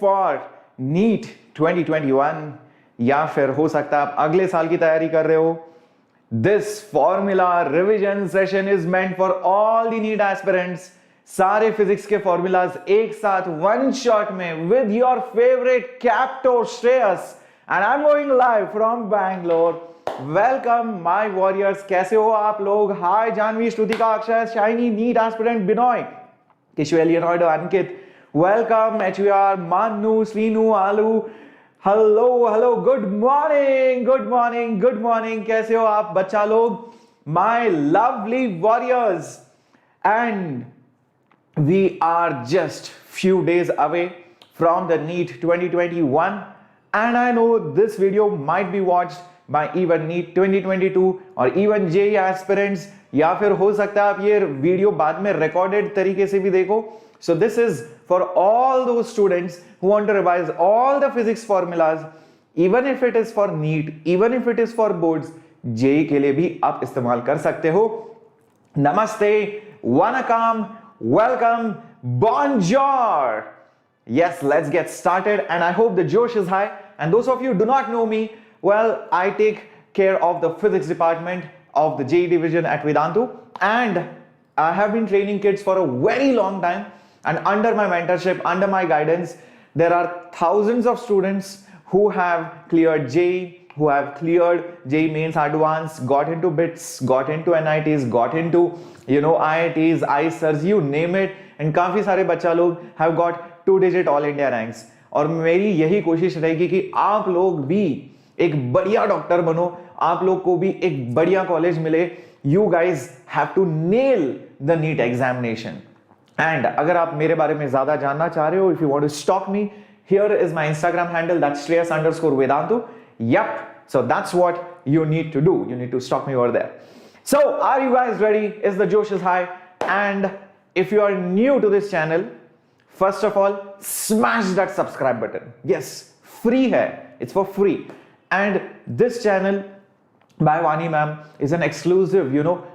For NEET 2021 या फिर हो सकता है आप अगले साल की तैयारी कर रहे हो. This formula revision session is meant for all the NEET aspirants. सारे फिजिक्स के फॉर्मूलाज एक साथ वन शॉट में with your favourite Capto Shreyas, and I am going live from Bangalore. Welcome my warriors. कैसे हो आप लोग? Hi Janhvi, Shrutika, Akshay, Shiny, NEET aspirant Binoy, Kishore, Leonardo, Ankit. Welcome HVR, Manu, Srinu, Alu. Hello, good morning. कैसे हो आप बच्चा लोग? My lovely warriors. And we are just few days away from the NEET 2021. And I know this video might be watched by even NEET 2022 or even JEE aspirants. या फिर हो सकता है आप ये वीडियो बाद में रिकॉर्डेड तरीके से भी देखो. So this is for all those students who want to revise all the physics formulas, even if it is for NEET, even if it is for boards, JEE के लिए भी आप इस्तेमाल कर सकते हो. नमस्ते, vanakkam, welcome, bonjour. Yes, let's get started, and I hope the josh is high. And those of you who do not know me, well, I take care of the physics department of the JEE division at Vedantu, and I have been training kids for a very long time. And under my mentorship, under my guidance, there are thousands of students who have cleared JEE, who have cleared JEE Mains Advanced, got into BITS, got into NITs, got into IITs, ISERs, you name it. And काफी सारे बच्चा लोग have got 2-digit all India ranks. और मेरी यही कोशिश रहेगी कि आप लोग भी एक बढ़िया डॉक्टर बनो, आप लोग को भी एक बढ़िया कॉलेज मिले. You guys have to nail the NEET examination. And अगर आप मेरे बारे में ज्यादा जानना चाह रहे हो, if you want to stalk me, here is my Instagram handle, that's Shreyas_Vedantu. Yep, so that's what you need to do. You need to stalk me over there. So, are you guys ready? Is the josh is high? And if you are new to this channel, first of all, smash that subscribe button. Yes, free hai. It's for free. And this channel by Vani ma'am is an exclusive,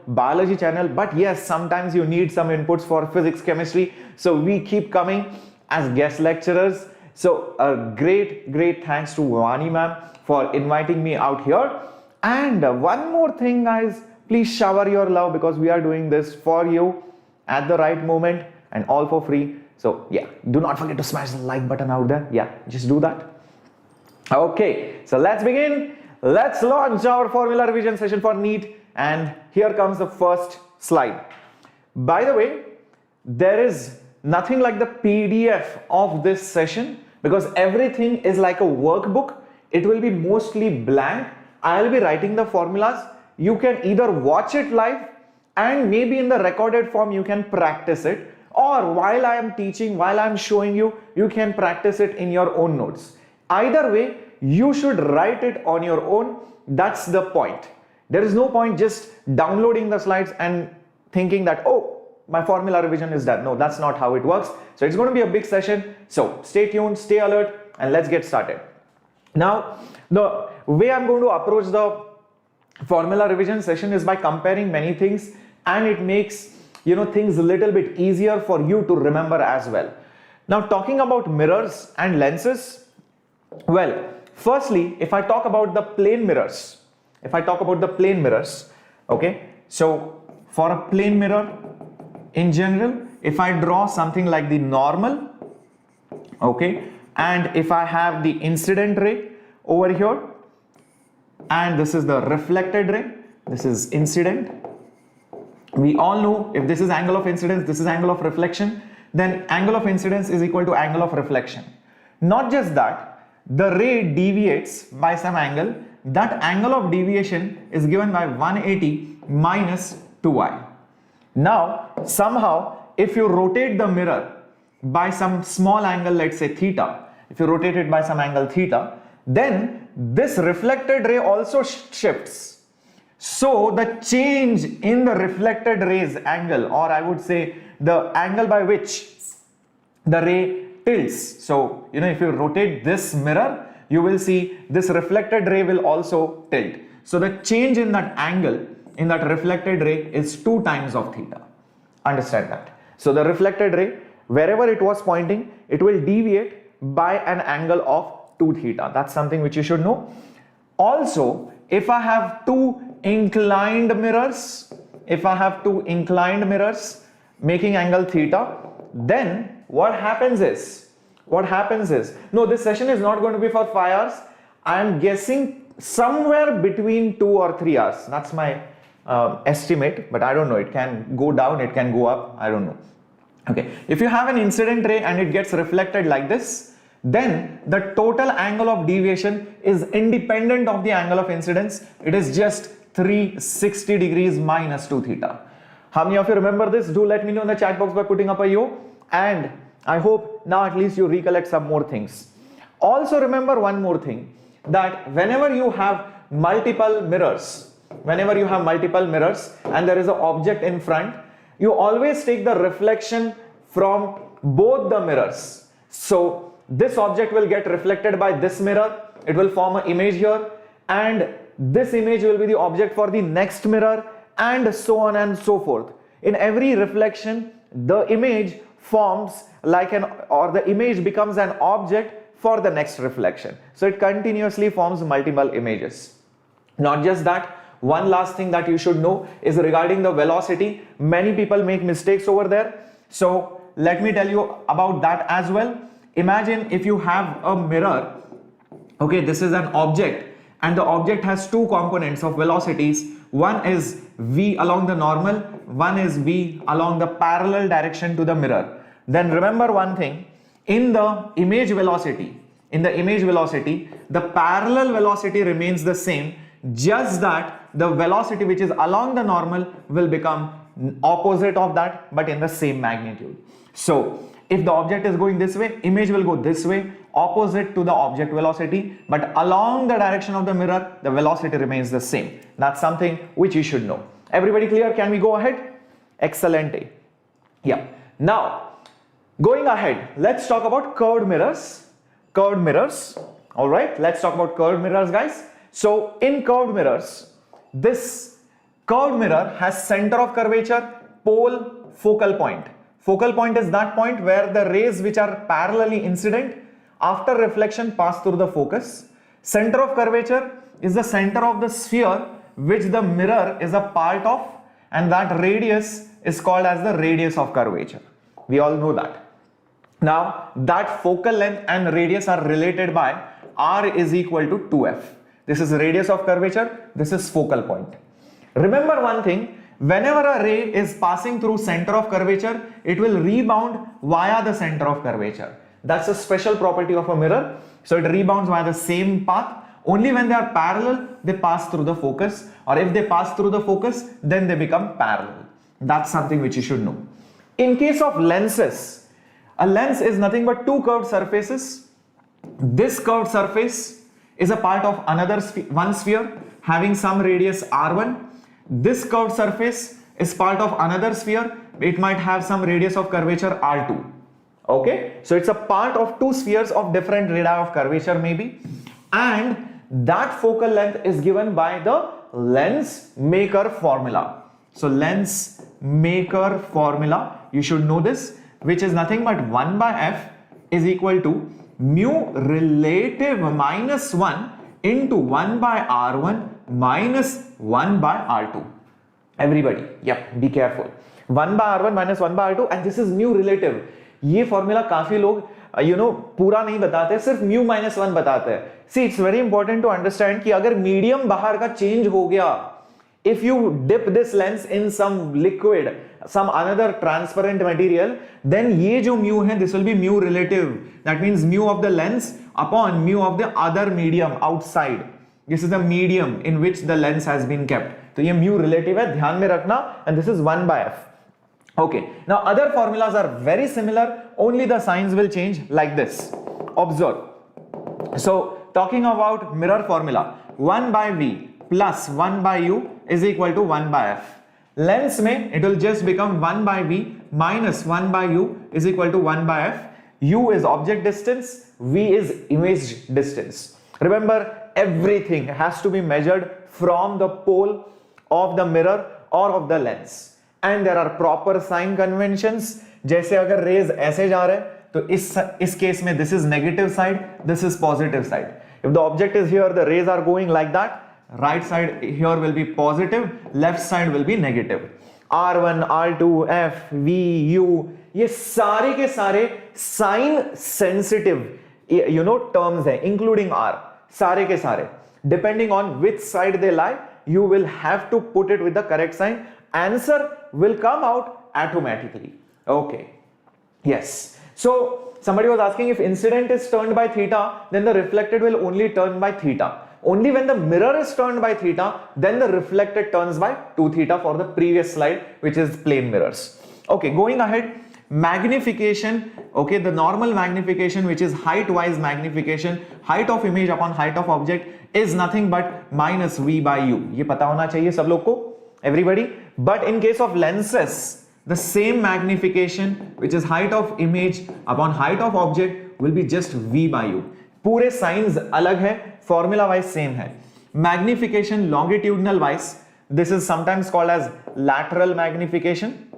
biology channel. But yes, sometimes you need some inputs for physics, chemistry. So we keep coming as guest lecturers. So a great thanks to Vani ma'am for inviting me out here. And one more thing, guys, please shower your love because we are doing this for you at the right moment and all for free. So yeah, do not forget to smash the like button out there. Yeah, just do that. Okay, so let's begin. Let's launch our formula revision session for NEET, and here comes the first slide. By the way, there is nothing like the PDF of this session because everything is like a workbook. It will be mostly blank. I'll be writing the formulas. You can either watch it live and maybe in the recorded form you can practice it, or while I am teaching, while I am showing you, you can practice it in your own notes. Either way, you should write it on your own. That's the point. There is no point just downloading the slides and thinking that, oh, my formula revision is done. No, that's not how it works. So it's going to be a big session. So stay tuned, stay alert, and let's get started. Now, the way I'm going to approach the formula revision session is by comparing many things, and it makes things a little bit easier for you to remember as well. Now, talking about mirrors and lenses, well, firstly, if I talk about the plane mirrors, okay, so for a plane mirror in general, if I draw something like the normal, okay, and if I have the incident ray over here, and this is the reflected ray, this is incident. We all know if this is angle of incidence, this is angle of reflection, then angle of incidence is equal to angle of reflection. Not just that, the ray deviates by some angle. That angle of deviation is given by 180 minus 2i. Now, somehow, if you rotate the mirror by some small angle, let's say theta, if you rotate it by some angle theta, then this reflected ray also shifts. So the change in the reflected ray's angle, or I would say the angle by which the ray tilts. So, if you rotate this mirror, you will see this reflected ray will also tilt. So the change in that angle, in that reflected ray, is 2 times of theta. Understand that. So the reflected ray, wherever it was pointing, it will deviate by an angle of 2 theta. That's something which you should know. Also, if I have two inclined mirrors, making angle theta, then what happens is, no, this session is not going to be for 5 hours. I am guessing somewhere between 2 or 3 hours. That's my estimate, but I don't know. It can go down, it can go up, I don't know. Okay, if you have an incident ray and it gets reflected like this, then the total angle of deviation is independent of the angle of incidence. It is just 360 degrees minus 2 theta. How many of you remember this? Do let me know in the chat box by putting up a yo. And I hope now at least you recollect some more things. Also remember one more thing, that whenever you have multiple mirrors and there is an object in front, you always take the reflection from both the mirrors. So this object will get reflected by this mirror, it will form an image here, and this image will be the object for the next mirror, and so on and so forth. In every reflection, the image forms like the image becomes an object for the next reflection. So it continuously forms multiple images. Not just that, one last thing that you should know is regarding the velocity. Many people make mistakes over there. So let me tell you about that as well. Imagine if you have a mirror, okay, this is an object, and the object has two components of velocities. One is v along the normal, one is v along the parallel direction to the mirror. Then remember one thing, in the image velocity, the parallel velocity remains the same, just that the velocity which is along the normal will become opposite of that, but in the same magnitude. So if the object is going this way, image will go this way, opposite to the object velocity, but along the direction of the mirror, the velocity remains the same. That's something which you should know. Everybody clear? Can we go ahead? Excellent. Yeah. Now, going ahead, let's talk about curved mirrors. All right, let's talk about curved mirrors, guys. So in curved mirrors, this curved mirror has center of curvature, pole, focal point. Focal point is that point where the rays which are parallelly incident after reflection pass through the focus. Center of curvature is the center of the sphere which the mirror is a part of, and that radius is called as the radius of curvature. We all know that. Now that focal length and radius are related by r is equal to 2f. This is radius of curvature, this is focal point. Remember one thing, whenever a ray is passing through center of curvature, it will rebound via the center of curvature. That's a special property of a mirror. So it rebounds via the same path. Only when they are parallel, they pass through the focus, or if they pass through the focus, then they become parallel. That's something which you should know. In case of lenses, a lens is nothing but two curved surfaces. This curved surface is a part of one sphere having some radius r1. This curved surface is part of another sphere. It might have some radius of curvature r2. Okay, so it's a part of two spheres of different radii of curvature maybe, and that focal length is given by the lens maker formula. So lens maker formula, you should know this, which is nothing but 1 by f is equal to mu relative minus 1 into 1 by r1 minus 1 by r2. Everybody, yep, be careful. 1 by r1 minus 1 by r2, and this is mu relative. ये formula काफी लोग पूरा नहीं बताते, सिर्फ mu minus 1 बताते हैं. See it's very important to understand कि अगर मीडियम बाहर का चेंज हो गया, if you dip this lens in some liquid, some another transparent material, then ये जो mu है, this will be mu relative. That means mu of the lens upon mu of the other medium outside. This is the medium in which the lens has been kept. तो ये mu relative है, ध्यान में रखना, and this is 1 by f. Okay, now other formulas are very similar, only the signs will change like this. Observe. So talking about mirror formula, 1 by v plus 1 by u is equal to 1 by f. Lens mein it will just become 1 by v minus 1 by u is equal to 1 by f. U is object distance, v is image distance. Remember, everything has to be measured from the pole of the mirror or of the lens. And there are proper sign conventions. जैसे अगर raise ऐसे जा रहे तो इस case में this is negative side, this is positive side. If the object is here, the rays are going like that. Right side here will be positive, left side will be negative. R1, R2, F, V, U, ये सारे के सारे sign sensitive terms हैं, including R. सारे के सारे. Depending on which side they lie, you will have to put it with the correct sign. Answer will come out automatically. Okay. Yes. So somebody was asking, if incident is turned by theta, then the reflected will only turn by theta. Only when the mirror is turned by theta, then the reflected turns by 2 theta for the previous slide, which is plane mirrors. Okay, going ahead, magnification. Okay, the normal magnification, which is height wise magnification, height of image upon height of object, is nothing but minus V by U. ये पता होना चाहिए सब लोग को, everybody. But in case of lenses, the same magnification, which is height of image upon height of object, will be just V by U. पूरे signs अलग है, formula wise same है. Magnification longitudinal wise, this is sometimes called as lateral magnification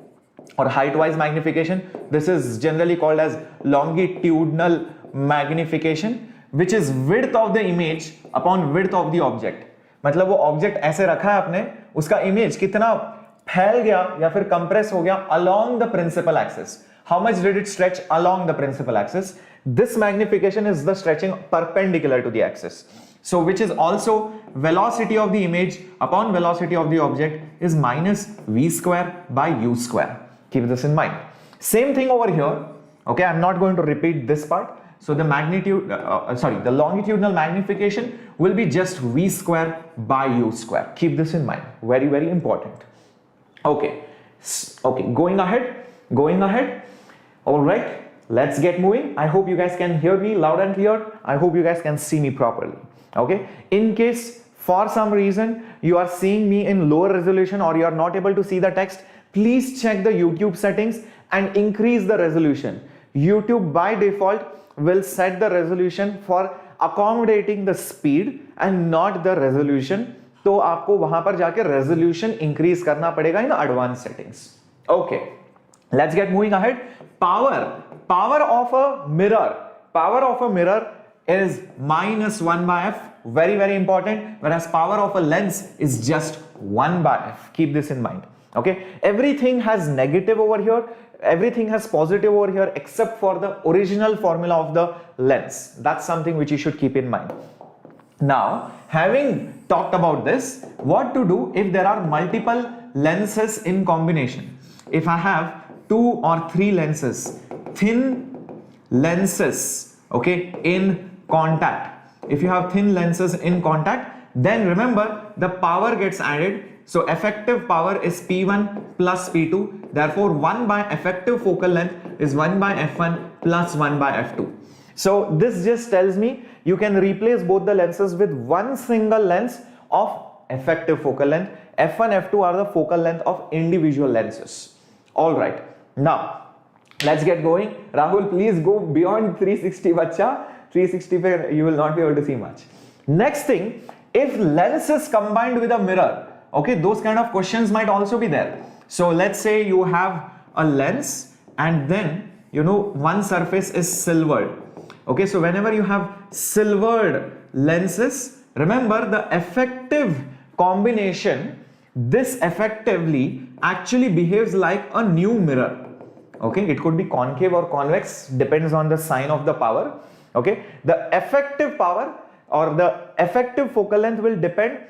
or height wise magnification. This is generally called as longitudinal magnification, which is width of the image upon width of the object. मतलब वो object ऐसे रखा है आपने, उसका image कितना फैल गया या फिर compress हो गया along the principal axis. How much did it stretch along the principal axis? This magnification is the stretching perpendicular to the axis. So which is also velocity of the image upon velocity of the object is minus V square by U square. Keep this in mind. Same thing over here. Okay, I'm not going to repeat this part. So the magnitude, the longitudinal magnification will be just V square by U square. Keep this in mind. Very, very important. Okay. Okay, going ahead. All right. Let's get moving. I hope you guys can hear me loud and clear. I hope you guys can see me properly. Okay. In case for some reason you are seeing me in lower resolution or you are not able to see the text, please check the YouTube settings and increase the resolution. YouTube by default will set the resolution for accommodating the speed and not the resolution. तो आपको वहां पर जाके resolution increase करना पड़ेगा in advanced settings. Okay. Let's get moving ahead. Power of a mirror is minus 1 by f. Very, very important. Whereas power of a lens is just 1 by f. Keep this in mind. Okay. Everything has negative over here. Everything has positive over here except for the original formula of the lens. That's something which you should keep in mind. Now, having talked about this, what to do if there are multiple lenses in combination? If I have 2 or 3 lenses, thin lenses, okay, in contact. If you have thin lenses in contact, then remember the power gets added. So effective power is P1 plus P2. Therefore, 1 by effective focal length is 1 by F1 plus 1 by F2. So this just tells me you can replace both the lenses with one single lens of effective focal length. F1, F2 are the focal length of individual lenses. All right. Now, let's get going. Rahul, please go beyond 360, bacha. 360 you will not be able to see much. Next thing, if lens is combined with a mirror, okay, those kind of questions might also be there. So let's say you have a lens and then, one surface is silvered. Okay, so whenever you have silvered lenses, remember the effective combination, this effectively actually behaves like a new mirror. Okay, it could be concave or convex, depends on the sign of the power. Okay, the effective power or the effective focal length will depend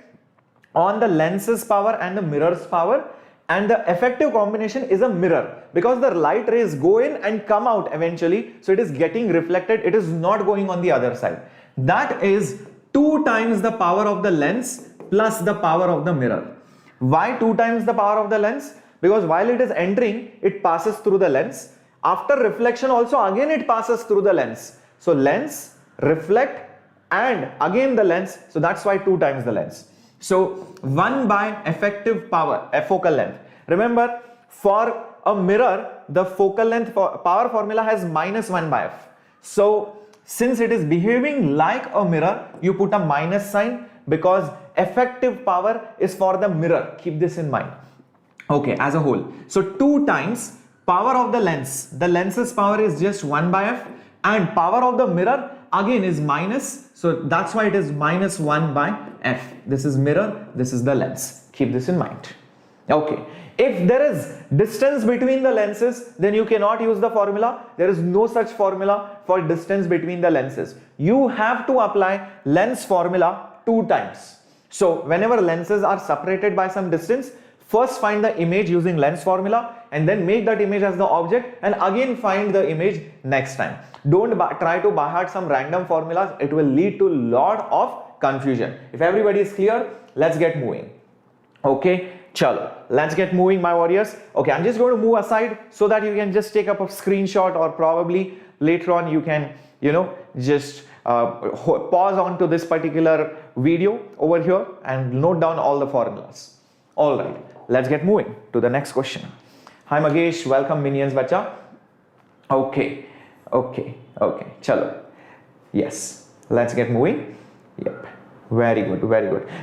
on the lens's power and the mirror's power, and the effective combination is a mirror because the light rays go in and come out eventually, so it is getting reflected, it is not going on the other side. That is 2 times the power of the lens plus the power of the mirror. Why 2 times the power of the lens? Because while it is entering, it passes through the lens. After reflection also again it passes through the lens. So lens, reflect, and again the lens, so that's why 2 times the lens. So 1 by effective power, focal length. Remember, for a mirror, the focal length power formula has minus 1 by f. So since it is behaving like a mirror, you put a minus sign because effective power is for the mirror. Keep this in mind. Okay, as a whole. So 2 times power of the lens's power is just 1 by f, and power of the mirror again is minus, so that's why it is minus 1 by f. This is mirror, this is the lens. Keep this in mind. Okay, if there is distance between the lenses, then you cannot use the formula. There is no such formula for distance between the lenses. You have to apply lens formula 2 times. So whenever lenses are separated by some distance, first find the image using lens formula and then make that image as the object, and again find the image next time. Don't try to by heart some random formulas. It will lead to lot of confusion. If everybody is clear, let's get moving. Okay, chalo, let's get moving, my warriors. Okay, I'm just going to move aside so that you can just take up a screenshot, or probably later on you can, just pause on to this particular video over here and note down all the formulas. All right, let's get moving to the next question. Hi Magesh, welcome minions bacha. Okay, chalo. Yes, let's get moving. Yep, very good.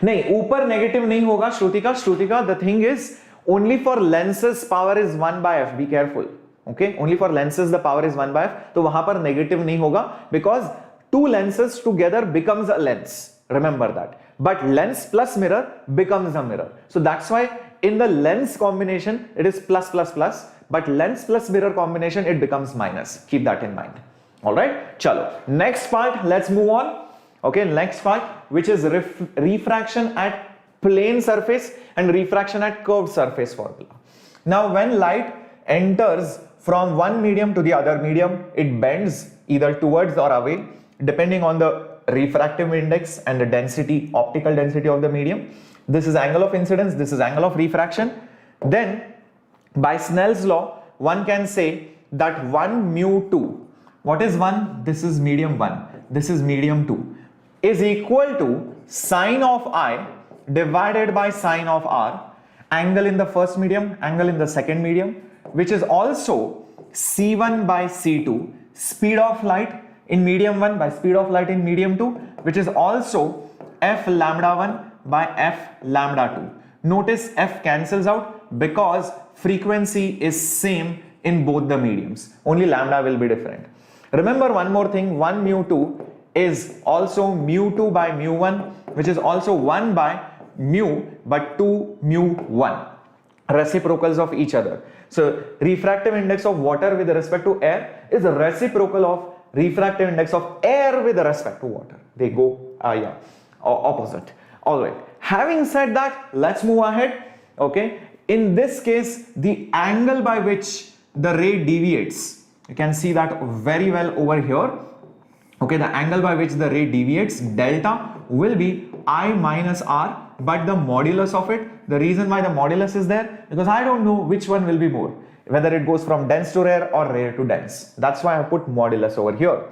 नहीं, ऊपर negative नहीं होगा Shrutika. The thing is, only for lenses power is 1 by f. Be careful. Okay, only for lenses the power is 1 by f. तो वहां पर negative नहीं होगा, because 2 lenses together becomes a lens. Remember that. But lens plus mirror becomes a mirror. So that's why in the lens combination it is plus, but lens plus mirror combination it becomes minus. Keep that in mind. All right, chalo. Next part, let's move on. Okay, next part, which is refraction at plane surface and refraction at curved surface formula. Now when light enters from one medium to the other medium, it bends either towards or away depending on the refractive index and the density, optical density of the medium. This is angle of incidence, this is angle of refraction. Then by Snell's law, one can say that 1 mu 2, what is 1? This is medium 1, this is medium 2, is equal to sine of I divided by sine of R, angle in the first medium, angle in the second medium, which is also C1 by C2, speed of light in medium 1 by speed of light in medium 2, which is also f lambda 1 by f lambda 2. Notice f cancels out because frequency is same in both the mediums, only lambda will be different. Remember one more thing, 1 mu 2 is also mu 2 by mu 1, which is also 1 by mu but 2 mu 1, reciprocals of each other. So refractive index of water with respect to air is a reciprocal of refractive index of air with respect to water. They go opposite. All right, having said that, let's move ahead. Okay, in this case the angle by which the ray deviates, you can see that very well over here. Okay, the angle by which the ray deviates, delta, will be I minus R, but the modulus of it, the reason why the modulus is there, because I don't know which one will be more, whether it goes from dense to rare or rare to dense. That's why I put modulus over here.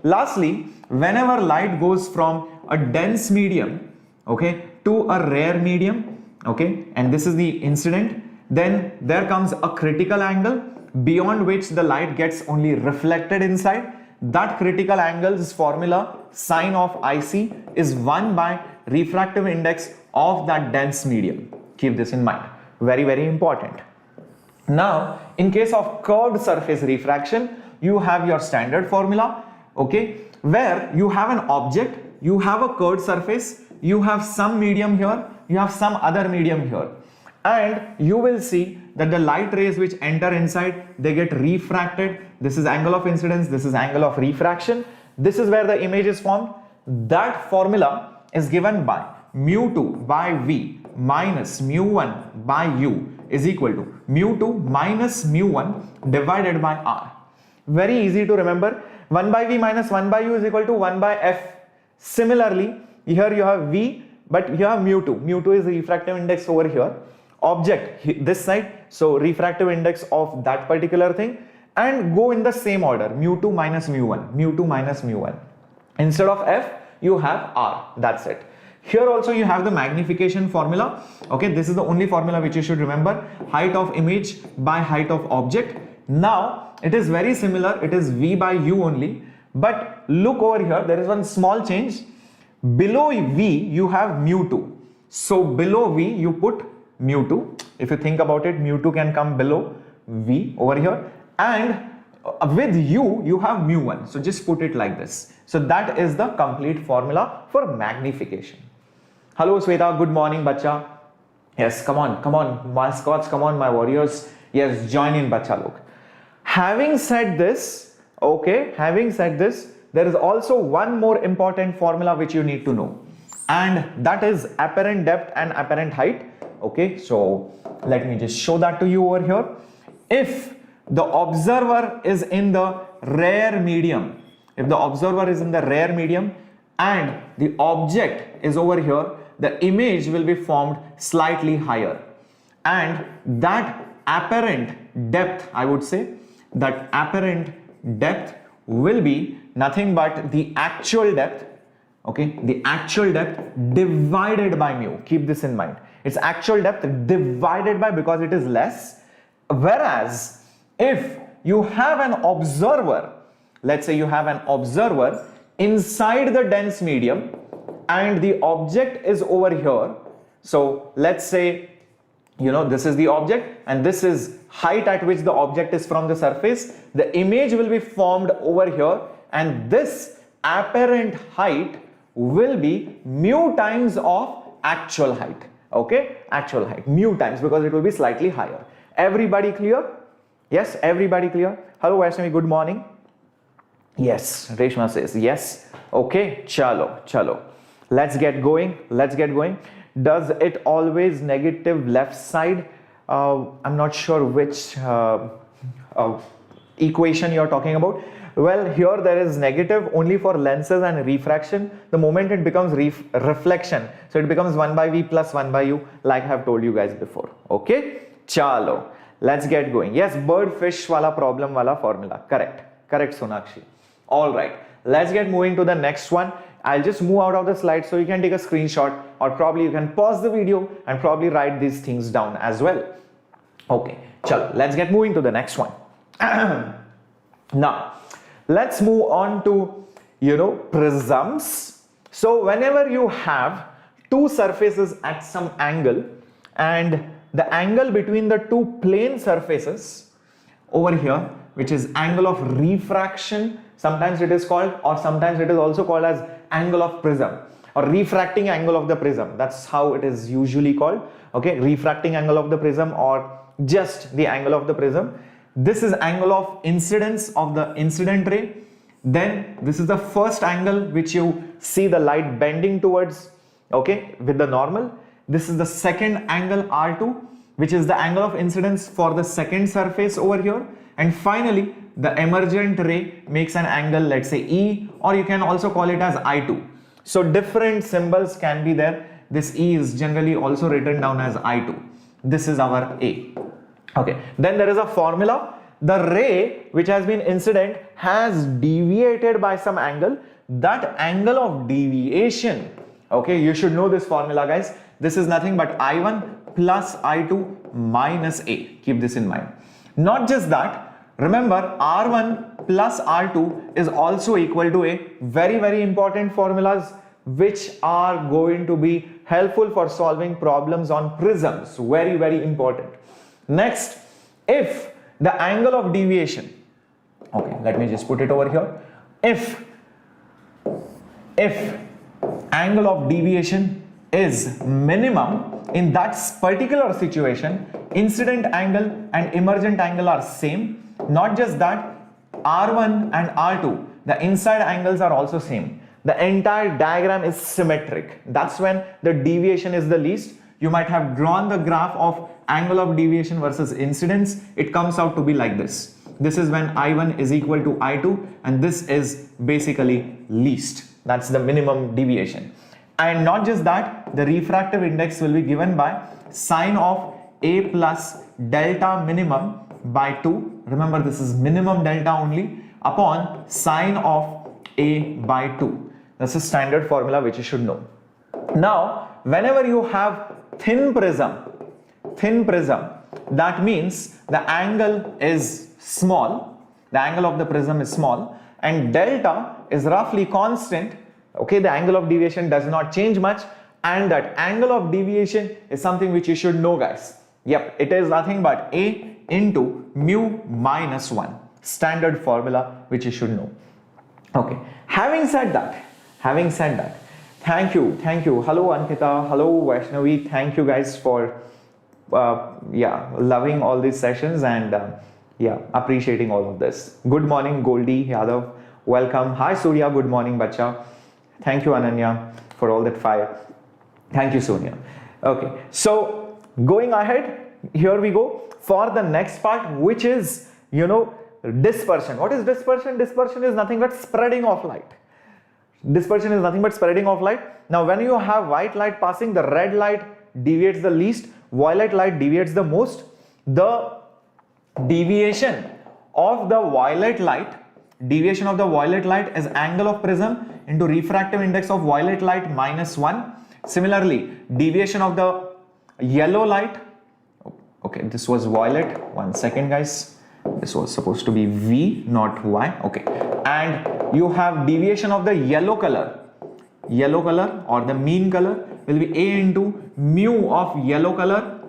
Lastly, whenever light goes from a dense medium, okay, to a rare medium, okay, and this is the incident, then there comes a critical angle beyond which the light gets only reflected inside. That critical angle's formula, sine of IC, is 1 by refractive index of that dense medium. Keep this in mind. Very, very important. Now, in case of curved surface refraction, you have your standard formula, okay, where you have an object, you have a curved surface, you have some medium here, you have some other medium here, and you will see that the light rays which enter inside, they get refracted. This is angle of incidence, this is angle of refraction. This is where the image is formed. That formula is given by mu 2 by V minus mu 1 by U is equal to mu 2 minus mu 1 divided by R. Very easy to remember. 1 by V minus 1 by U is equal to 1 by F. Similarly, here you have V, but you have mu 2. Mu 2 is the refractive index over here. Object this side, so refractive index of that particular thing, and go in the same order, mu 2 minus mu 1, mu 2 minus mu 1. Instead of F, you have R. That's it. Here also you have the magnification formula. Okay, this is the only formula which you should remember. Height of image by height of object. Now it is very similar. It is V by U only. But look over here. There is one small change. Below V you have mu 2. So below V you put mu 2. If you think about it, mu 2 can come below V over here, and with U, you have mu1. So just put it like this. So that is the complete formula for magnification. Hello Sweta, good morning, bacha. Yes, come on, mascots, come on, my warriors. Yes, join in, bacha log. Having said this, okay, there is also one more important formula which you need to know, and that is apparent depth and apparent height. Okay, so let me just show that to you over here. If the observer is in the rare medium, and the object is over here, the image will be formed slightly higher, and that apparent depth, I would say, that apparent depth will be nothing but the actual depth, okay, the actual depth divided by mu. Keep this in mind. It's actual depth divided by, because it is less. Whereas if you have an observer, let's say you have an observer inside the dense medium and the object is over here. So let's say, you know, this is the object and this is height at which the object is from the surface. The image will be formed over here, and this apparent height will be mu times of actual height. Okay, actual height, mu times, because it will be slightly higher. Everybody clear? Yes, everybody clear? Hello Vaishnavi, good morning. Yes, Reshma says yes. Okay, chalo. Let's get going. Does it always negative left side? I'm not sure which equation you're talking about. Well, here there is negative only for lenses and refraction. The moment it becomes reflection, so it becomes 1 by V plus 1 by U, like I have told you guys before. Okay, chalo, let's get going. Yes, bird fish wala problem wala formula. Correct Sonakshi. All right, let's get moving to the next one. I'll just move out of the slide so you can take a screenshot, or probably you can pause the video and probably write these things down as well. Okay, chalo, let's get moving to the next one. Now, let's move on to, prisms. So whenever you have two surfaces at some angle, and the angle between the two plane surfaces over here, which is angle of refraction, sometimes it is called, or sometimes it is also called as angle of prism, or refracting angle of the prism. That's how it is usually called. Okay, refracting angle of the prism, or just the angle of the prism. This is angle of incidence of the incident ray. Then this is the first angle which you see the light bending towards, okay, with the normal. This is the second angle R2, which is the angle of incidence for the second surface over here. And finally, the emergent ray makes an angle, let's say E, or you can also call it as I2. So different symbols can be there. This E is generally also written down as I2. This is our A. Okay, then there is a formula. The ray which has been incident has deviated by some angle. That angle of deviation, okay, you should know this formula, guys. This is nothing but I1 plus I2 minus A. Keep this in mind. Not just that, remember R1 plus R2 is also equal to A. Very, very important formulas which are going to be helpful for solving problems on prisms. Very, very important. Next, if the angle of deviation, okay, let me just put it over here. If angle of deviation is minimum, in that particular situation, incident angle and emergent angle are same. Not just that, R1 and R2, the inside angles are also same. The entire diagram is symmetric. That's when the deviation is the least. You might have drawn the graph of angle of deviation versus incidence. It comes out to be like this. This is when I1 is equal to I2, and this is basically least. That's the minimum deviation. And not just that, the refractive index will be given by sine of A plus delta minimum by 2. Remember, this is minimum delta only, upon sine of A by 2. That's a standard formula which you should know. Now, whenever you have thin prism, that means the angle is small, the angle of the prism is small, and delta is roughly constant. Okay, the angle of deviation does not change much, and that angle of deviation is something which you should know, guys. Yep, it is nothing but A into mu minus 1. Standard formula which you should know. Okay, having said that, thank you. Hello Ankita, hello Vaishnavi, thank you guys for loving all these sessions and appreciating all of this. Good morning Goldie Yadav, welcome. Hi Surya, good morning Bacha. Thank you Ananya for all that fire. Thank you Sonia. Okay, so going ahead, here we go for the next part, which is, dispersion. What is dispersion? Dispersion is nothing but spreading of light. Dispersion is nothing but spreading of light. Now when you have white light passing, the red light deviates the least, violet light deviates the most. The deviation of the violet light is angle of prism into refractive index of violet light minus 1. Similarly, deviation of the yellow light, okay, this was violet, 1 second guys, this was supposed to be V not Y, okay, and you have deviation of the yellow color or the mean color will be A into mu of yellow color,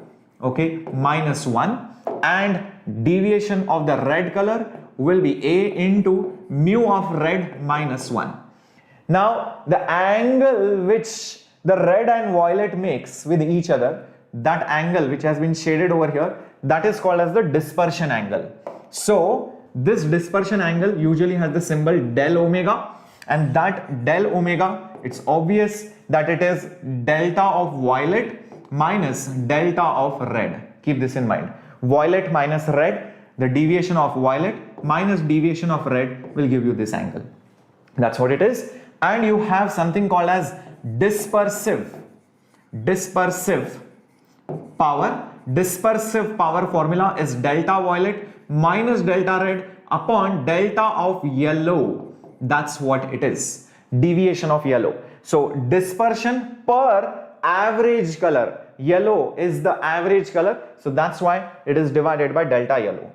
okay, minus 1, and deviation of the red color will be A into mu of red minus 1. Now the angle which the red and violet makes with each other, that angle which has been shaded over here, that is called as the dispersion angle. So this dispersion angle usually has the symbol del omega, and that del omega, it's obvious that it is delta of violet minus delta of red. Keep this in mind. Violet minus red, the deviation of violet minus deviation of red will give you this angle. That's what it is. And you have something called as dispersive power. Dispersive power formula is delta violet minus delta red upon delta of yellow. That's what it is. Deviation of yellow. So dispersion per average color. Yellow is the average color, so that's why it is divided by delta yellow.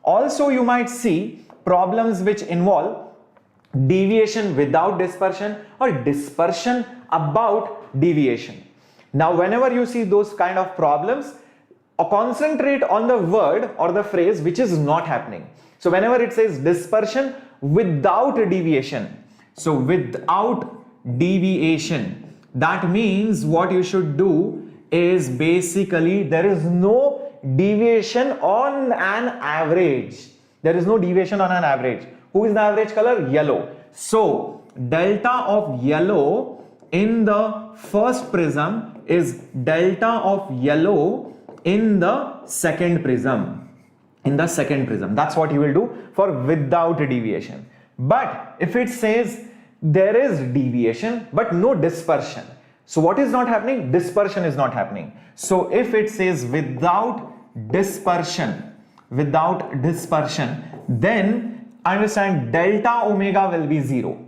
Also you might see problems which involve deviation without dispersion or dispersion about deviation. Now whenever you see those kind of problems, concentrate on the word or the phrase which is not happening. So whenever it says dispersion without deviation, so without deviation, that means what you should do is basically there is no deviation on an average. There is no deviation on an average. Who is the average color? Yellow. So delta of yellow in the first prism is delta of yellow in the second prism. That's what you will do for without deviation. But if it says there is deviation but no dispersion, so what is not happening? Dispersion is not happening. So if it says without dispersion, then understand delta omega will be 0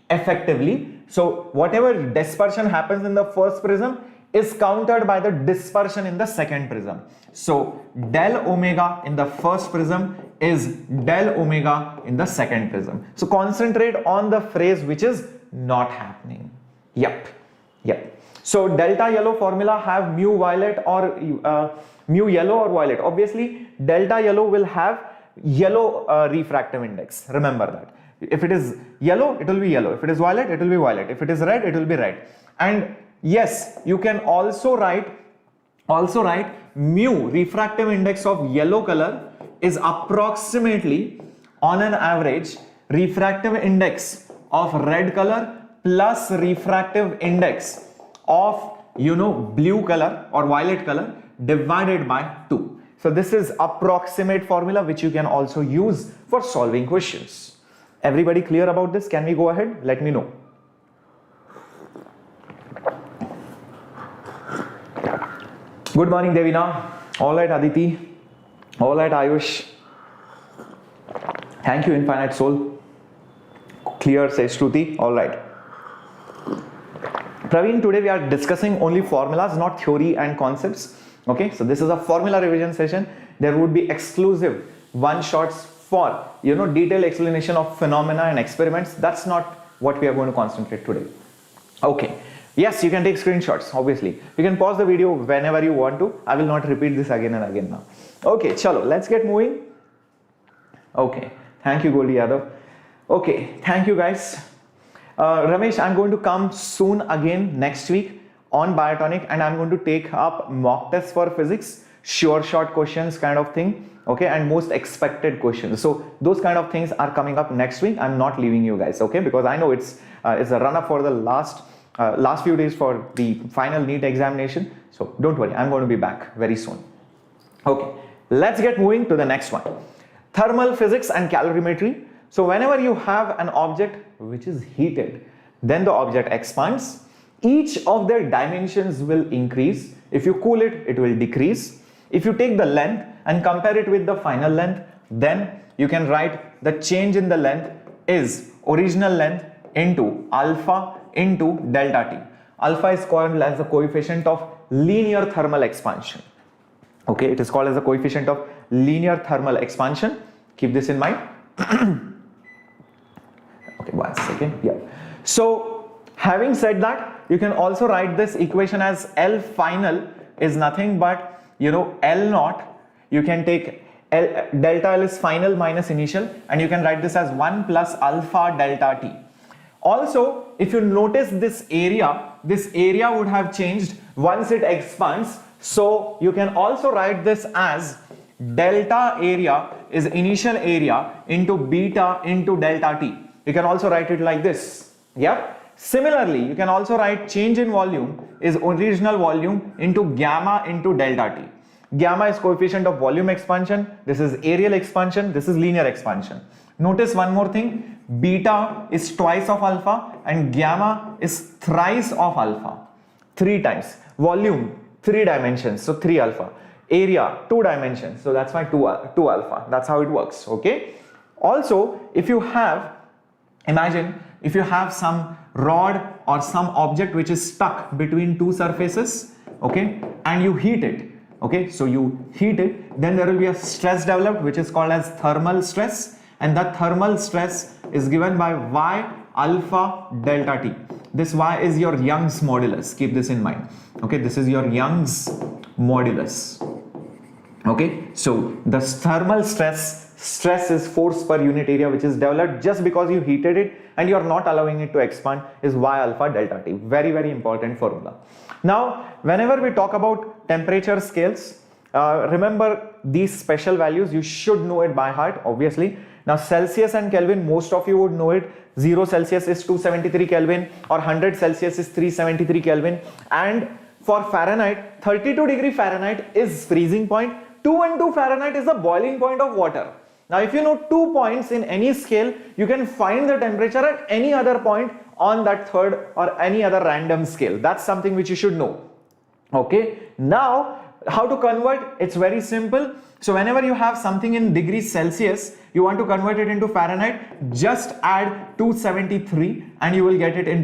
effectively. So whatever dispersion happens in the first prism is countered by the dispersion in the second prism. So del omega in the first prism is del omega in the second prism. So concentrate on the phrase which is not happening. Yep. So delta yellow formula have mu violet or mu yellow or violet. Obviously delta yellow will have yellow refractive index. Remember that. If it is yellow, it will be yellow. If it is violet, it will be violet. If it is red, it will be red. And yes, you can also write mu refractive index of yellow color is approximately on an average refractive index of red color plus refractive index of blue color or violet color divided by 2. So this is approximate formula which you can also use for solving questions. Everybody clear about this? Can we go ahead? Let me know. Good morning Devina. All right Aditi. All right Ayush. Thank you Infinite Soul. Clear says Shruti. All right. Praveen, today we are discussing only formulas, not theory and concepts. Okay, so this is a formula revision session. There would be exclusive one shots for detailed explanation of phenomena and experiments. That's not what we are going to concentrate today. Okay. Yes, you can take screenshots, obviously. You can pause the video whenever you want to. I will not repeat this again and again now. Okay, chalo, let's get moving. Okay, thank you, Goldie Yadav. Okay, thank you guys. Ramesh, I'm going to come soon again next week on Biotonic, and I'm going to take up mock tests for physics, sure shot questions kind of thing. Okay, and most expected questions. So those kind of things are coming up next week. I'm not leaving you guys, okay, because I know it's a run up for the last few days for the final NEET examination. So don't worry, I'm going to be back very soon. Okay, let's get moving to the next one. Thermal physics and calorimetry. So whenever you have an object which is heated, then the object expands. Each of their dimensions will increase. If you cool it, it will decrease. If you take the length and compare it with the final length, then you can write the change in the length is original length into alpha into delta T. Alpha is called as the coefficient of linear thermal expansion. Okay, it is called as the coefficient of linear thermal expansion. Keep this in mind. Okay, 1 second. Yeah. So, having said that, you can also write this equation as L final is nothing but, L naught. You can take delta L is final minus initial, and you can write this as 1 plus alpha delta T. Also, if you notice this area would have changed once it expands. So you can also write this as delta area is initial area into beta into delta T. You can also write it like this. Yeah. Similarly, you can also write change in volume is original volume into gamma into delta T. Gamma is coefficient of volume expansion. This is areal expansion. This is linear expansion. Notice one more thing. Beta is twice of alpha and gamma is thrice of alpha. 3 times. Volume, 3 dimensions. So 3 alpha. Area, 2 dimensions. So that's why 2 alpha. That's how it works. Okay. Also, if you have, imagine if you have some rod or some object which is stuck between 2 surfaces, okay, and you heat it, okay, so you heat it, then there will be a stress developed which is called as thermal stress, and that thermal stress is given by Y alpha delta T. This Y is your Young's modulus. Keep this in mind. Okay, this is your Young's modulus. Okay, so the thermal stress is force per unit area which is developed just because you heated it and you are not allowing it to expand is Y alpha delta T. Very, very important formula. Now, whenever we talk about temperature scales, remember these special values. You should know it by heart, obviously. Now, Celsius and Kelvin, most of you would know it. 0 Celsius is 273 Kelvin or 100 Celsius is 373 Kelvin. And for Fahrenheit, 32 degree Fahrenheit is freezing point. 212 Fahrenheit is the boiling point of water. Now, if you know 2 points in any scale, you can find the temperature at any other point on that third or any other random scale. That's something which you should know. Okay. Now, how to convert? It's very simple. So, whenever you have something in degrees Celsius, you want to convert it into Fahrenheit, just add 273 and you will get it in,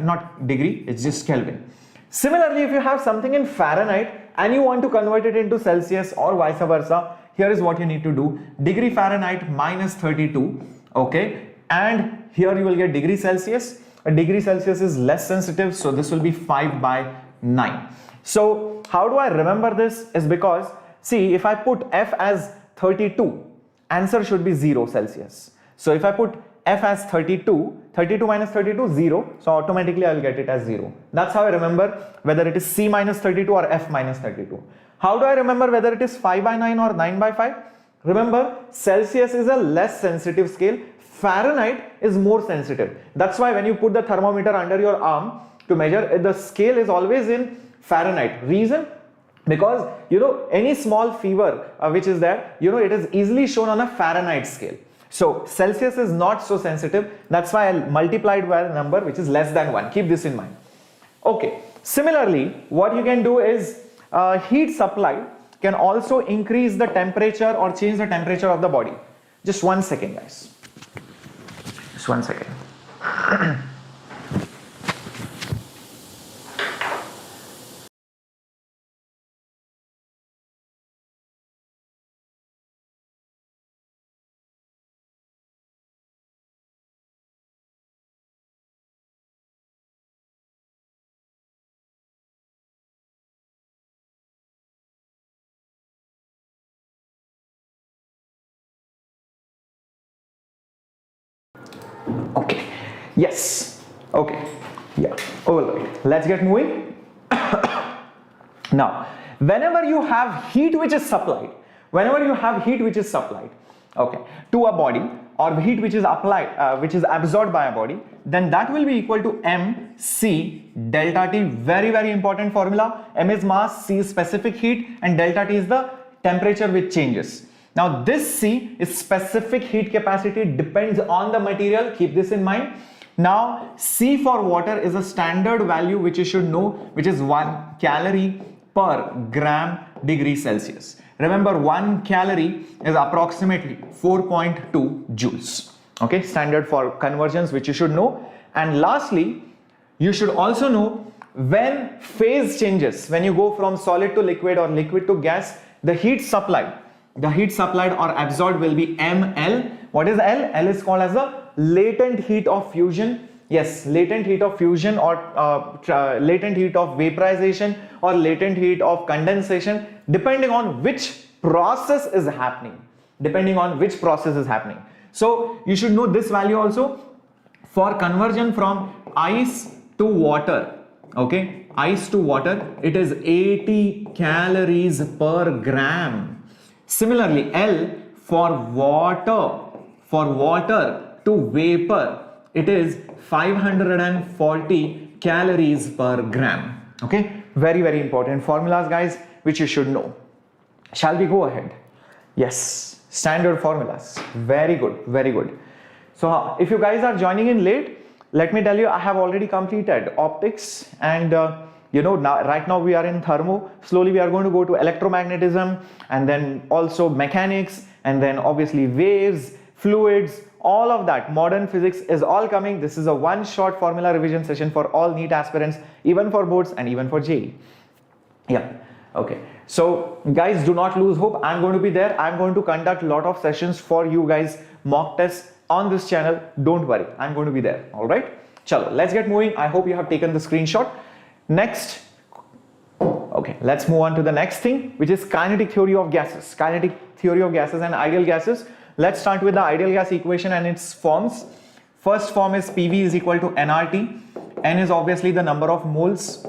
not degree, it's just Kelvin. Similarly, if you have something in Fahrenheit and you want to convert it into Celsius or vice versa, here is what you need to do. Degree Fahrenheit minus 32, okay, and here you will get degree Celsius. A degree Celsius is less sensitive, so this will be 5/9. So how do I remember this? Is because, see, if I put F as 32, answer should be 0 Celsius. So if I put F as 32, 32 minus 32, 0. So automatically I will get it as 0. That's how I remember whether it is C minus 32 or F minus 32. How do I remember whether it is 5/9 or 9/5? Remember, Celsius is a less sensitive scale. Fahrenheit is more sensitive. That's why when you put the thermometer under your arm to measure, the scale is always in Fahrenheit. Reason? Because, any small fever which is there, it is easily shown on a Fahrenheit scale. So Celsius is not so sensitive. That's why I multiplied by a number which is less than 1. Keep this in mind. Okay. Similarly, what you can do is heat supply can also increase the temperature or change the temperature of the body. Just 1 second, guys. Just 1 second. Okay, yes, okay, yeah, all right, let's get moving. Now, whenever you have heat which is supplied, okay, to a body, or heat which is applied, which is absorbed by a body, then that will be equal to mc delta T. Very, very important formula. M is mass, C is specific heat, and delta T is the temperature which changes. Now this C is specific heat capacity, depends on the material, keep this in mind. Now C for water is a standard value which you should know, which is 1 calorie per gram degree Celsius. Remember, 1 calorie is approximately 4.2 joules. Okay, standard for conversions which you should know. And lastly, you should also know when phase changes, when you go from solid to liquid or liquid to gas, the heat supplied or absorbed will be ml. What is L? L is called as the latent heat of fusion. Yes, latent heat of fusion, or latent heat of vaporization, or latent heat of condensation, depending on which process is happening. So you should know this value also for conversion from ice to water. Okay, ice to water, it is 80 calories per gram. Similarly, L for water to vapor, it is 540 calories per gram. Okay, very, very important formulas, guys, which you should know. Shall we go ahead? Yes, standard formulas. Very good, very good. So if you guys are joining in late, let me tell you, I have already completed optics, and right now we are in thermo. Slowly we are going to go to electromagnetism, and then also mechanics, and then obviously waves, fluids, all of that. Modern physics is all coming. This is a one-shot formula revision session for all NEET aspirants, even for boards and even for JEE. Yeah, okay. So guys, do not lose hope. I'm going to be there. I'm going to conduct a lot of sessions for you guys, mock tests on this channel. Don't worry, I'm going to be there. All right, chalo, let's get moving. I hope you have taken the screenshot. Next, okay, let's move on to the next thing, which is kinetic theory of gases. Kinetic theory of gases and ideal gases. Let's start with the ideal gas equation and its forms. First form is PV is equal to nRT. N is obviously the number of moles.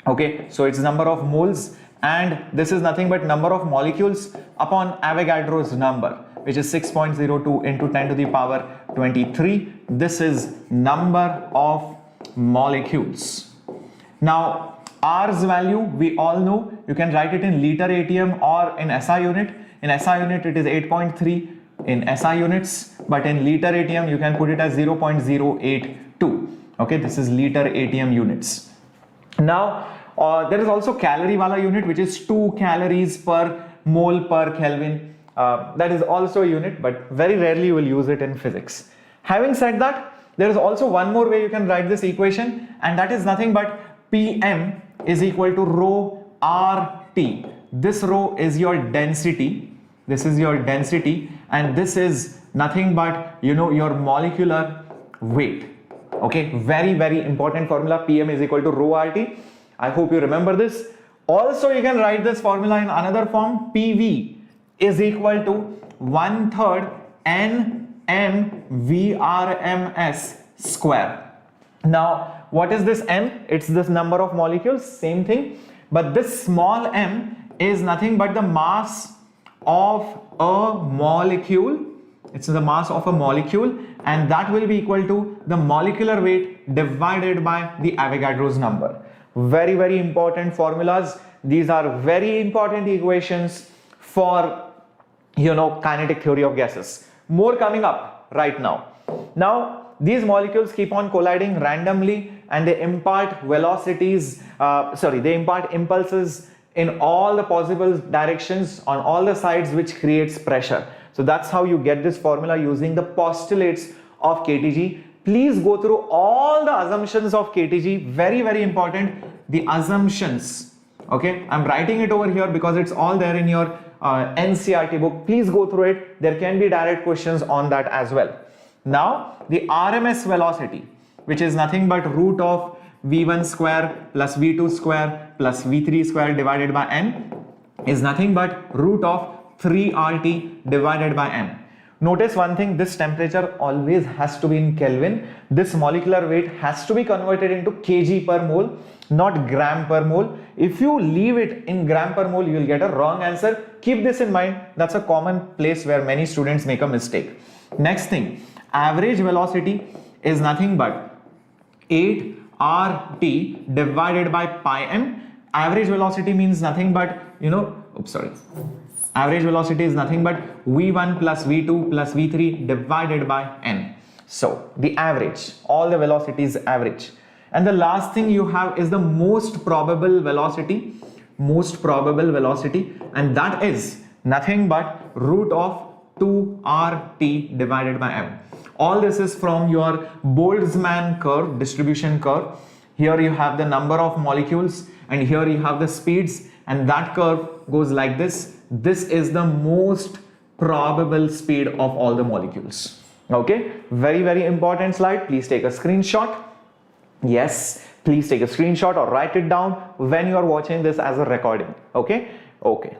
Okay, so it's number of moles, and this is nothing but number of molecules upon Avogadro's number, which is 6.02 into 10 to the power 23. This is number of molecules. Now R's value we all know. You can write it in liter ATM or in SI unit. In SI unit it is 8.3 in SI units, but in liter ATM you can put it as 0.082. Okay, this is liter ATM units. Now there is also calorie wala unit, which is 2 calories per mole per Kelvin. That is also a unit, but very rarely you will use it in physics. Having said that, there is also one more way you can write this equation, and that is nothing but PM is equal to rho RT. This rho is your density. This is your density, and this is nothing but your molecular weight. Okay, very, very important formula. PM is equal to rho RT. I hope you remember this. Also, you can write this formula in another form. PV is equal to 1/3 NM/VRMS square. Now, what is this M? It's this number of molecules, same thing. But this small m is nothing but the mass of a molecule. It's the mass of a molecule, and that will be equal to the molecular weight divided by the Avogadro's number. Very, very important formulas. These are very important equations for kinetic theory of gases. More coming up right now. Now these molecules keep on colliding randomly, and they impart velocities, they impart impulses in all the possible directions on all the sides, which creates pressure. So that's how you get this formula using the postulates of KTG. Please go through all the assumptions of KTG. Very, very important, the assumptions. Okay, I'm writing it over here because it's all there in your NCERT book. Please go through it. There can be direct questions on that as well. Now the RMS velocity, which is nothing but root of V1 square plus V2 square plus V3 square divided by n, is nothing but root of 3RT divided by m. Notice one thing, this temperature always has to be in Kelvin. This molecular weight has to be converted into kg per mole, not gram per mole. If you leave it in gram per mole, you will get a wrong answer. Keep this in mind. That's a common place where many students make a mistake. Next thing, average velocity is nothing but 8 RT divided by pi m. Average velocity means nothing but, average velocity is nothing but v1 plus v2 plus v3 divided by n. So the average, all the velocity is average. And the last thing you have is the most probable velocity, and that is nothing but root of 2 RT divided by m. All this is from your Boltzmann curve, distribution curve. Here you have the number of molecules and here you have the speeds, and that curve goes like this. This is the most probable speed of all the molecules. Okay, very, very important slide. Please take a screenshot. Yes, please take a screenshot or write it down when you are watching this as a recording. Okay,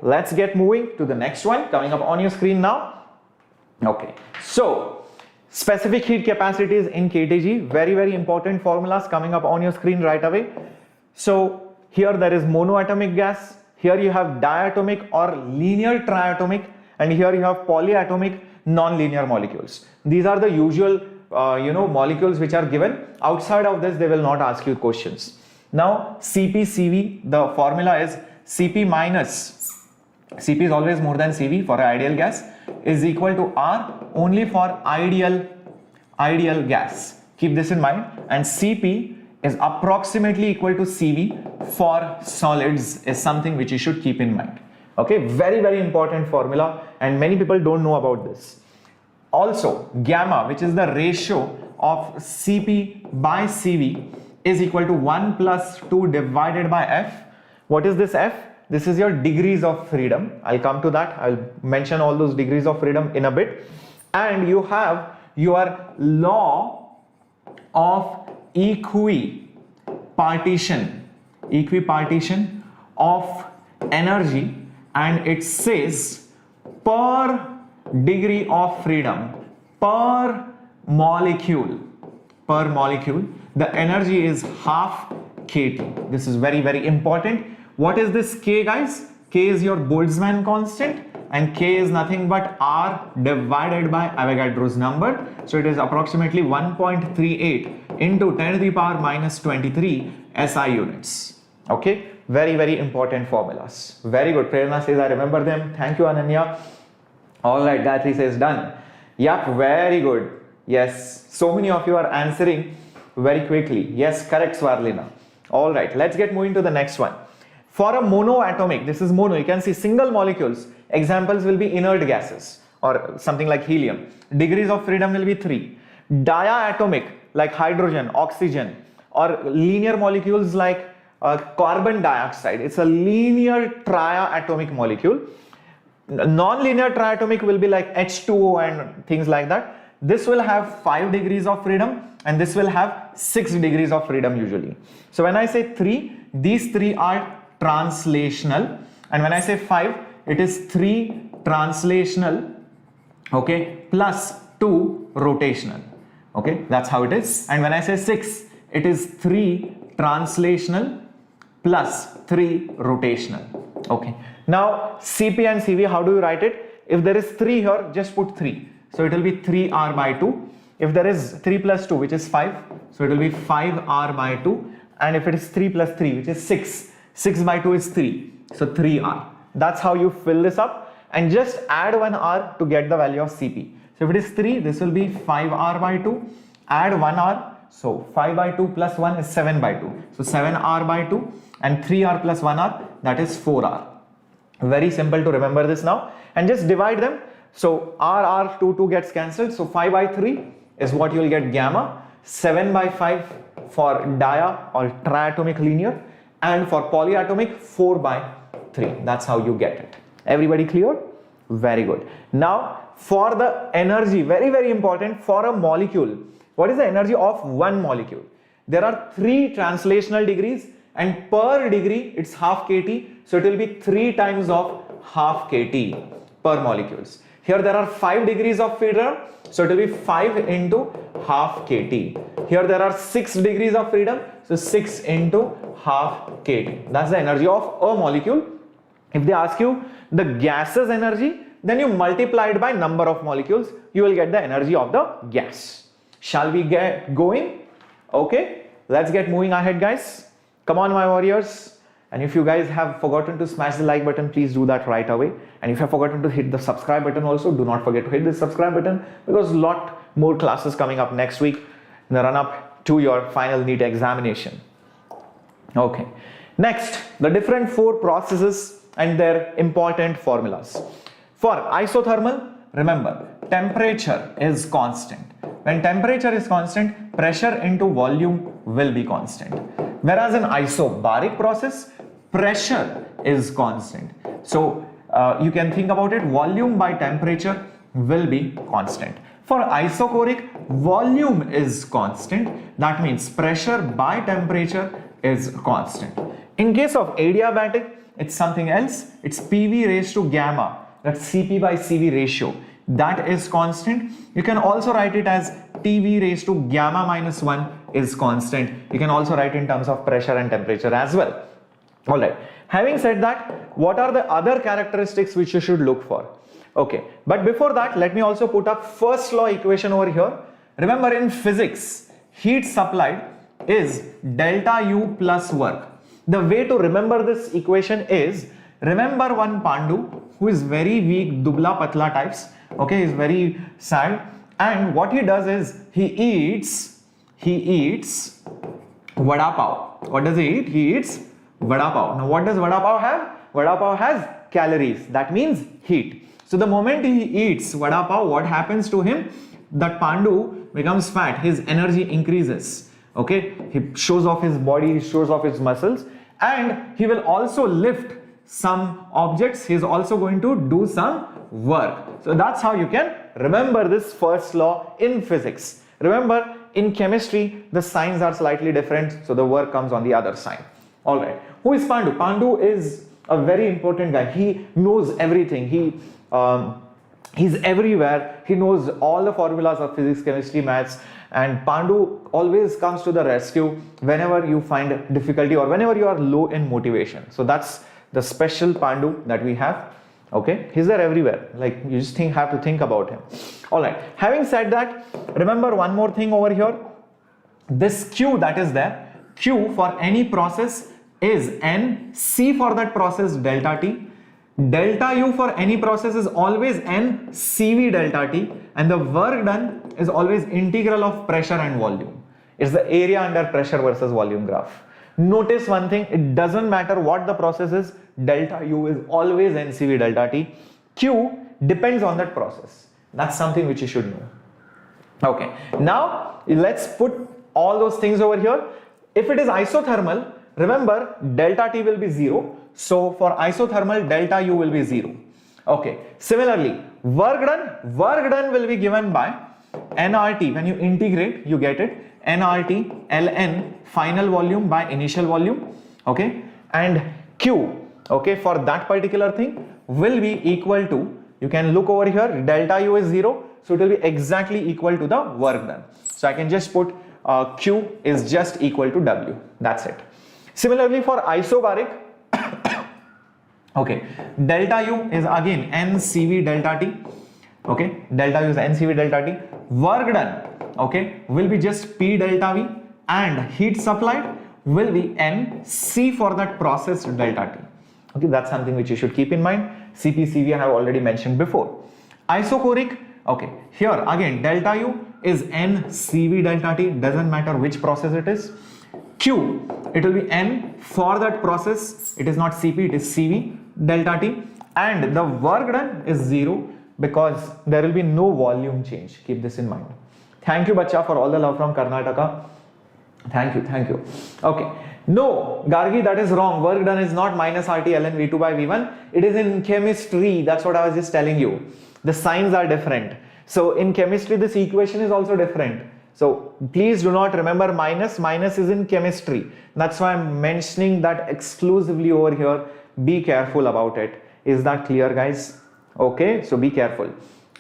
let's get moving to the next one coming up on your screen now. Okay, so specific heat capacities in kTg, very, very important formulas coming up on your screen right away. So here there is monoatomic gas, here you have diatomic or linear triatomic, and here you have polyatomic non-linear molecules. These are the usual molecules which are given. Outside of this, they will not ask you questions. Now Cp, Cv, the formula is Cp minus, Cp is always more than Cv for an ideal gas, is equal to R only for ideal gas. Keep this in mind. And Cp is approximately equal to Cv for solids is something which you should keep in mind. Okay, very, very important formula, and many people don't know about this. Also, gamma, which is the ratio of Cp by Cv, is equal to 1 plus 2 divided by F. What is this F? This is your degrees of freedom. I'll come to that. I'll mention all those degrees of freedom in a bit. And you have your law of equipartition of energy, and it says per degree of freedom per molecule, the energy is half kT. This is very, very important. What is this K, guys? K is your Boltzmann constant, and K is nothing but R divided by Avogadro's number. So it is approximately 1.38 into 10 to the power minus 23 SI units. Okay, very, very important formulas. Very good. Prerna says I remember them. Thank you, Ananya. All right, Gayatri says done. Yep, very good. Yes, so many of you are answering very quickly. Yes, correct, Swarlina. All right, let's get moving to the next one. For a monoatomic, this is mono, you can see single molecules. Examples will be inert gases or something like helium. Degrees of freedom will be 3. Diatomic, like hydrogen, oxygen, or linear molecules like carbon dioxide. It's a linear triatomic molecule. Non-linear triatomic will be like H2O and things like that. This will have 5 degrees of freedom and this will have 6 degrees of freedom usually. So when I say 3, these 3 are translational, and when I say 5, it is 3 translational, okay, plus 2 rotational. Okay, that's how it is. And when I say 6, it is 3 translational plus 3 rotational. Okay, now Cp and Cv, how do you write it? If there is 3 here, just put 3. So it will be 3R by 2. If there is 3 plus 2, which is 5, so it will be 5R by 2. And if it is 3 plus 3, which is 6, 6 by 2 is 3, so 3R. That's how you fill this up, and just add 1 R to get the value of Cp. So if it is 3, this will be 5R by 2, add 1 R, so 5 by 2 plus 1 is 7 by 2. So 7R by 2, and 3R plus 1R, that is 4R. Very simple to remember this now, and just divide them. So R, 2 gets cancelled, so 5 by 3 is what you will get gamma, 7 by 5 for dia or triatomic linear, and for polyatomic 4 by 3. That's how you get it. Everybody clear? Very good. Now for the energy, very, very important for a molecule. What is the energy of one molecule? There are 3 translational degrees, and per degree it's half kT, so it will be 3 times of half kT per molecules. Here there are 5 degrees of freedom, so it will be 5 into half kT. Here there are 6 degrees of freedom, so 6 into half kT. That's the energy of a molecule. If they ask you the gas's energy, then you multiply it by number of molecules, you will get the energy of the gas. Shall we get going? Okay, let's get moving ahead, guys. Come on, my warriors. And if you guys have forgotten to smash the like button, please do that right away. And if you have forgotten to hit the subscribe button also, do not forget to hit the subscribe button, because a lot more classes coming up next week in the run up to your final NEET examination. Okay, next, the different 4 processes and their important formulas. For isothermal, remember, temperature is constant. When temperature is constant, pressure into volume will be constant. Whereas in isobaric process, pressure is constant. So you can think about it, volume by temperature will be constant. For isochoric, volume is constant. That means pressure by temperature is constant. In case of adiabatic, it's something else. It's PV raised to gamma. That's Cp by Cv ratio. That is constant. You can also write it as Tv raised to gamma minus 1 is constant. You can also write in terms of pressure and temperature as well. Alright. Having said that, what are the other characteristics which you should look for? Okay. But before that, let me also put up first law equation over here. Remember, in physics, heat supplied is delta U plus work. The way to remember this equation is, remember one Pandu who is very weak, dubla patla types. Okay, he's very sad, and what he does is he eats vada pav. What does he eat? He eats vada pav. Now what does vada pav have? Vada pav has calories, that means heat. So the moment he eats vada pav, what happens to him? That Pandu becomes fat, his energy increases. Okay, he shows off his body, he shows off his muscles, and he will also lift some objects. He is also going to do some work. So that's how you can remember this first law in physics. Remember, in chemistry, the signs are slightly different, so the work comes on the other side. Alright, who is Pandu? Pandu is a very important guy. He knows everything. He's everywhere. He knows all the formulas of physics, chemistry, maths, and Pandu always comes to the rescue whenever you find difficulty or whenever you are low in motivation. So that's the special Pandu that we have. Okay, he's there everywhere. Like, you just have to think about him. Alright, having said that, remember one more thing over here. This Q that is there, Q for any process is N, C for that process delta T. Delta U for any process is always N CV delta T, and the work done is always integral of pressure and volume. It's the area under pressure versus volume graph. Notice one thing, it doesn't matter what the process is, delta U is always NCV delta T. Q depends on that process. That's something which you should know. Okay, now let's put all those things over here. If it is isothermal, remember delta T will be 0. So for isothermal, delta U will be 0. Okay, similarly, work done will be given by nRT. When you integrate, you get it. nRT ln final volume by initial volume. Okay, and Q, okay, for that particular thing will be equal to, you can look over here, delta U is 0, so it will be exactly equal to the work done. So I can just put Q is just equal to W. That's it. Similarly for isobaric, okay, delta U is again NCV delta T. Okay, delta U is NCV delta T. Work done, okay, will be just P delta V, and heat supplied will be NC for that process delta T. Okay, that's something which you should keep in mind. CP, CV I have already mentioned before. Isochoric, okay, here again delta U is NCV delta T, doesn't matter which process it is. Q, it will be N for that process, it is not CP, it is CV delta T, and the work done is 0 because there will be no volume change. Keep this in mind. Thank you, Bacha, for all the love from Karnataka. Thank you. Okay. No, Gargi, that is wrong. Work done is not minus RT ln V2 by V1. It is in chemistry. That's what I was just telling you. The signs are different. So in chemistry, this equation is also different. So please do not remember minus. Minus is in chemistry. That's why I'm mentioning that exclusively over here. Be careful about it. Is that clear, guys? Okay, so be careful.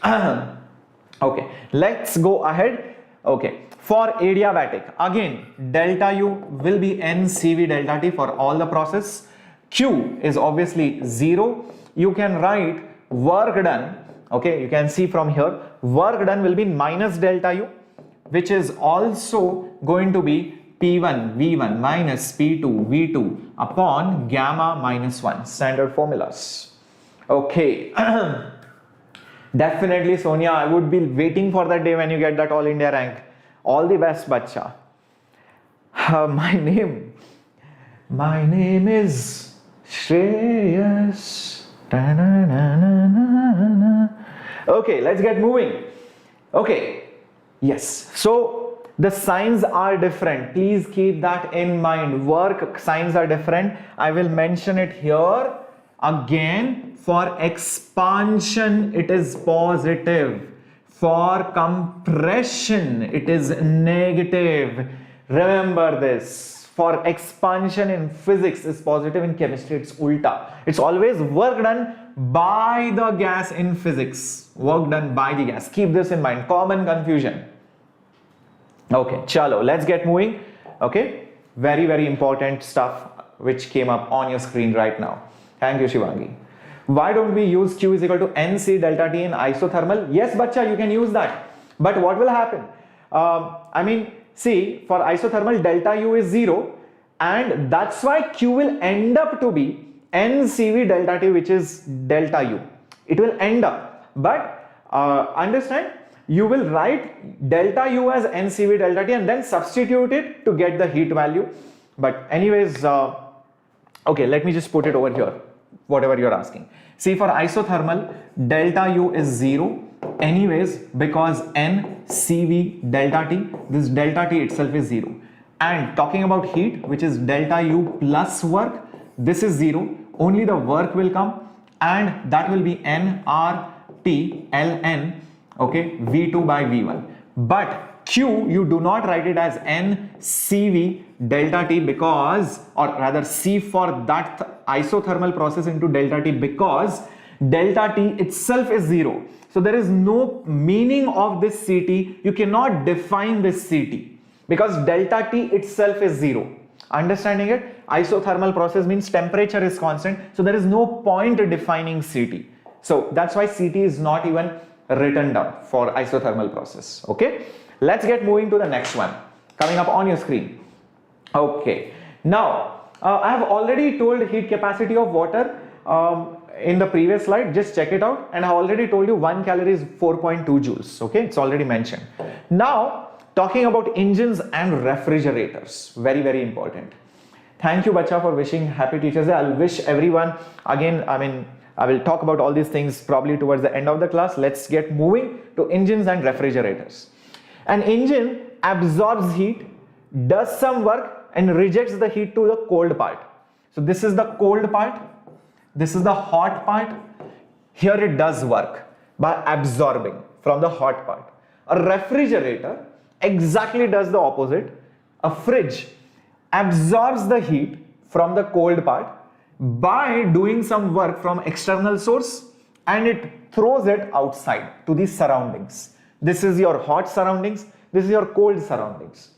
Okay, let's go ahead. Okay, for adiabatic, again delta U will be NCV delta T for all the process. Q is obviously 0. You can write work done. Okay, you can see from here, work done will be minus delta U, which is also going to be P1 V1 minus P2 V2 upon gamma minus 1, standard formulas. Okay. Definitely, Sonia, I would be waiting for that day when you get that All India rank. All the best, bacha. My name is Shreyas. Okay, let's get moving. Okay, yes. So the signs are different. Please keep that in mind. Work signs are different. I will mention it here again. For expansion, it is positive. For compression, it is negative. Remember this. For expansion in physics is positive, in chemistry it's ulta. It's always work done by the gas in physics. Work done by the gas. Keep this in mind. Common confusion. Okay, chalo, let's get moving. Okay, very, very important stuff which came up on your screen right now. Thank you, Shivangi. Why don't we use Q is equal to NC delta T in isothermal? Yes, bacha, you can use that. But what will happen? I mean, see, for isothermal, delta U is 0. And that's why Q will end up to be NCV delta T, which is delta U. It will end up. But understand, you will write delta U as NCV delta T and then substitute it to get the heat value. But anyways, okay, let me just put it over here. Whatever you're asking. See, for isothermal, delta U is 0 anyways, because NCV delta T, this delta T itself is 0. And talking about heat, which is delta U plus work, this is 0. Only the work will come, and that will be nRT ln, okay, V2 by V1. But Q, you do not write it as NCV delta T because, or rather C for that isothermal process into delta T, because delta T itself is 0. So there is no meaning of this CT. You cannot define this CT because delta T itself is 0. Understanding it? Isothermal process means temperature is constant. So there is no point defining CT. So that's why CT is not even written down for isothermal process. Okay. Let's get moving to the next one coming up on your screen. Okay, now I have already told heat capacity of water in the previous slide. Just check it out, and I already told you 1 calorie is 4.2 joules. Okay, it's already mentioned. Now talking about engines and refrigerators, very, very important. Thank you, bacha, for wishing happy Teachers Day. I'll wish everyone again. I will talk about all these things probably towards the end of the class. Let's get moving to engines and refrigerators. An engine absorbs heat, does some work, and rejects the heat to the cold part. So this is the cold part, this is the hot part. Here it does work by absorbing from the hot part. A refrigerator exactly does the opposite. A fridge absorbs the heat from the cold part by doing some work from external source, and it throws it outside to the surroundings. This is your hot surroundings, this is your cold surroundings.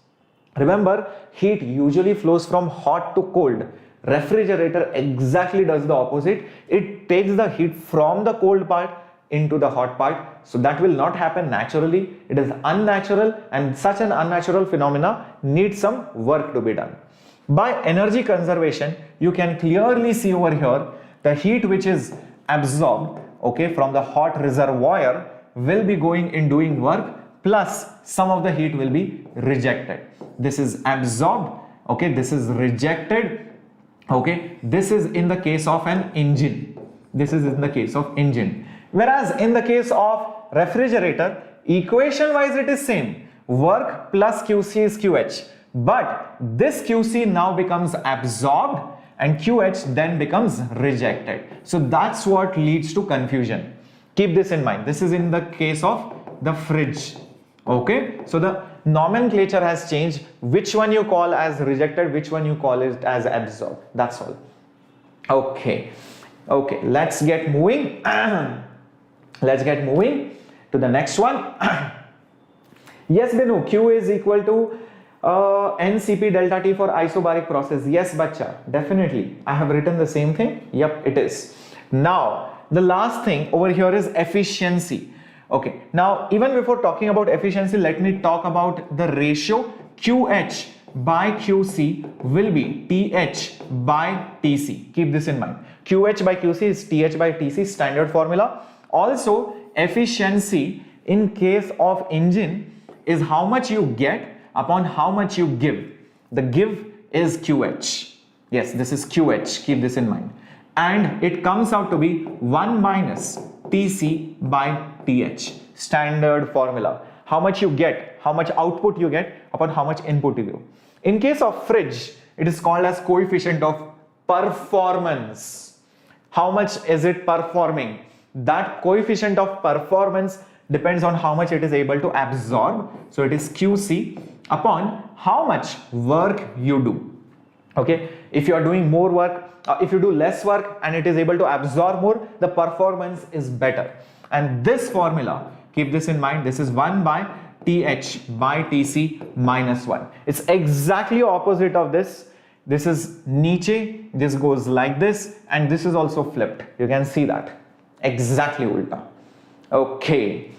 Remember, heat usually flows from hot to cold. Refrigerator exactly does the opposite. It takes the heat from the cold part into the hot part. So that will not happen naturally. It is unnatural, and such an unnatural phenomena needs some work to be done. By energy conservation, you can clearly see over here the heat which is absorbed, okay, from the hot reservoir will be going in doing work, plus some of the heat will be rejected. This is absorbed, okay, this is rejected, okay. This is in the case of an engine. This is in the case of engine. Whereas in the case of refrigerator, equation wise it is same. Work plus QC is QH. But this QC now becomes absorbed and QH then becomes rejected. So that's what leads to confusion. Keep this in mind. This is in the case of the fridge. Okay. So the nomenclature has changed. Which one you call as rejected, which one you call it as absorbed. That's all. Okay. Okay. Let's get moving. Let's get moving. to the next one. Yes, Binu, Q is equal to NCP delta T for isobaric process. Yes, bacha, definitely. I have written the same thing. Yep, it is. Now, the last thing over here is efficiency. Okay, now even before talking about efficiency, let me talk about the ratio. QH by QC will be TH by TC. Keep this in mind. QH by QC is TH by TC, standard formula. Also, efficiency in case of engine is how much you get upon how much you give. The give is QH. Yes, this is QH. Keep this in mind. And it comes out to be 1 minus TC by TH. Standard formula. How much you get, how much output you get upon how much input you give. In case of fridge, it is called as coefficient of performance. How much is it performing? That coefficient of performance depends on how much it is able to absorb. So it is QC upon how much work you do. Okay, if you are doing more work, if you do less work and it is able to absorb more, the performance is better. And this formula, keep this in mind, this is 1 by TH by TC minus 1. It's exactly opposite of this. This is Nietzsche, this goes like this, and this is also flipped. You can see that. Exactly ulta. Okay.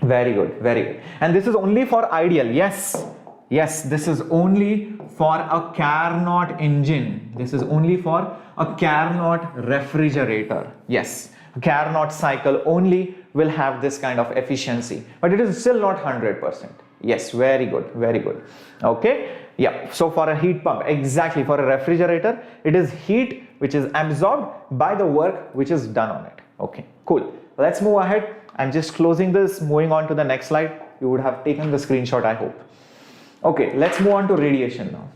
Very good, very good. And this is only for ideal. Yes, yes, this is only for a Carnot engine. This is only for a Carnot refrigerator. Yes, Carnot cycle only will have this kind of efficiency, but it is still not 100%. Yes, very good, very good. Okay, yeah. So for a heat pump, exactly, for a refrigerator, it is heat which is absorbed by the work which is done on it. Okay, cool. Let's move ahead. I'm just closing this, moving on to the next slide. You would have taken the screenshot, I hope. Okay, let's move on to radiation now.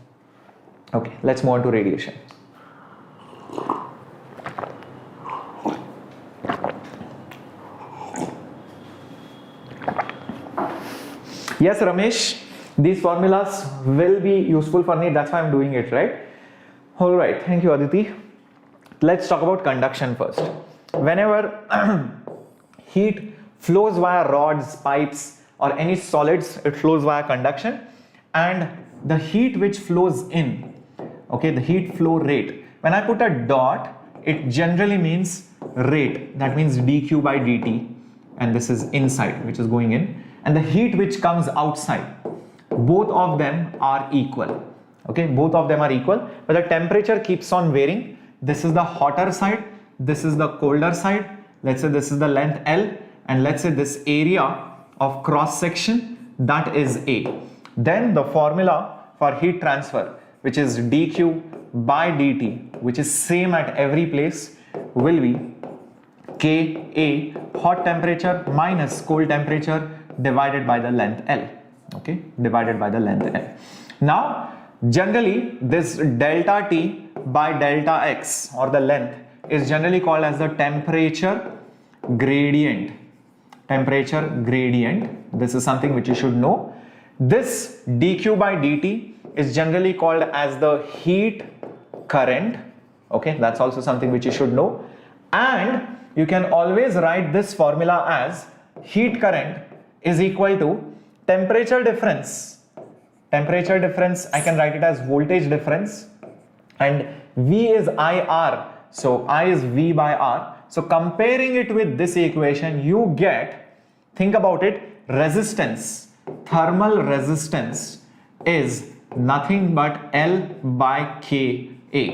Okay, let's move on to radiation. Yes, Ramesh, these formulas will be useful for me. That's why I'm doing it, right? All right, thank you, Aditi. Let's talk about conduction first. Whenever heat flows via rods, pipes, or any solids, it flows via conduction, and the heat which flows in, okay, the heat flow rate. When I put a dot, it generally means rate. That means dq by dt, and this is inside, which is going in, and the heat which comes outside. Both of them are equal. Okay, both of them are equal, but the temperature keeps on varying. This is the hotter side, this is the colder side. Let's say this is the length L, and let's say this area of cross section, that is A. Then the formula for heat transfer, which is dq by dt, which is same at every place, will be Ka, hot temperature minus cold temperature, divided by the length L. Okay, divided by the length L. Now, generally this delta T by delta X, or the length, is generally called as the temperature gradient. Temperature gradient. This is something which you should know. This dq by dt is generally called as the heat current. Okay, that's also something which you should know. And you can always write this formula as heat current is equal to temperature difference. Temperature difference, I can write it as voltage difference, and V is IR. So I is V by R. So comparing it with this equation, you get, think about it, resistance, thermal resistance is nothing but L by Ka.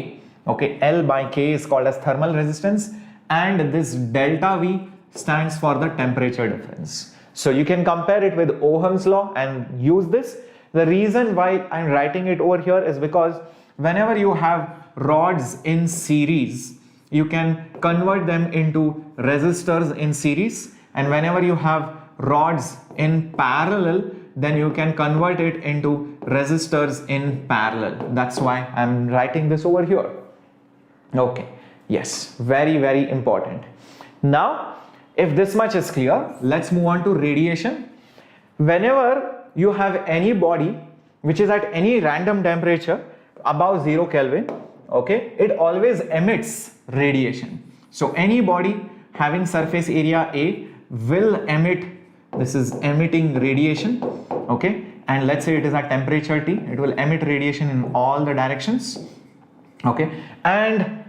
Okay, L by K is called as thermal resistance, and this delta V stands for the temperature difference. So you can compare it with Ohm's law and use this. The reason why I'm writing it over here is because whenever you have rods in series, you can convert them into resistors in series, and whenever you have rods in parallel, then you can convert it into resistors in parallel. That's why I'm writing this over here. Okay, yes, very, very important. Now, if this much is clear, let's move on to radiation. Whenever you have any body which is at any random temperature above 0 Kelvin, okay, it always emits radiation. So any body having surface area A will emit this is emitting radiation, okay, and let's say it is at temperature T, it will emit radiation in all the directions, okay, and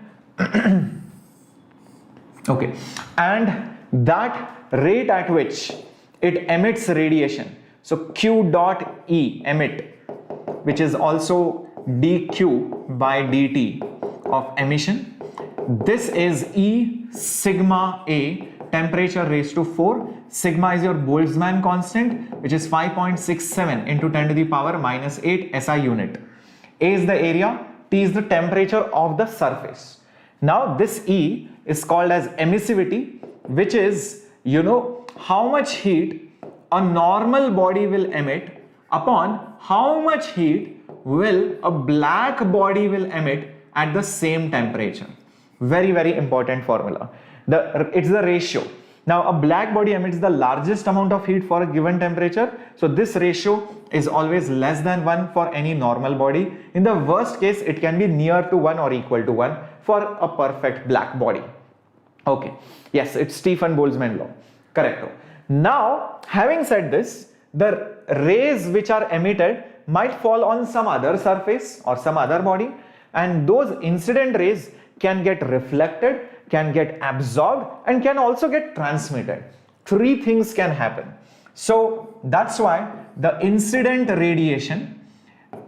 okay, and that rate at which it emits radiation, so Q dot E, emit, which is also dQ by dt of emission, this is E sigma A, temperature raised to 4. Sigma is your Boltzmann constant, which is 5.67 into 10 to the power minus 8 SI unit. A is the area, T is the temperature of the surface. Now this E is called as emissivity, which is, how much heat a normal body will emit upon how much heat will a black body will emit at the same temperature. Very, very important formula. It's the ratio. Now a black body emits the largest amount of heat for a given temperature. So this ratio is always less than 1 for any normal body. In the worst case, it can be near to 1 or equal to 1 for a perfect black body. Okay. Yes, it's Stefan Boltzmann law. Correct. Now, having said this, the rays which are emitted might fall on some other surface or some other body, and those incident rays can get reflected, can get absorbed, and can also get transmitted. 3 things can happen. So that's why the incident radiation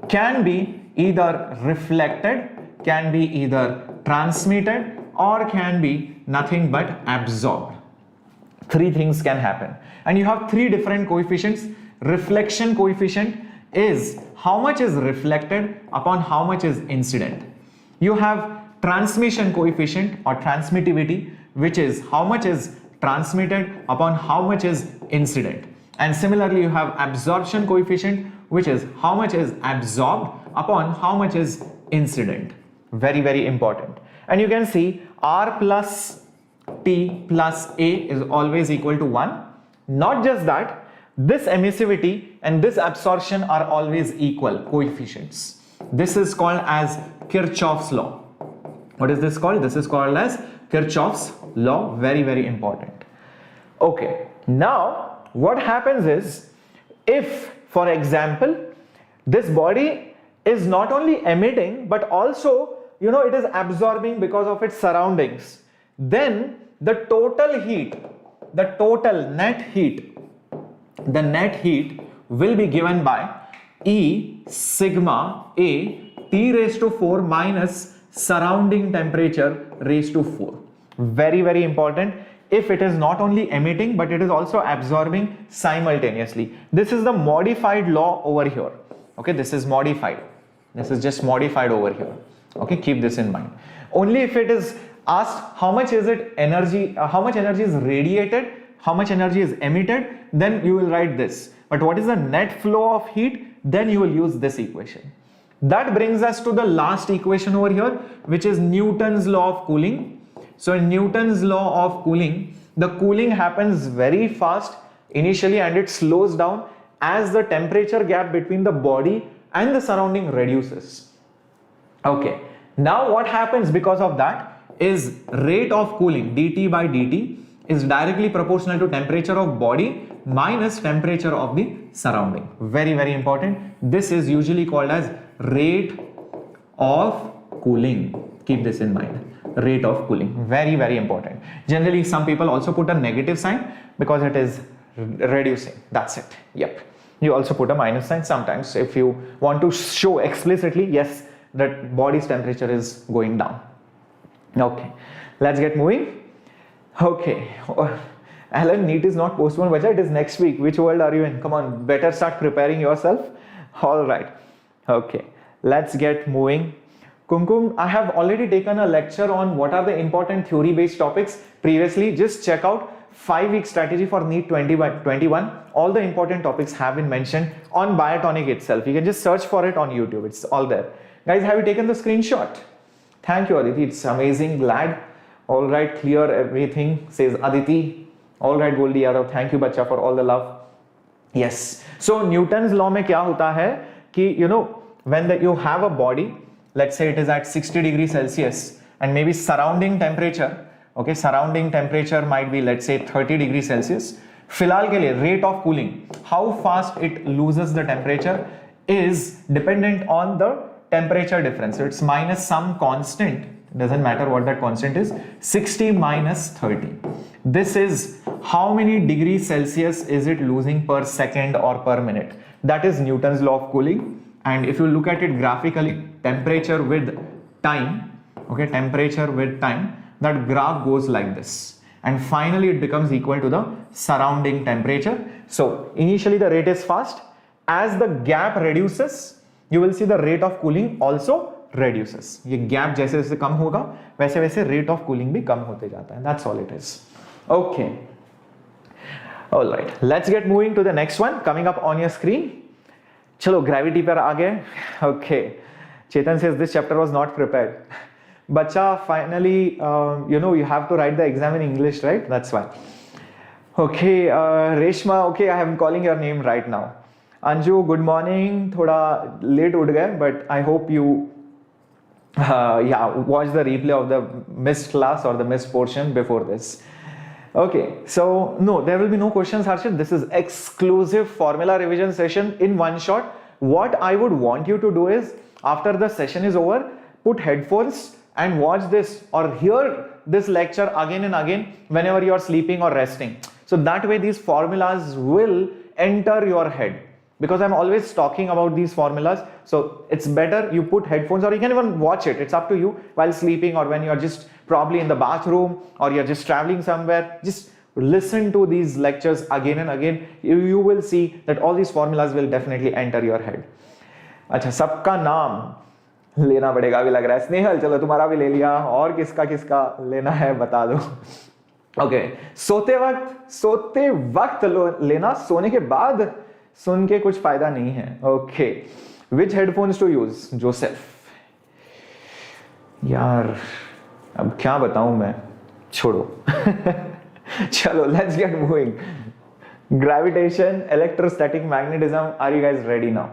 can be either reflected, can be either transmitted, or can be nothing but absorbed. 3 things can happen. And you have 3 different coefficients. Reflection coefficient is how much is reflected upon how much is incident. You have transmission coefficient or transmittivity, which is how much is transmitted upon how much is incident. And similarly, you have absorption coefficient, which is how much is absorbed upon how much is incident. Very, very important. And you can see R plus T plus A is always equal to 1. Not just that, this emissivity and this absorption are always equal coefficients. This is called as Kirchhoff's law. What is this called? This is called as Kirchhoff's law. Very, very important. Okay. Now, what happens is, if, for example, this body is not only emitting, but also, it is absorbing because of its surroundings, then the total heat, the total net heat, the net heat will be given by E sigma A T raised to 4 minus surrounding temperature raised to 4. Very, very important. If it is not only emitting, but it is also absorbing simultaneously. This is the modified law over here. Okay, this is modified. This is just modified over here. Okay, keep this in mind. Only if it is asked how much is it energy, how much energy is radiated, how much energy is emitted, then you will write this. But what is the net flow of heat? Then you will use this equation. That brings us to the last equation over here, which is Newton's law of cooling. So in Newton's law of cooling, the cooling happens very fast initially and it slows down as the temperature gap between the body and the surrounding reduces. Okay, now what happens because of that is rate of cooling dt by dt is directly proportional to temperature of body minus temperature of the surrounding. Very, very important. This is usually called as rate of cooling. Keep this in mind. Rate of cooling. Very, very important. Generally, some people also put a negative sign because it is reducing. That's it. Yep. You also put a minus sign sometimes if you want to show explicitly, yes, that body's temperature is going down. Okay. Let's get moving. Okay. Alan, NEET is not postponed, but it is next week. Which world are you in? Come on, better start preparing yourself. All right. Okay. Let's get moving. Kumkum, I have already taken a lecture on what are the important theory-based topics previously. Just check out 5-week strategy for NEET 2021. All the important topics have been mentioned on Biotonic itself. You can just search for it on YouTube. It's all there. Guys, have you taken the screenshot? Thank you, Aditi. It's amazing. Glad. All right. Clear everything, says Aditi. All right, Goldie Yadav. Thank you, Bacha, for all the love. Yes. So, Newton's law mein kya hota hai ki, when you have a body, let's say it is at 60 degrees Celsius and maybe surrounding temperature, okay, surrounding temperature might be, let's say, 30 degrees Celsius. फिलहाल के लिए rate of cooling, how fast it loses the temperature is dependent on the temperature difference. So it's minus some constant, doesn't matter what that constant is, 60 minus 30. This is how many degrees Celsius is it losing per second or per minute. That is Newton's law of cooling. And if you look at it graphically, temperature with time, okay, temperature with time, that graph goes like this. And finally it becomes equal to the surrounding temperature. So initially the rate is fast. As the gap reduces, you will see the rate of cooling also reduces. ये gap जैसे जैसे कम होगा वैसे वैसे rate of cooling भी कम होते जाता है. That's all it is. Okay. All right. Let's get moving to the next one. Coming up on your screen. चलो gravity पर आ गए. Okay. Chetan says this chapter was not prepared. Bacha, finally, you have to write the exam in English, right? That's why. Okay. Reshma, okay, I am calling your name right now. Anju, good morning. थोड़ा late उठ गए, but I hope you watch the replay of the missed class or the missed portion before this. Okay, so no, there will be no questions, Harshit. This is exclusive formula revision session in one shot. What I would want you to do is, after the session is over, put headphones and watch this or hear this lecture again and again whenever you are sleeping or resting. So that way these formulas will enter your head. Because I'm always talking about these formulas, so it's better you put headphones, or you can even watch it, it's up to you, while sleeping or when you're just probably in the bathroom or you're just traveling somewhere. Just listen to these lectures again and again. You will see that all these formulas will definitely enter your head. अच्छा, सबका नाम लेना पड़ेगा अभी लग रहा है. स्नेहल, चलो तुम्हारा भी ले लिया, और किसका किसका लेना है बता दो. ओके, सोते वक्त लेना, सोने के बाद सुन के कुछ फायदा नहीं है. Okay, which headphones to use? Joseph. यार अब क्या बताऊं मैं, छोड़ो. चलो, let's get moving. Gravitation, electrostatic, magnetism. Are you guys ready now?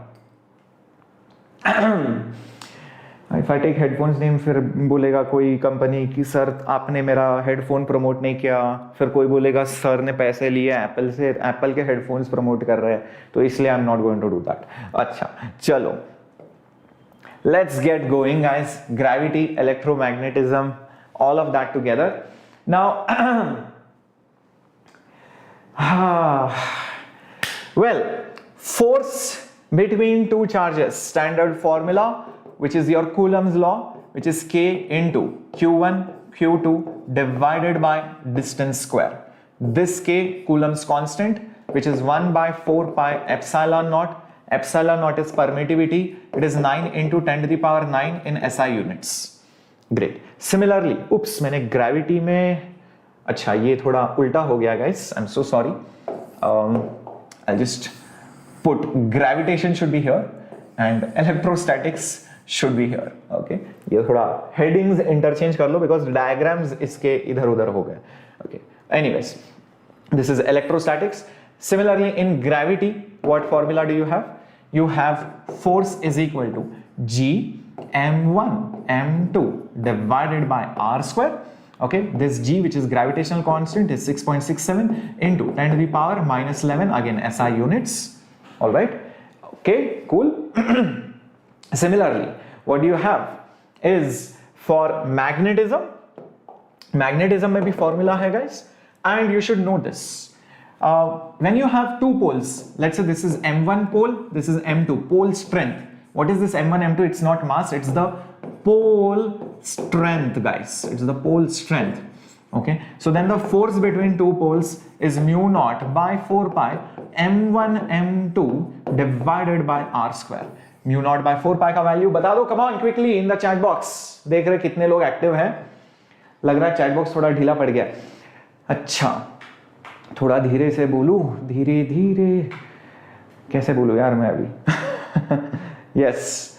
If I take headphones name, फिर बोलेगा कोई कंपनी कि सर आपने मेरा हेडफोन प्रमोट नहीं किया. फिर कोई बोलेगा सर ने पैसे लिए एप्पल से, एप्पल के हेडफोन्स प्रमोट कर रहे हैं, तो इसलिए I am not going to do that. अच्छा, चलो, let's get going guys. Gravity, electromagnetism, all of that together. Now well, force between two charges, standard formula, which is your Coulomb's law, which is K into Q1 Q2 divided by distance square. This K, Coulomb's constant, which is 1 by 4 pi epsilon naught. Epsilon naught is permittivity. It is 9 into 10 to the power 9 in SI units. Great. Similarly, oops, मैंने gravity में, अच्छा ये थोड़ा उल्टा हो गया guys. I'm so sorry. I'll just put gravitation should be here and electrostatics should be here. Okay, ये थोड़ा headings interchange कर लो because diagrams इसके इधर उधर हो गए. Okay, anyways, this is electrostatics. Similarly, in gravity, what formula do you have? You have force is equal to G m1 m2 divided by r square. Okay, this G, which is gravitational constant, is 6.67 into 10 to the power minus 11, again SI units. All right, okay, cool. Similarly, what do you have is for magnetism. Magnetism में भी formula है guys, and you should know this. When you have two poles, let's say this is M1 pole, this is M2 pole strength. What is this M1 M2? It's not mass, it's the pole strength guys. It's the pole strength. Okay, so then the force between two poles is mu naught by 4 pi m1 m2 divided by r square. Mu naught by 4 pi का value बता दो, come on quickly in the chat box. देख रहे कितने लोग active हैं. लग रहा है चैट बॉक्स थोड़ा ढीला पड़ गया. अच्छा, थोड़ा धीरे से बोलूं, धीरे धीरे कैसे बोलूं यार मैं अभी. Yes,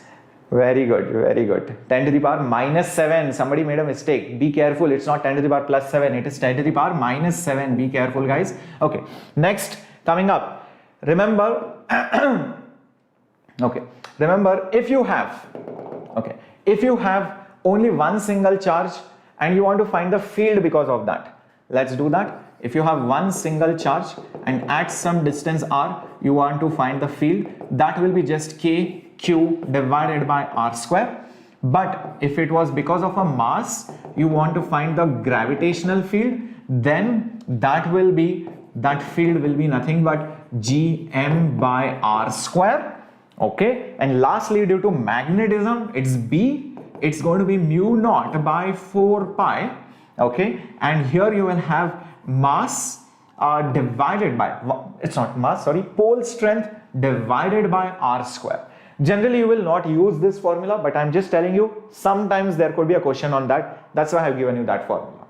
very good, very good. 10 to the power minus 7. Somebody made a mistake. Be careful. It's not 10 to the power plus 7. It is 10 to the power minus 7. Be careful, guys. Okay. Next, coming up. Remember, okay. Remember, if you have only one single charge and you want to find the field because of that, let's do that. if you have one single charge and at some distance r you want to find the field, that will be just kq divided by r square. But if it was because of a mass you want to find the gravitational field, then that field will be nothing but gm by r square. Okay, and lastly, due to magnetism, it's b, it's going to be mu naught by 4 pi. Okay, and here you will have mass divided by, it's not mass, sorry, pole strength divided by r square. Generally you will not use this formula, but I'm just telling you sometimes there could be a question on that. That's why I've given you that formula.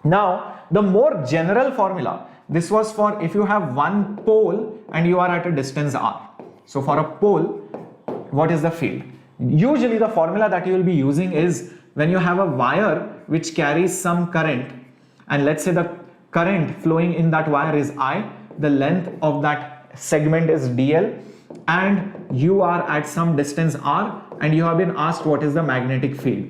Now the more general formula, this was for if you have one pole and you are at a distance r. So for a pole, what is the field? Usually the formula that you will be using is when you have a wire which carries some current, and let's say the current flowing in that wire is I, the length of that segment is dl, and you are at some distance r and you have been asked what is the magnetic field.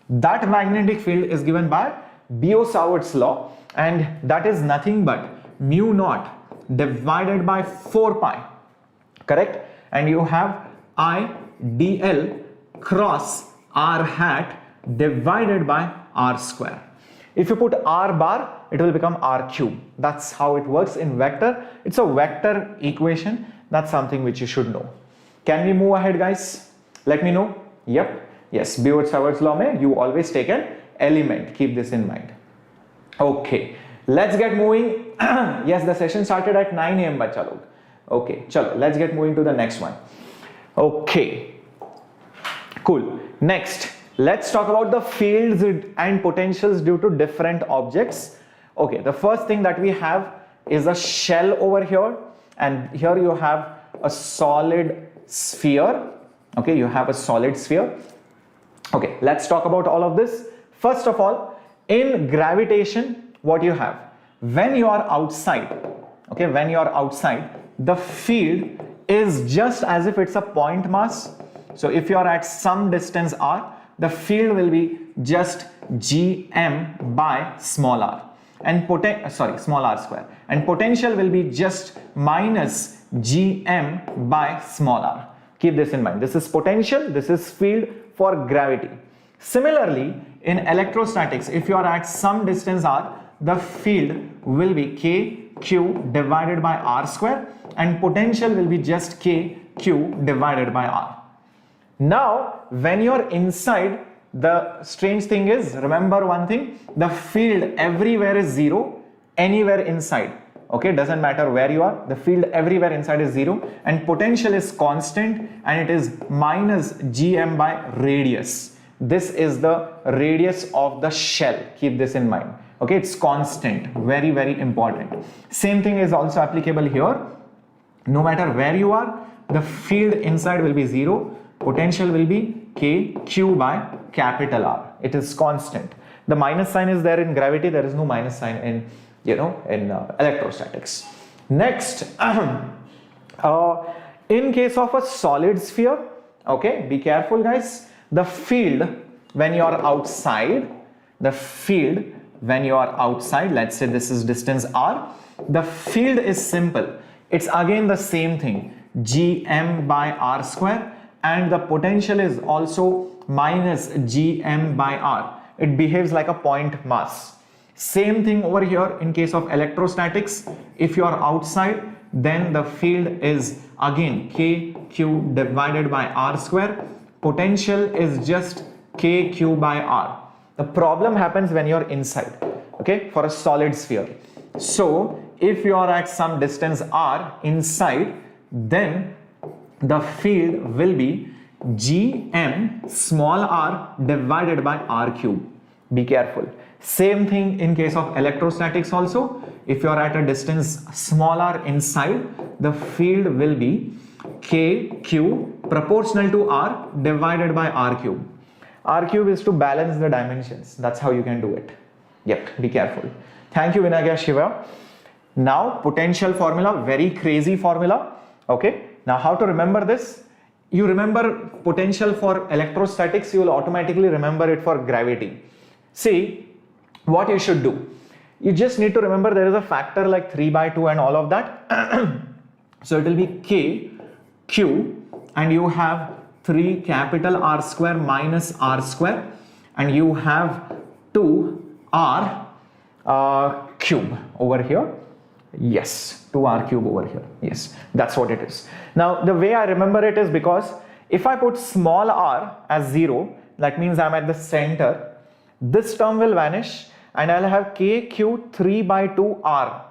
That magnetic field is given by Biot-Savart's law, and that is nothing but mu naught divided by 4 pi, correct? And you have I dl cross r hat divided by r square. If you put r bar, it will become r cube. That's how it works in vector. It's a vector equation. That's something which you should know. Can we move ahead, guys? Let me know. Yep. Yes, Biot-Savart's law mein you always take an element. Keep this in mind. Okay, let's get moving. Yes, the session started at 9 AM, bacha log. Okay, chalo, let's get moving to the next one. Okay, cool. Next, let's talk about the fields and potentials due to different objects. Okay, the first thing that we have is a shell over here, and here you have a solid sphere. Okay, you have a solid sphere. Okay, let's talk about all of this. First of all, in gravitation, what you have? When you are outside, okay, when you are outside, the field is just as if it's a point mass. So if you are at some distance r, the field will be just gm by small r, and small r square, and potential will be just minus gm by small r. Keep this in mind. This is potential, this is field for gravity. Similarly, in electrostatics, if you are at some distance r, the field will be kq divided by r square, and potential will be just kq divided by r. Now, when you're inside, the strange thing is, remember one thing, the field everywhere is zero, anywhere inside. Okay, doesn't matter where you are, the field everywhere inside is zero, and potential is constant, and it is minus gm by radius. This is the radius of the shell. Keep this in mind. Okay, it's constant, very, very important. Same thing is also applicable here. No matter where you are, the field inside will be zero, potential will be kq by capital R. It is constant. The minus sign is there in gravity, there is no minus sign in, in electrostatics. Next, in case of a solid sphere, okay, be careful guys, the field when you are outside, let's say this is distance r, the field is simple. It's again the same thing, gm by r square, and the potential is also minus gm by r. It behaves like a point mass. Same thing over here in case of electrostatics. If you are outside, then the field is again kq divided by r square. Potential is just kq by r. The problem happens when you are inside, okay, for a solid sphere. So if you are at some distance r inside, then the field will be gm small r divided by r cube. Be careful. Same thing in case of electrostatics also. If you are at a distance small r inside, the field will be kq proportional to r divided by r cube. R cube is to balance the dimensions. That's how you can do it. Yep, be careful. Thank you, Vinagya Shiva. Now, potential formula, very crazy formula. Okay, now how to remember this? You remember potential for electrostatics, you will automatically remember it for gravity. See, what you should do. You just need to remember there is a factor like 3 by 2 and all of that. So it will be K, Q, and you have 3 capital R square minus R square, and you have 2 R cube over here. Yes, 2R cube over here. Yes, that's what it is. Now, the way I remember it is because if I put small r as 0, that means I'm at the center. This term will vanish and I'll have K, Q, 3 by 2 R.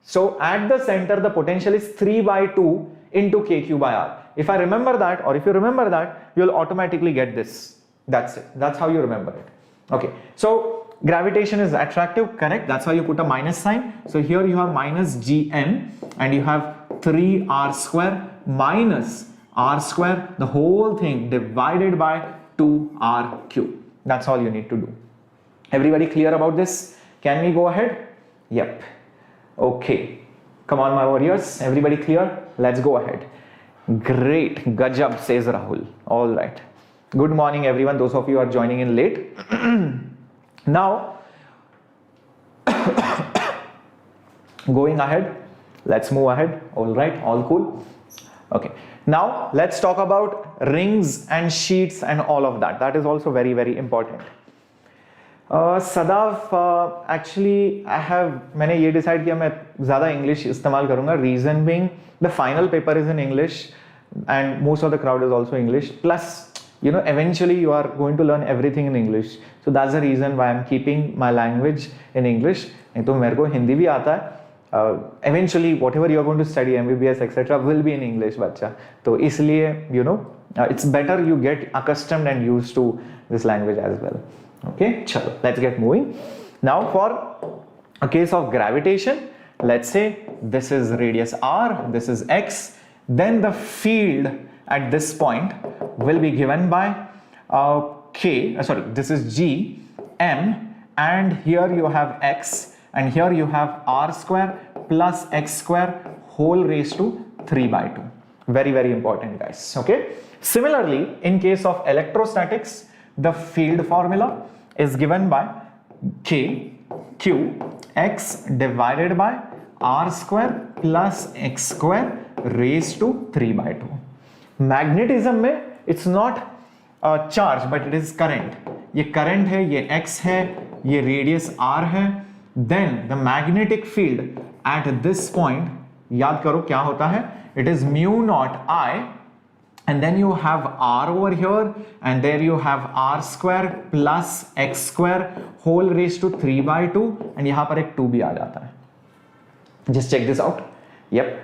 So at the center, the potential is 3 by 2 into KQ by R. If I remember that, or if you remember that, you'll automatically get this. That's it. That's how you remember it. Okay. So gravitation is attractive, correct? That's why you put a minus sign. So here you have minus Gn and you have 3R square minus R square, the whole thing divided by 2R cube. That's all you need to do. Everybody clear about this? Can we go ahead? Yep. Okay. Come on, my warriors. Everybody clear? Let's go ahead. Great. Gajab, says Rahul. All right. Good morning, everyone. Those of you who are joining in late. Now, going ahead. Let's move ahead. All right. All cool. Okay. Now, let's talk about rings and sheets and all of that. That is also very, very important. Sadav, actually मैंने ये decide किया मैं ज़्यादा English इस्तेमाल करूँगा. Reason being, the final paper is in English and most of the crowd is also English. Plus, you know, eventually you are going to learn everything in English. So that's the reason why I'm keeping my language in English. नहीं तो मेरे को हिंदी भी आता है. Eventually, whatever you are going to study, MBBS, etc., will be in English, बच्चा. तो इसलिए, you know, it's better you get accustomed and used to this language as well. Okay, chalo, let's get moving. Now for a case of gravitation, let's say this is radius r, this is x, then the field at this point will be given by this is g, m, and here you have x, and here you have r square plus x square whole raised to 3 by 2. Very, very important, guys. Okay. Similarly, in case of electrostatics, the field formula is given by K, Q, X divided by R square plus X square raised to 3 by 2. Magnetism में it's not charge but it is current. ये current है, ये X है, ये radius R है. Then the magnetic field at this point, याद करो क्या होता है? It is mu naught I. And then you have r over here, and there you have r square plus x square whole raised to 3 by 2, and यहाँ पर एक 2 भी आ जाता है. Just check this out. Yep.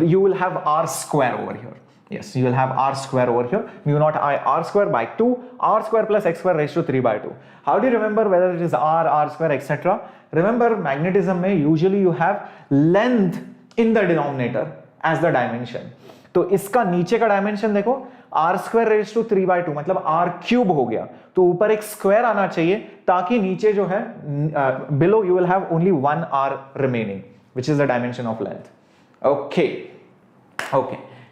You will have r square over here. Yes, you will have r square over here. Mu naught I r square by 2, r square plus x square raised to 3 by 2. How do you remember whether it is r square, etc.? Remember, magnetism में usually you have length in the denominator as the dimension. तो इसका नीचे का dimension देखो, r square raise to 3 by 2 मतलब r cube हो गया. तो ऊपर एक स्क्वायर आना चाहिए ताकि नीचे जो है below you will have only 1 r remaining, which is the dimension of length. Okay,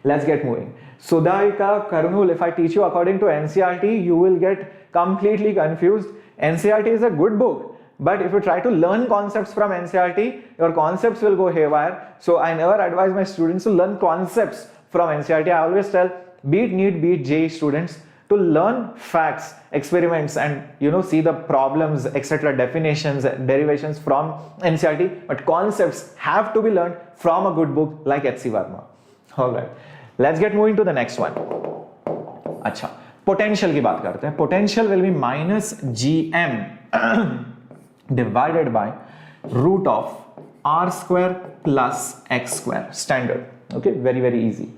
let's get moving. Sudhaika Karnul, if I teach you according to NCERT, you will get completely confused. NCERT is a good book, but if you try to learn concepts from NCERT, your concepts will go haywire. So I never advise my students to learn concepts from NCERT. I always tell, be it NEET, be it JEE students, to learn facts, experiments, and see the problems, etc., definitions, derivations from NCERT. But concepts have to be learned from a good book like H.C. Verma. All right, let's get moving to the next one. अच्छा, potential की बात करते हैं. Potential will be minus Gm divided by root of r square plus x square. Standard. Okay, very, very easy.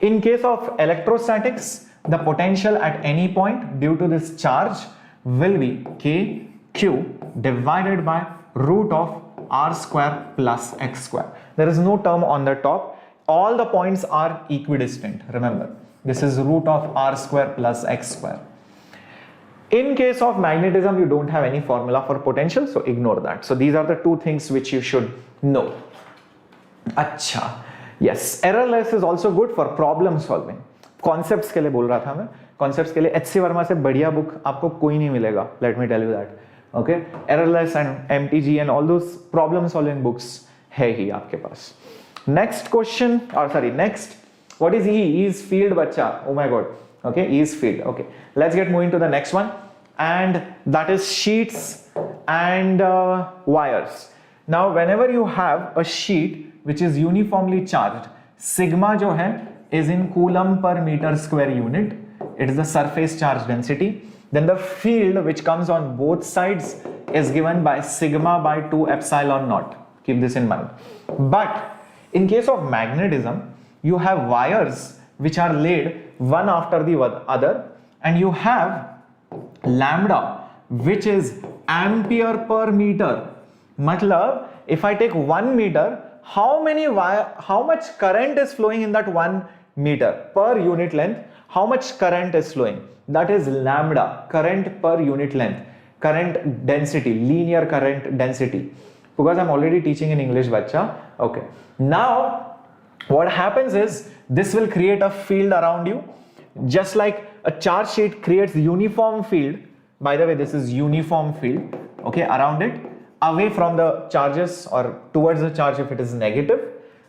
In case of electrostatics, the potential at any point due to this charge will be K, Q divided by root of r square plus x square. There is no term on the top. All the points are equidistant. Remember, this is root of r square plus x square. In case of magnetism, you don't have any formula for potential, so ignore that. So these are the two things which you should know. Acha. Yes, errorless is also good for problem solving. Concepts के लिए बोल रहा था मैं. Concepts के लिए H.C. Verma से बढ़िया book आपको कोई नहीं मिलेगा. Let me tell you that. Okay, errorless and MTG and all those problem solving books है ही आपके पास. Next question, or sorry, next, what is E? E is field बच्चा. Oh my god. Okay, E is field. Okay, let's get moving to the next one, and that is sheets and wires. Now whenever you have a sheet which is uniformly charged, sigma जो है is in coulomb per meter square unit. It is the surface charge density. Then the field which comes on both sides is given by sigma by 2 epsilon naught. Keep this in mind. But in case of magnetism, you have wires which are laid one after the other, and you have lambda which is ampere per meter. Matlab, if I take 1 meter, how much current is flowing in that 1 meter per unit length? How much current is flowing? That is lambda, current per unit length, current density, linear current density. Because I'm already teaching in English, bacha. Okay. Now, what happens is this will create a field around you, just like a charge sheet creates uniform field. By the way, this is uniform field. Okay, around it, away from the charges or towards the charge if it is negative.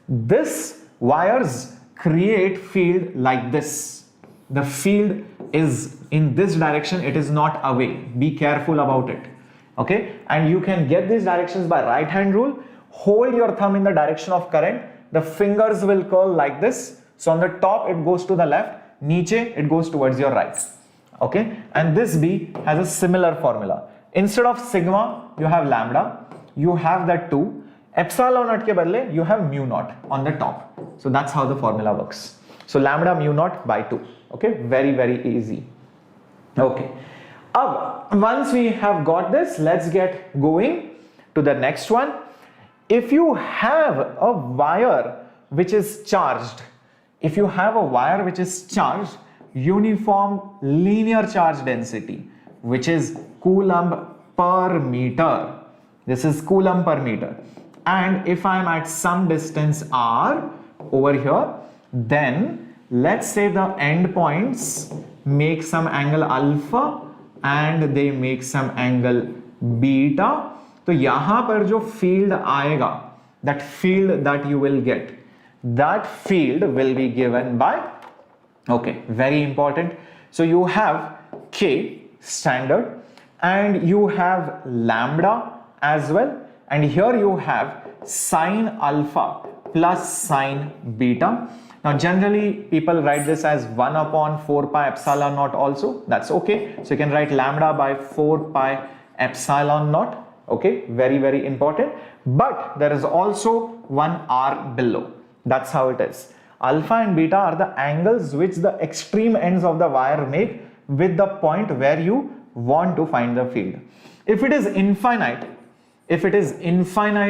This wires create field like this. The field is in this direction, it is not away. Be careful about it. Okay, and you can get these directions by right hand rule. Hold your thumb in the direction of current. The fingers will curl like this. So on the top it goes to the left, niche it goes towards your right. Okay, and this B has a similar formula. Instead of sigma you have lambda, you have that 2 epsilon naught के बदले you have mu naught on the top. So that's how the formula works. So lambda mu naught by 2. Okay, very easy. Okay, once we have got this, let's get going to the next one. If you have a wire which is charged, uniform linear charge density, which is coulomb per meter. This is coulomb per meter. And if I am at some distance r over here, then let's say the endpoints make some angle alpha and they make some angle beta. तो यहाँ पर जो field आएगा, that field that you will get, that field will be given by, okay, very important. So you have K standard and you have lambda as well, and here you have sine alpha plus sine beta. Now generally people write this as 1 upon 4 pi epsilon naught also. That's okay. So you can write lambda by 4 pi epsilon naught. Okay, very important. But there is also one r below. That's how it is. Alpha and beta are the angles which the extreme ends of the wire make with the point where you want to find the field. If it is infinite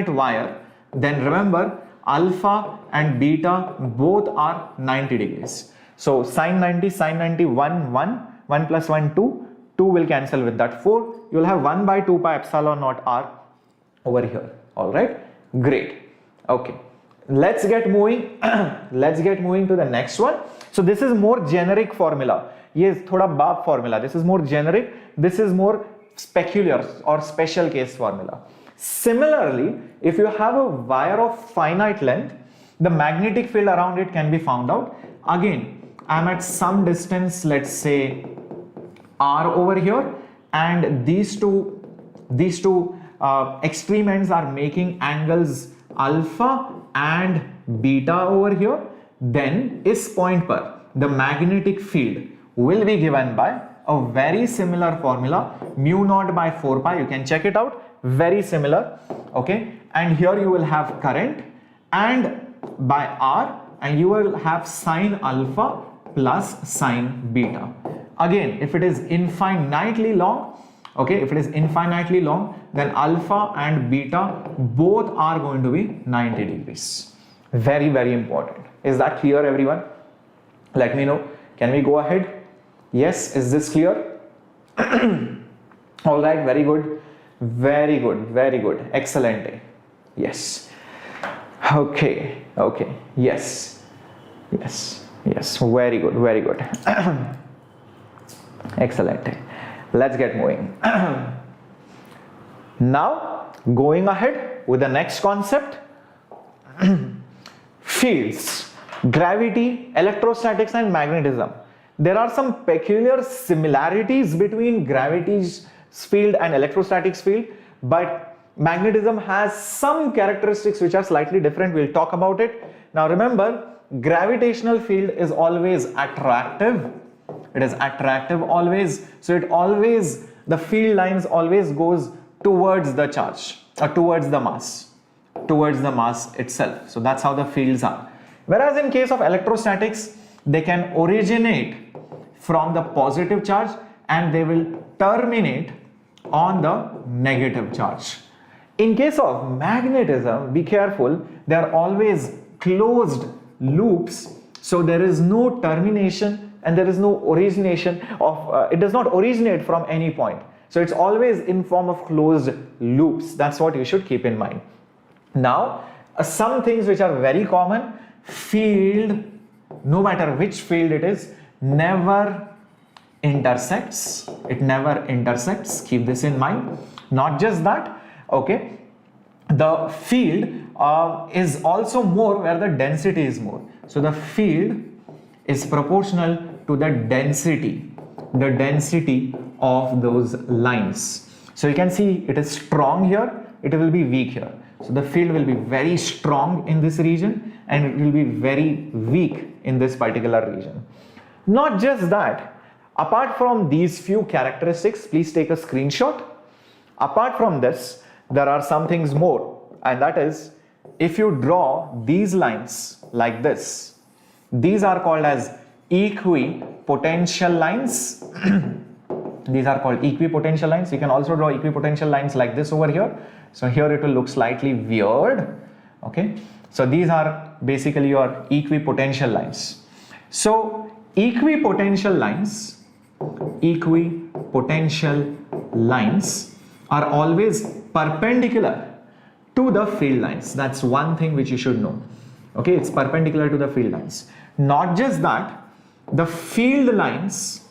wire, then remember alpha and beta both are 90 degrees. So sine 90, 1 plus 1, 2 will cancel with that 4. You will have 1 by 2 pi epsilon naught r over here. All right, great. Okay, let's get moving. Let's get moving to the next one. So this is more generic formula. Yes, thoda baap formula. This is more generic. This is more peculiar or special case formula. Similarly, if you have a wire of finite length, the magnetic field around it can be found out. Again, I'm at some distance, let's say r over here, and these two extreme ends are making angles alpha and beta over here. Then इस point पर the magnetic field will be given by a very similar formula, mu naught by 4 pi. You can check it out. Very similar. Okay, and here you will have current and by r, and you will have sine alpha plus sine beta. Again, if it is infinitely long, okay, if it is infinitely long, then alpha and beta both are going to be 90 degrees. Very important. Is that clear, everyone? Let me know. Can we go ahead? Yes, is this clear? All right, very good. Very good. Excellent. Yes. Okay. Yes. Very good. Excellent. Let's get moving. Now going ahead with the next concept, fields, gravity, electrostatics and magnetism. There are some peculiar similarities between gravity's field and electrostatics field, but magnetism has some characteristics which are slightly different. We'll talk about it. Now remember, gravitational field is always attractive. It is attractive always. So it always, the field lines always goes towards the charge or towards the mass itself. So that's how the fields are. Whereas in case of electrostatics, they can originate from the positive charge and they will terminate on the negative charge. In case of magnetism, be careful, they are always closed loops, so there is no termination and there is no origination of, it does not originate from any point. So it's always in form of closed loops. That's what you should keep in mind. Now, some things which are very common, field, no matter which field it is, never intersects. It never intersects. Keep this in mind. Not just that, okay, the field is also more where the density is more. So the field is proportional to the density of those lines. So you can see it is strong here, it will be weak here. So the field will be very strong in this region and it will be very weak in this particular region. Not just that, apart from these few characteristics, please take a screenshot. Apart from this, there are some things more, and that is, if you draw these lines like this, these are called as equipotential lines. These are called equipotential lines. You can also draw equipotential lines like this over here. So here it will look slightly weird. Okay, so these are basically your equipotential lines. So equipotential lines are always perpendicular to the field lines. That's one thing which you should know. Okay, it's perpendicular to the field lines. Not just that, the field lines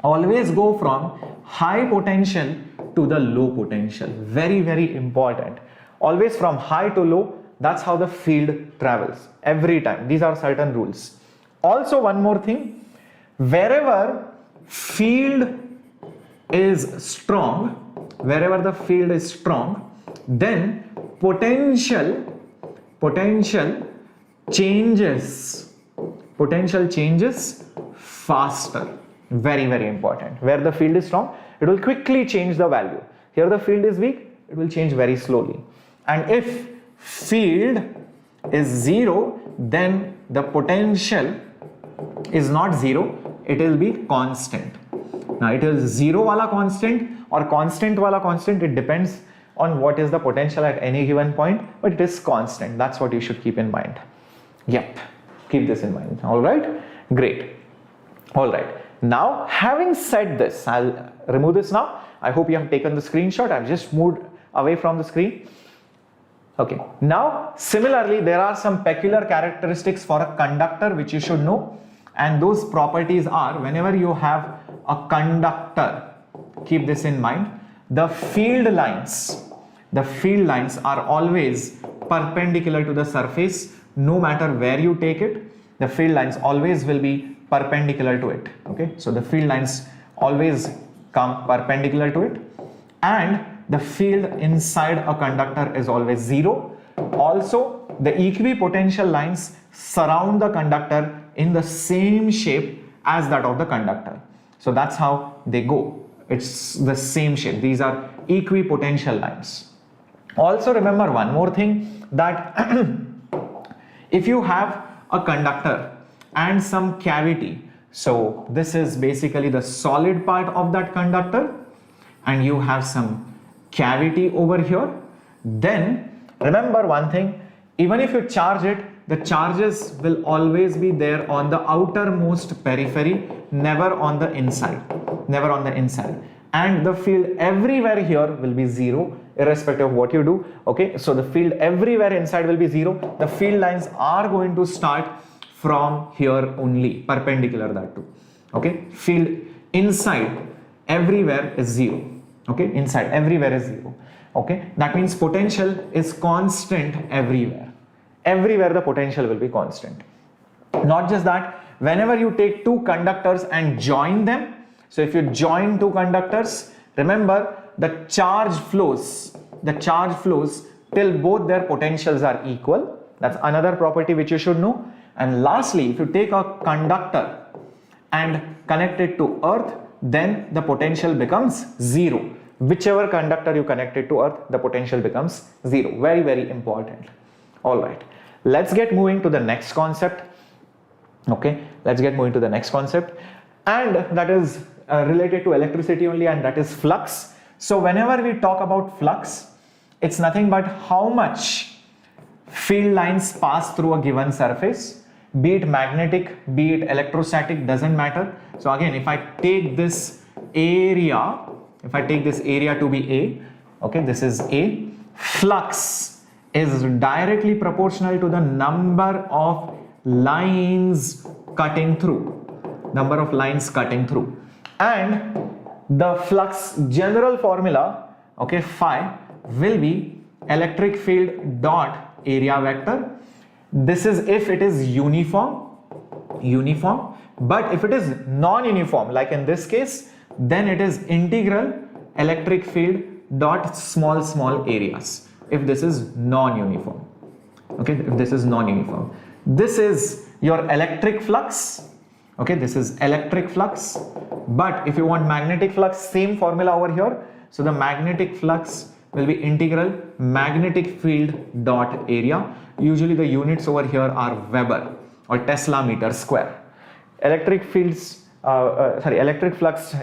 always go from high potential to the low potential. Very, very important. Always from high to low. That's how the field travels every time. These are certain rules. Also, one more thing, wherever field is strong, wherever the field is strong, then potential changes faster. Very, very important. Where the field is strong, it will quickly change the value. Here the field is weak, it will change very slowly. And if field is zero, then the potential is not zero, it will be constant. Now it is zero wala constant or constant wala constant, it depends on what is the potential at any given point, but it is constant. That's what you should keep in mind. Yep, keep this in mind. All right, great. All right, now having said this, I'll remove this now. I hope you have taken the screenshot. I've just moved away from the screen. Okay, now similarly there are some peculiar characteristics for a conductor which you should know, and those properties are, whenever you have a conductor, keep this in mind, the field lines are always perpendicular to the surface. No matter where you take it, the field lines always will be perpendicular to it. Okay, so the field lines always come perpendicular to it, and the field inside a conductor is always zero. Also, the equipotential lines surround the conductor in the same shape as that of the conductor. So that's how they go. It's the same shape. These are equipotential lines. Also remember one more thing, that if you have a conductor and some cavity, so this is basically the solid part of that conductor, and you have some cavity over here, then remember one thing, even if you charge it, the charges will always be there on the outermost periphery, never on the inside, and the field everywhere here will be zero irrespective of what you do. Okay, so the field everywhere inside will be zero. The field lines are going to start from here only, perpendicular that too. Okay, field inside everywhere is zero. Okay, inside, everywhere is 0. Okay, that means potential is constant everywhere. Everywhere the potential will be constant. Not just that, whenever you take two conductors and join them, so if you join two conductors, remember the charge flows till both their potentials are equal. That's another property which you should know. And lastly, if you take a conductor and connect it to earth, then the potential becomes 0. Whichever conductor you connect it to earth, the potential becomes 0. Very, very important. All right, let's get moving to the next concept. Okay, let's get moving to the next concept, and that is related to electricity only, and that is flux. So whenever we talk about flux, it's nothing but how much field lines pass through a given surface, be it magnetic, be it electrostatic, doesn't matter. So again, if I take this area, to be A, okay, this is A, flux is directly proportional to the number of lines cutting through, and the flux general formula, okay, phi, will be electric field dot area vector. This is if it is uniform, but if it is non-uniform, like in this case, then it is integral electric field dot small areas, if this is non-uniform. Okay, if this is non-uniform, this is your electric flux. Okay, this is electric flux, but if you want magnetic flux, same formula over here. So the magnetic flux will be integral magnetic field dot area. Usually the units over here are Weber or Tesla meter square. Electric flux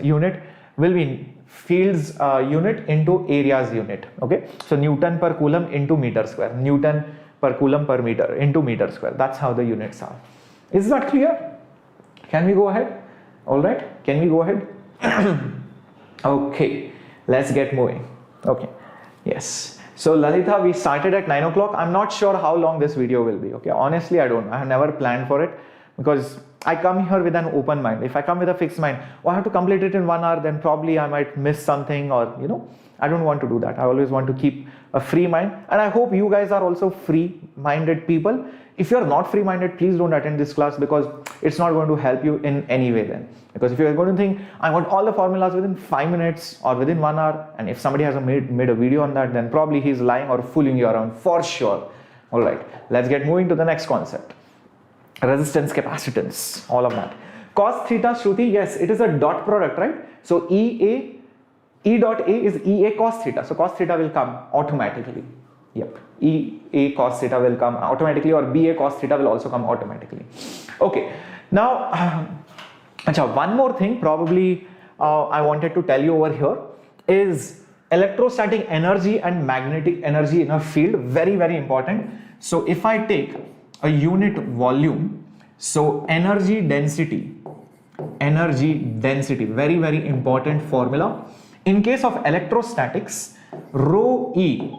unit will be fields unit into areas unit. Okay, so Newton per coulomb into meter square, Newton per coulomb per meter into meter square. That's how the units are. Is that clear? Can we go ahead? All right, can we go ahead? Okay, let's get moving. Okay, yes. So Lalita, we started at 9 o'clock. I'm not sure how long this video will be. Okay, honestly, I don't know. I have never planned for it because I come here with an open mind. If I come with a fixed mind, oh, I have to complete it in 1 hour, then probably I might miss something, or I don't want to do that. I always want to keep a free mind, and I hope you guys are also free-minded people. If you're not free-minded, please don't attend this class because it's not going to help you in any way then. Because if you're going to think, I want all the formulas within 5 minutes or within 1 hour, and if somebody has made a video on that, then probably he's lying or fooling you around for sure. All right, let's get moving to the next concept. Resistance, capacitance, all of that. Cos theta, Shruti, yes, it is a dot product, right? So E dot A is EA cos theta. So cos theta will come automatically. Yep, EA cos theta will come automatically, or BA cos theta will also come automatically. Okay, now, one more thing probably I wanted to tell you over here is electrostatic energy and magnetic energy in a field, very, very important. So if I take a unit volume, so energy density, very, very important formula. In case of electrostatics, rho E,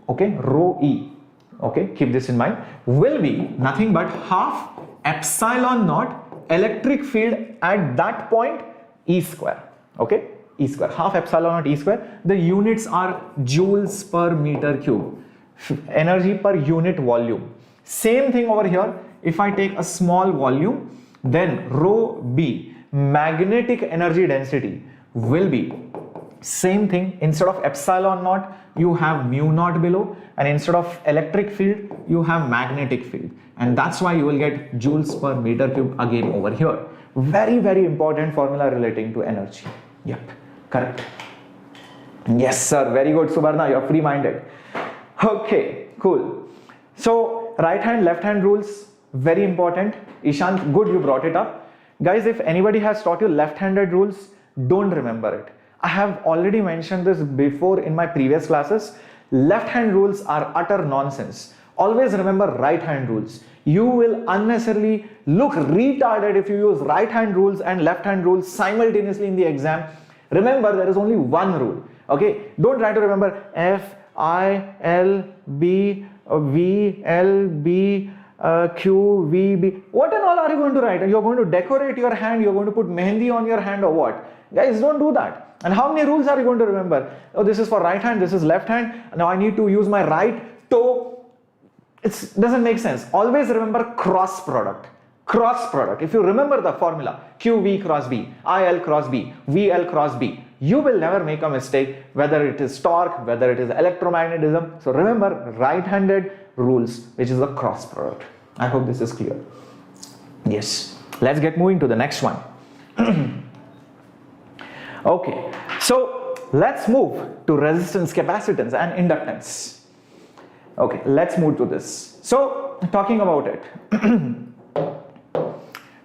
okay, keep this in mind, will be nothing but half epsilon naught electric field at that point E square, okay, E square, half epsilon naught E square. The units are joules per meter cube, energy per unit volume. Same thing over here. If I take a small volume, then rho B, magnetic energy density, will be same thing. Instead of epsilon naught, you have mu naught below, and instead of electric field, you have magnetic field, and that's why you will get joules per meter cube again over here. Very, very important formula relating to energy. Yep, correct. Yes, sir. Very good, Subarna. You're free-minded. Okay, cool. So right hand, left hand rules, very important. Ishant, good you brought it up. Guys, if anybody has taught you left-handed rules, don't remember it. I have already mentioned this before in my previous classes. Left-hand rules are utter nonsense. Always remember right-hand rules. You will unnecessarily look retarded if you use right-hand rules and left-hand rules simultaneously in the exam. Remember, there is only one rule. Okay, don't try to remember F, I, L, B, V, L, B, QVB. What and all are you going to write? You're going to decorate your hand, you're going to put mehendi on your hand or what? Guys, don't do that. And how many rules are you going to remember? Oh, this is for right hand, this is left hand. Now I need to use my right toe. It doesn't make sense. Always remember cross product. Cross product. If you remember the formula, QV cross B, IL cross B, VL cross B, you will never make a mistake, whether it is torque, whether it is electromagnetism. So remember right-handed rules, which is the cross product. I hope this is clear. Yes. Let's get moving to the next one. Okay. So let's move to resistance, capacitance and inductance. Okay. Let's move to this. So talking about it.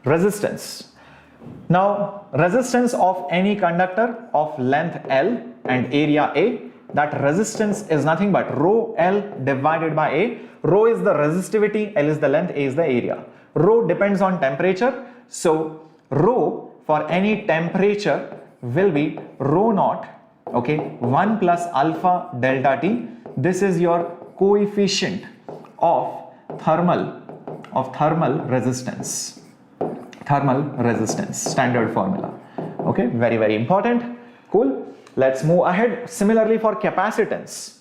Resistance. Now, resistance of any conductor of length L and area A, that resistance is nothing but rho L divided by A. Rho is the resistivity, L is the length, A is the area. Rho depends on temperature. So, rho for any temperature will be rho naught, okay, 1 plus alpha delta T. This is your coefficient of thermal resistance. Thermal resistance, standard formula. Okay, very, very important. Cool. Let's move ahead. Similarly, for capacitance,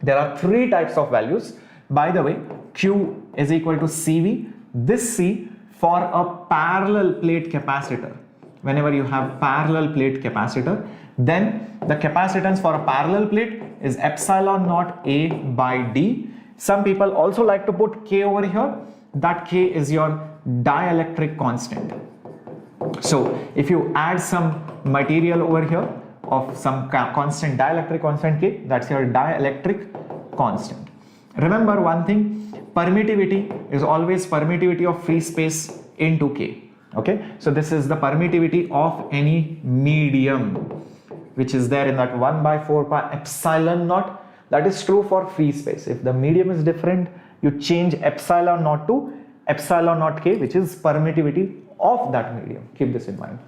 there are three types of values. By the way, Q is equal to CV. This C for a parallel plate capacitor. Whenever you have parallel plate capacitor, then the capacitance for a parallel plate is epsilon naught A by D. Some people also like to put K over here. That K is your dielectric constant. So if you add some material over here of some constant, dielectric constant K, that's your dielectric constant. Remember one thing, permittivity is always permittivity of free space into K. Okay, so this is the permittivity of any medium, which is there in that 1 by 4 pi epsilon naught. That is true for free space. If the medium is different, you change epsilon naught to epsilon naught K, which is permittivity of that medium. Keep this in mind.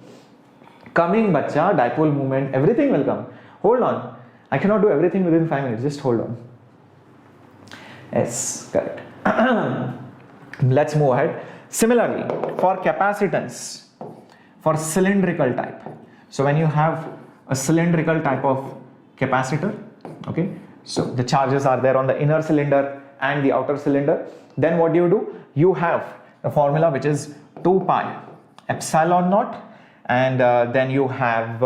Coming, bacha, dipole moment, everything will come. Hold on. I cannot do everything within 5 minutes. Just hold on. Yes, correct. Let's move ahead. Similarly, for capacitance, for cylindrical type. So when you have a cylindrical type of capacitor, okay, so the charges are there on the inner cylinder and the outer cylinder. Then what do? You have a formula which is 2 pi epsilon naught, and then you have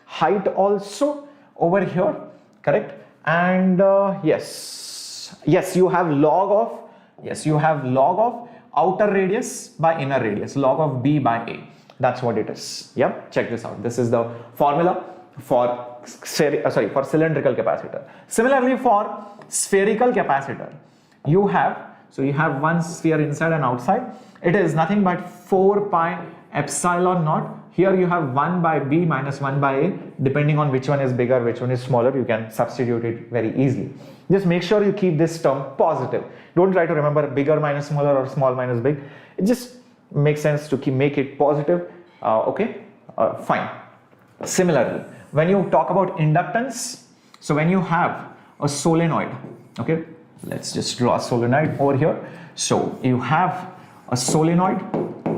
height also over here, correct? And yes, you have log of outer radius by inner radius, log of B by A. That's what it is. Yep, check this out. This is the formula for cylindrical capacitor. Similarly, for spherical capacitor, you have one sphere inside and outside. It is nothing but 4 pi epsilon naught. Here you have 1 by B minus 1 by A. Depending on which one is bigger, which one is smaller, you can substitute it very easily. Just make sure you keep this term positive. Don't try to remember bigger minus smaller or small minus big. It just makes sense to make it positive. Okay, fine. Similarly, when you talk about inductance, so when you have a solenoid, okay, let's just draw a solenoid over here. So you have a solenoid,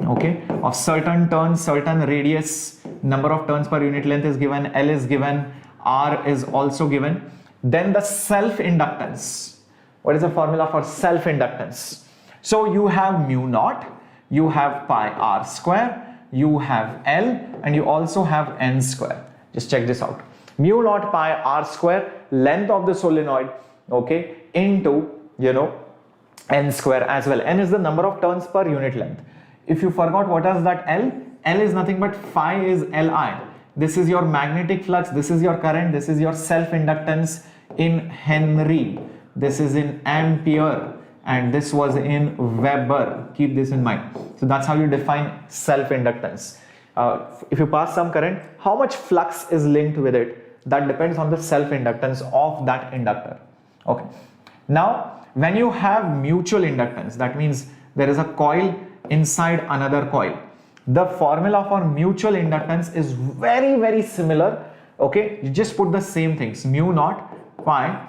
okay, of certain turns, certain radius, number of turns per unit length is given, L is given, R is also given. Then the self-inductance. What is the formula for self-inductance? So you have mu naught, you have pi R square, you have L, and you also have N square. Just check this out. Mu naught pi R square, length of the solenoid, okay, into, N square as well. N is the number of turns per unit length. If you forgot what is that L, L is nothing but phi is Li. This is your magnetic flux, this is your current, this is your self-inductance in Henry, this is in ampere, and this was in Weber. Keep this in mind. So that's how you define self-inductance. If you pass some current, how much flux is linked with it, that depends on the self-inductance of that inductor. Okay. Now, when you have mutual inductance, that means there is a coil inside another coil. The formula for mutual inductance is very, very similar. Okay, you just put the same things, mu naught pi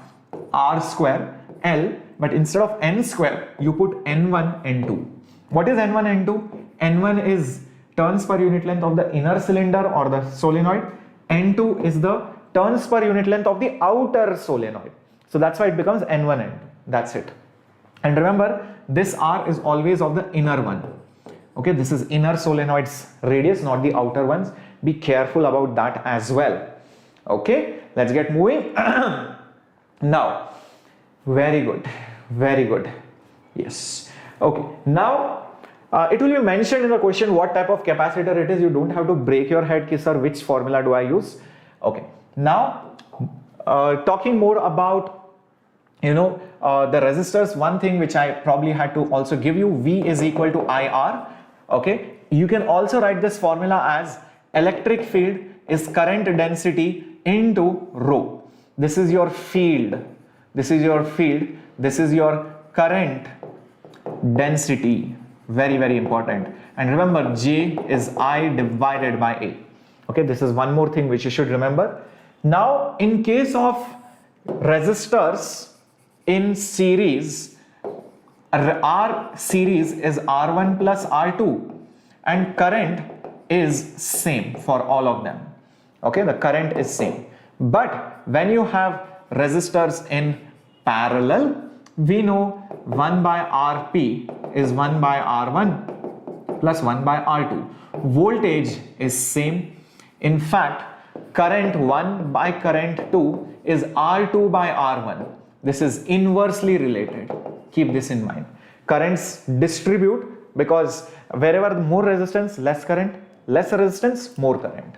R square L but instead of n square, you put n1, n2. What is n1, n2? n1 is turns per unit length of the inner cylinder or the solenoid. n2 is the turns per unit length of the outer solenoid. So that's why it becomes n1, n2. That's it. And remember, this r is always of the inner one. Okay, this is inner solenoid's radius, not the outer ones. Be careful about that as well. Okay, let's get moving. Now, very good, very good. Yes. Okay, now it will be mentioned in the question what type of capacitor it is. You don't have to break your head, ki sir, which formula do I use? Okay, now talking more about the resistors, one thing which I probably had to also give you, V is equal to IR. Okay, you can also write this formula as electric field is current density into rho. This is your field, this is your field, this is your current density. Very, very important. And remember, J is I divided by A. Okay, this is one more thing which you should remember. Now, in case of resistors in series, R series is R1 plus R2 and current is same for all of them. Okay, the current is same. But when you have resistors in parallel, we know 1 by Rp is 1 by R1 plus 1 by R2. Voltage is same. In fact, current 1 by current 2 is R2 by R1. This is inversely related. Keep this in mind. Currents distribute because wherever more resistance, less current, less resistance, more current.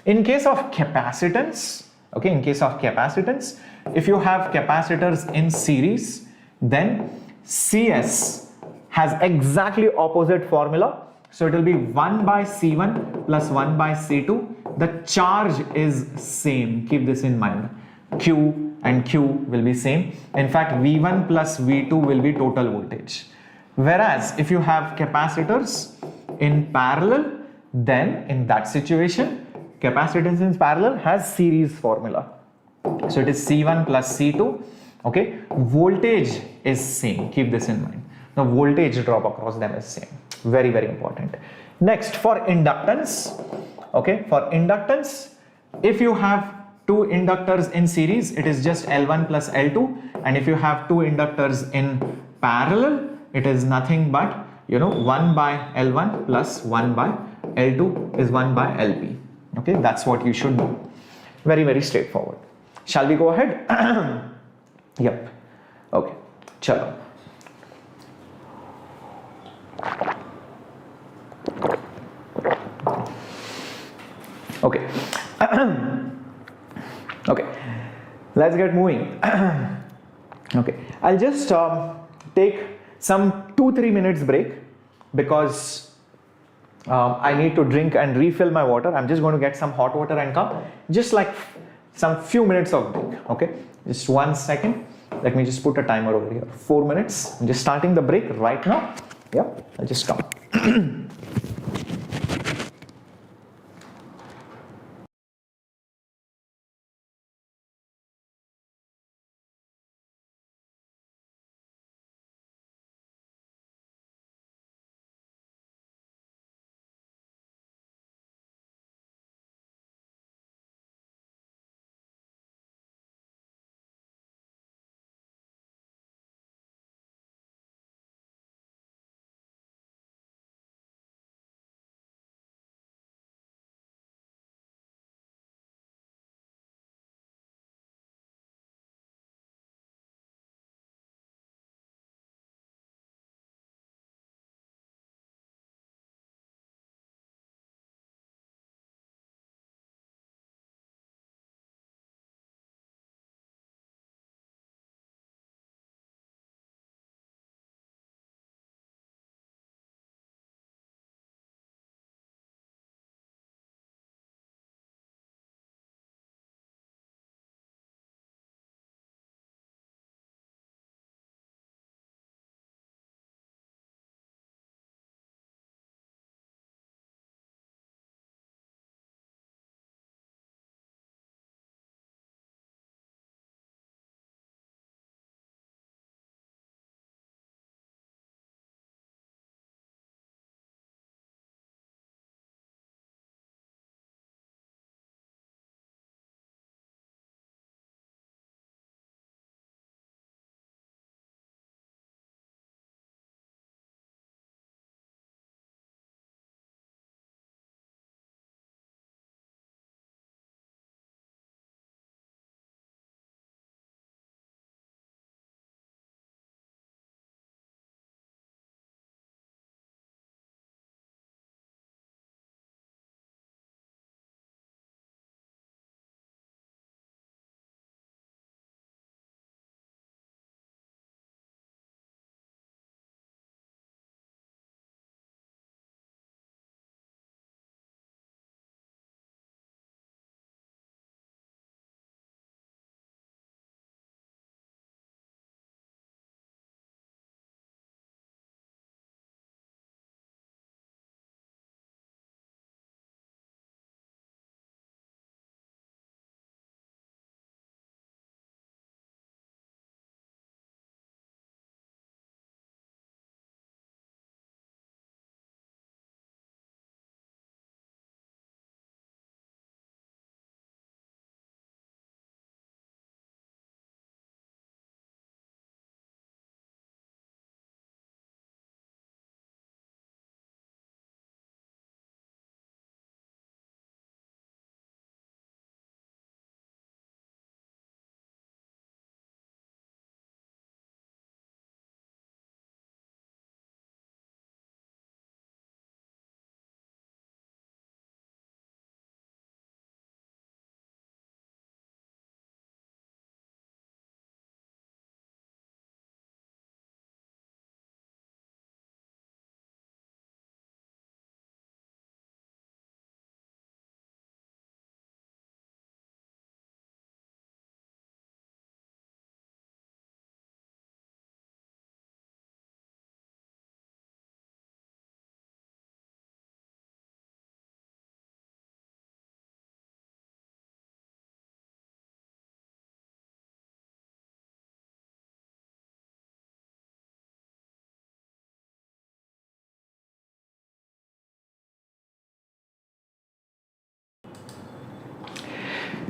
In case of capacitance, okay, in case of capacitance, if you have capacitors in series, then CS has exactly opposite formula. So it will be 1 by C1 plus 1 by C2. The charge is same. Keep this in mind. Q and Q will be same. In fact, V1 plus V2 will be total voltage. Whereas if you have capacitors in parallel, then in that situation, capacitance in parallel has series formula. So it is C1 plus C2. Okay, voltage is same. Keep this in mind. Now voltage drop across them is same. Very, very important. Next, for inductance. Okay, for inductance, if you have two inductors in series, it is just L1 plus L2, and if you have two inductors in parallel, it is nothing but 1 by L1 plus 1 by L2 is 1 by LP. Okay, that's what you should know. Very, very straightforward. Shall we go ahead? Yep. Okay, chalo. Okay. Okay, let's get moving. Okay, I'll just take some 2-3 minutes break because I need to drink and refill my water. I'm just going to get some hot water and come. Just like some few minutes of break. Okay, just 1 second. Let me just put a timer over here. 4 minutes. I'm just starting the break right now. Yeah, I'll just come.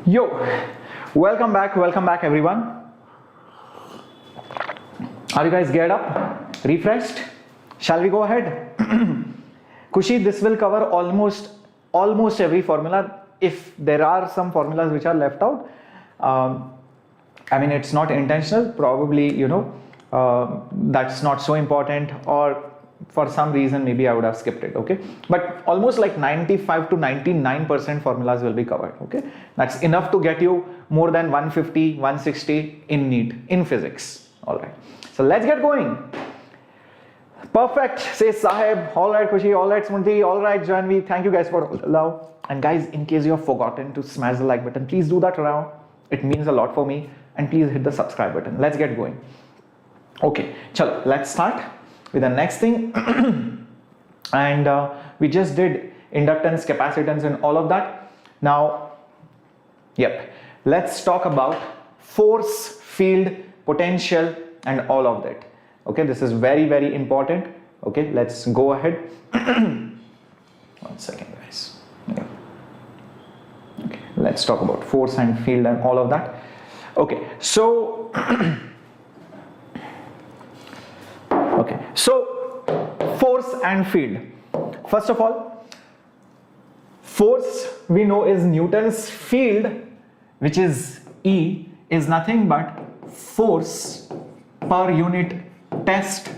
Yo, welcome back everyone. Are you guys geared up? Refreshed? Shall we go ahead? Kushi, this will cover almost every formula. If there are some formulas which are left out, I mean, it's not intentional, probably, you know, that's not so important, or for some reason maybe I would have skipped it, okay? But almost like 95 to 99% formulas will be covered, okay? That's enough to get you more than 150, 160 in NEET, in physics. All right, so let's get going. Perfect, says Sahib. All right, Kushi, all right, Smunti, all right, Janvi. Thank you guys for all the love. And guys, in case you have forgotten to smash the like button, please do that now. It means a lot for me. And please hit the subscribe button. Let's get going. Okay, chalo, let's start with the next thing. And we just did inductance, capacitance and all of that. Now, yep, let's talk about force, field, potential and all of that. Okay, this is very important. Okay, let's go ahead. 1 second, guys. Yeah. Okay, let's talk about force and field and all of that. Okay, so okay, so force and field. First of all, force we know is Newton's field, which is E, is nothing but force per unit test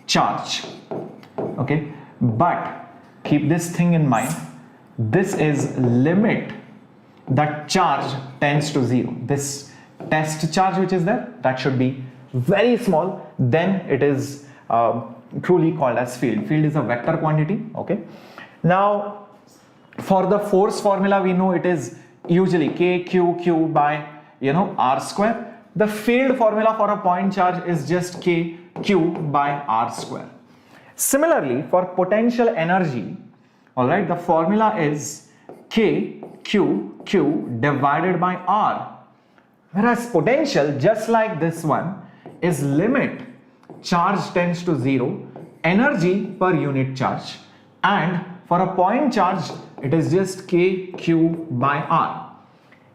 charge. Okay, but keep this thing in mind. This is limit that charge tends to 0. This test charge which is there, that should be very small, then it is truly called as field. Field is a vector quantity. Okay, now for the force formula we know it is usually kq by, you know, r square. The field formula for a point charge is just kq by r square. Similarly, for potential energy, all right, the formula is kq divided by r. Whereas potential, just like this one, is limit charge tends to 0, energy per unit charge, and for a point charge it is just kq by r.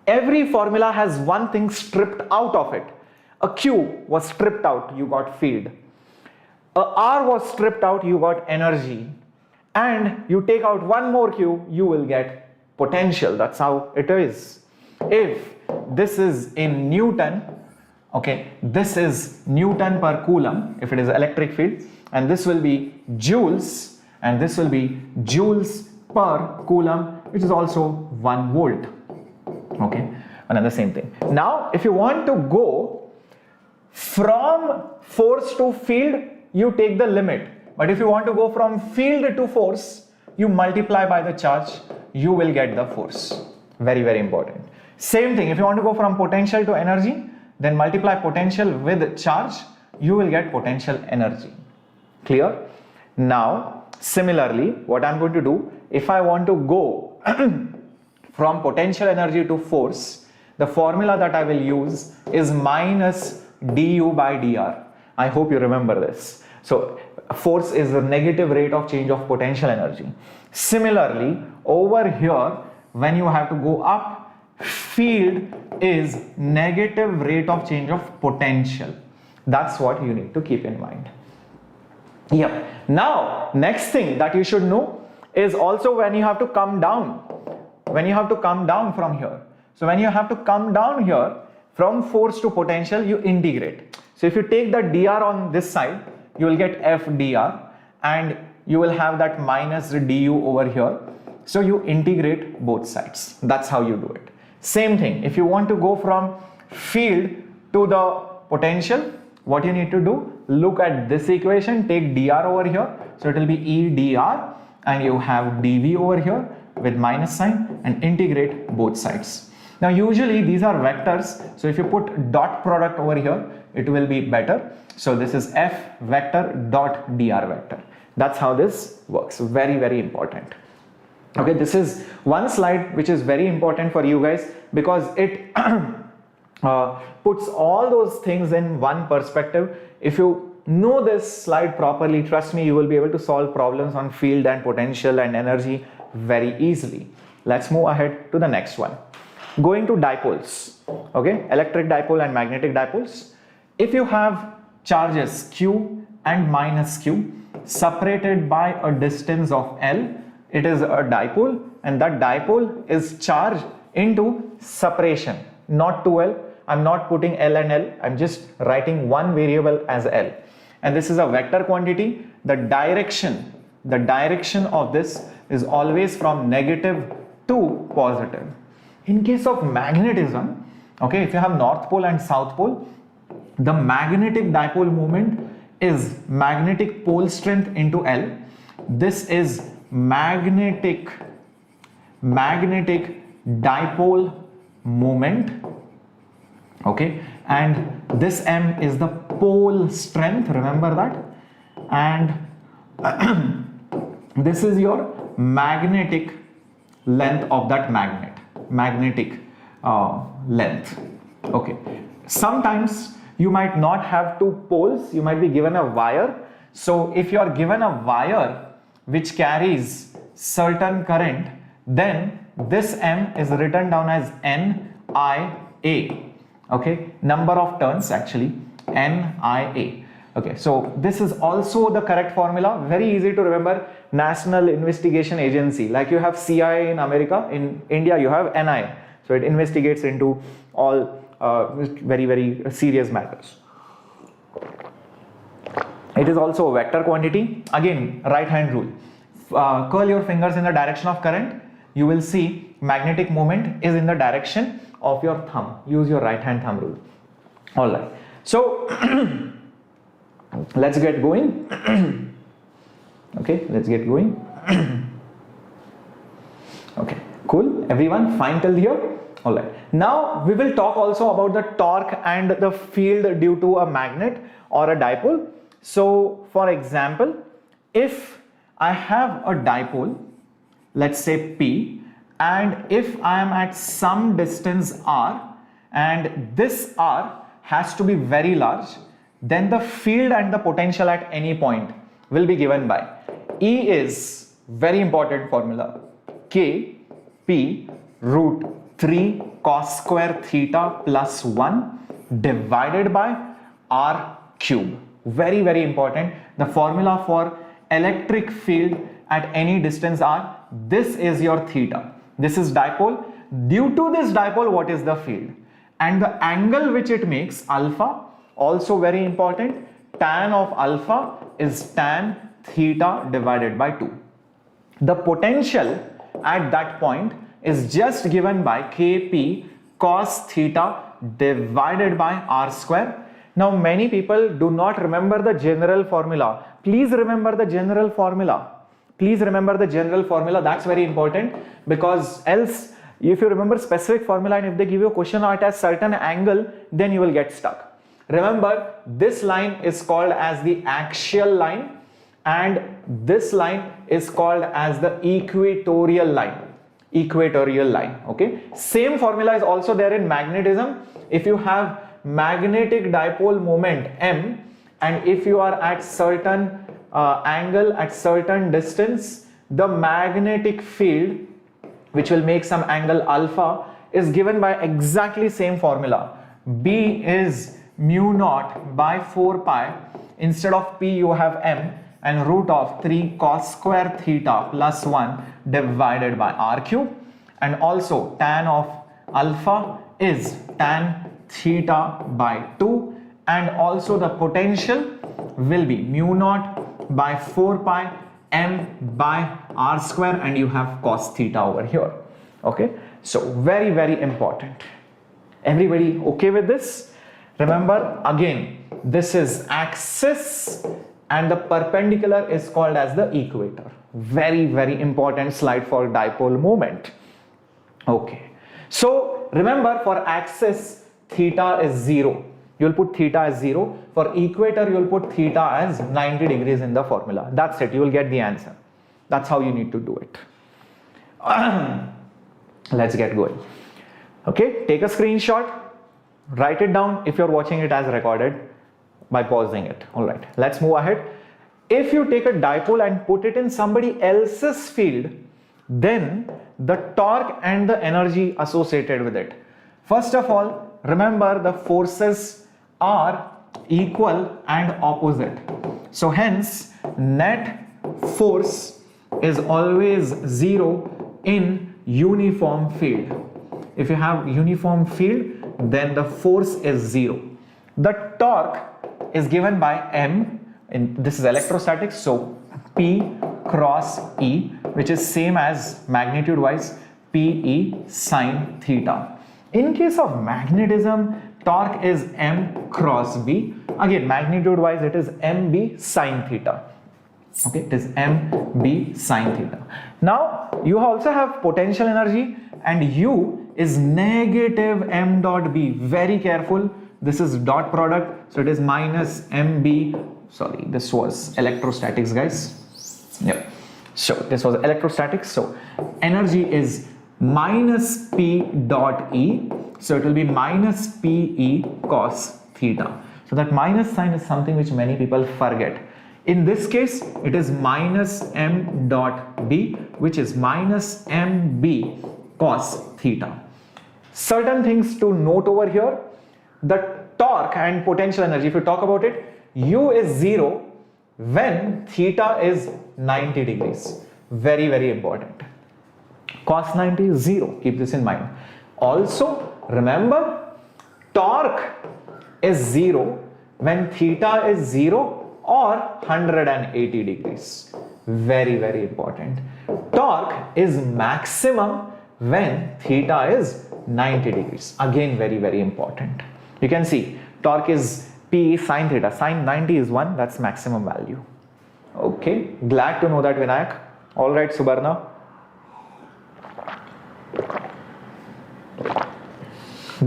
Every formula has one thing stripped out of it. A q was stripped out, you got field. A r was stripped out, you got energy. And you take out one more q, you will get potential. That's how it is. If this is in Newton, okay, this is Newton per coulomb if it is electric field, and this will be joules, and this will be joules per coulomb, which is also 1 volt. Okay, another same thing. Now, if you want to go from force to field, you take the limit. But if you want to go from field to force, you multiply by the charge, you will get the force. Very important. Same thing, if you want to go from potential to energy, then multiply potential with charge, you will get potential energy. Clear? Now, similarly, what I'm going to do, if I want to go from potential energy to force, the formula that I will use is minus du by dr. I hope you remember this. So force is the negative rate of change of potential energy. Similarly, over here, when you have to go up, field is negative rate of change of potential. That's what you need to keep in mind. Yep. Now, next thing that you should know is also when you have to come down. When you have to come down from here. So when you have to come down here from force to potential, you integrate. So if you take the dr on this side, you will get f dr, and you will have that minus du over here. So you integrate both sides. That's how you do it. Same thing, if you want to go from field to the potential, what you need to do, look at this equation, take dr over here. So it will be e dr, and you have dv over here with minus sign, and integrate both sides. Now usually these are vectors, so if you put dot product over here, it will be better. So this is f vector dot dr vector. That's how this works. Very important. Okay, this is one slide which is very important for you guys because it puts all those things in one perspective. If you know this slide properly, trust me, you will be able to solve problems on field and potential and energy very easily. Let's move ahead to the next one. Going to dipoles, okay, electric dipole and magnetic dipoles. If you have charges q and minus q separated by a distance of L, it is a dipole, and that dipole is charged into separation, not 2L. I'm not putting L and L, I'm just writing one variable as L. And this is a vector quantity. The direction of this is always from negative to positive. In case of magnetism, okay, if you have north pole and south pole, the magnetic dipole moment is magnetic pole strength into L. This is magnetic dipole moment, okay, and this M is the pole strength, remember that, and this is your magnetic length of that magnetic length, okay. Sometimes you might not have two poles, you might be given a wire. So if you are given a wire which carries certain current, then this M is written down as NIA, okay, number of turns actually, NIA. Okay, so this is also the correct formula, very easy to remember. National Investigation Agency, like you have CIA in America, in India you have NIA, so it investigates into all very serious matters. It is also a vector quantity. Again, right hand rule, curl your fingers in the direction of current, you will see magnetic moment is in the direction of your thumb. Use your right hand thumb rule. All right, so let's get going. Okay, let's get going. Okay, cool, everyone fine till here? All right, now we will talk also about the torque and the field due to a magnet or a dipole. So for example, if I have a dipole, let's say P, and if I am at some distance r, and this r has to be very large, then the field and the potential at any point will be given by E is very important formula, K P root 3 cos square theta plus 1 divided by r cube. Very important. The formula for electric field at any distance r, this is your theta. This is dipole. Due to this dipole, what is the field? And the angle which it makes, alpha, also very important. Tan of alpha is tan theta divided by 2. The potential at that point is just given by Kp cos theta divided by r square. Now many people do not remember the general formula. Please remember the general formula. Please remember the general formula. That's very important, because else if you remember specific formula and if they give you a question at a certain angle, then you will get stuck. Remember, this line is called as the axial line and this line is called as the equatorial line. Okay. Same formula is also there in magnetism. If you have magnetic dipole moment M, and if you are at certain angle at certain distance, the magnetic field which will make some angle alpha is given by exactly same formula. B is mu naught by 4 pi, instead of P you have M, and root of 3 cos square theta plus 1 divided by r cube, and also tan of alpha is tan theta by 2, and also the potential will be mu naught by 4 pi M by r square, and you have cos theta over here. Okay, so very important. Everybody okay with this? Remember, again, this is axis and the perpendicular is called as the equator. Very important slide for dipole moment. Okay, so remember, for axis theta is 0. You'll put theta as 0. For equator, you'll put theta as 90 degrees in the formula. That's it. You will get the answer. That's how you need to do it. Let's get going. Okay, take a screenshot. Write it down if you're watching it as recorded by pausing it. All right, let's move ahead. If you take a dipole and put it in somebody else's field, then the torque and the energy associated with it. First of all, remember the forces are equal and opposite. So hence net force is always 0 in uniform field. If you have uniform field, then the force is 0. The torque is given by M, and this is electrostatics, so P cross E, which is same as magnitude wise PE sine theta. In case of magnetism, torque is M cross B. Again, magnitude wise it is MB sine theta. Okay, it is MB sine theta. Now you also have potential energy, and U is negative M dot B. Very careful. This is dot product, so it is minus MB. Sorry, this was electrostatics, guys. Yep. So this was electrostatics. So energy is minus P dot E. So it will be minus PE cos theta. So that minus sign is something which many people forget. In this case, it is minus M dot B, which is minus MB cos theta. Certain things to note over here. The torque and potential energy, if you talk about it, U is 0 when theta is 90 degrees. Very, very important. Cos 90 is 0. Keep this in mind. Also, remember, torque is 0 when theta is 0 or 180 degrees. Very, very important. Torque is maximum when theta is 90 degrees. Again, very, very important. You can see torque is P sine theta. Sine 90 is 1. That's maximum value. Okay. Glad to know that, Vinayak. All right, Subarna.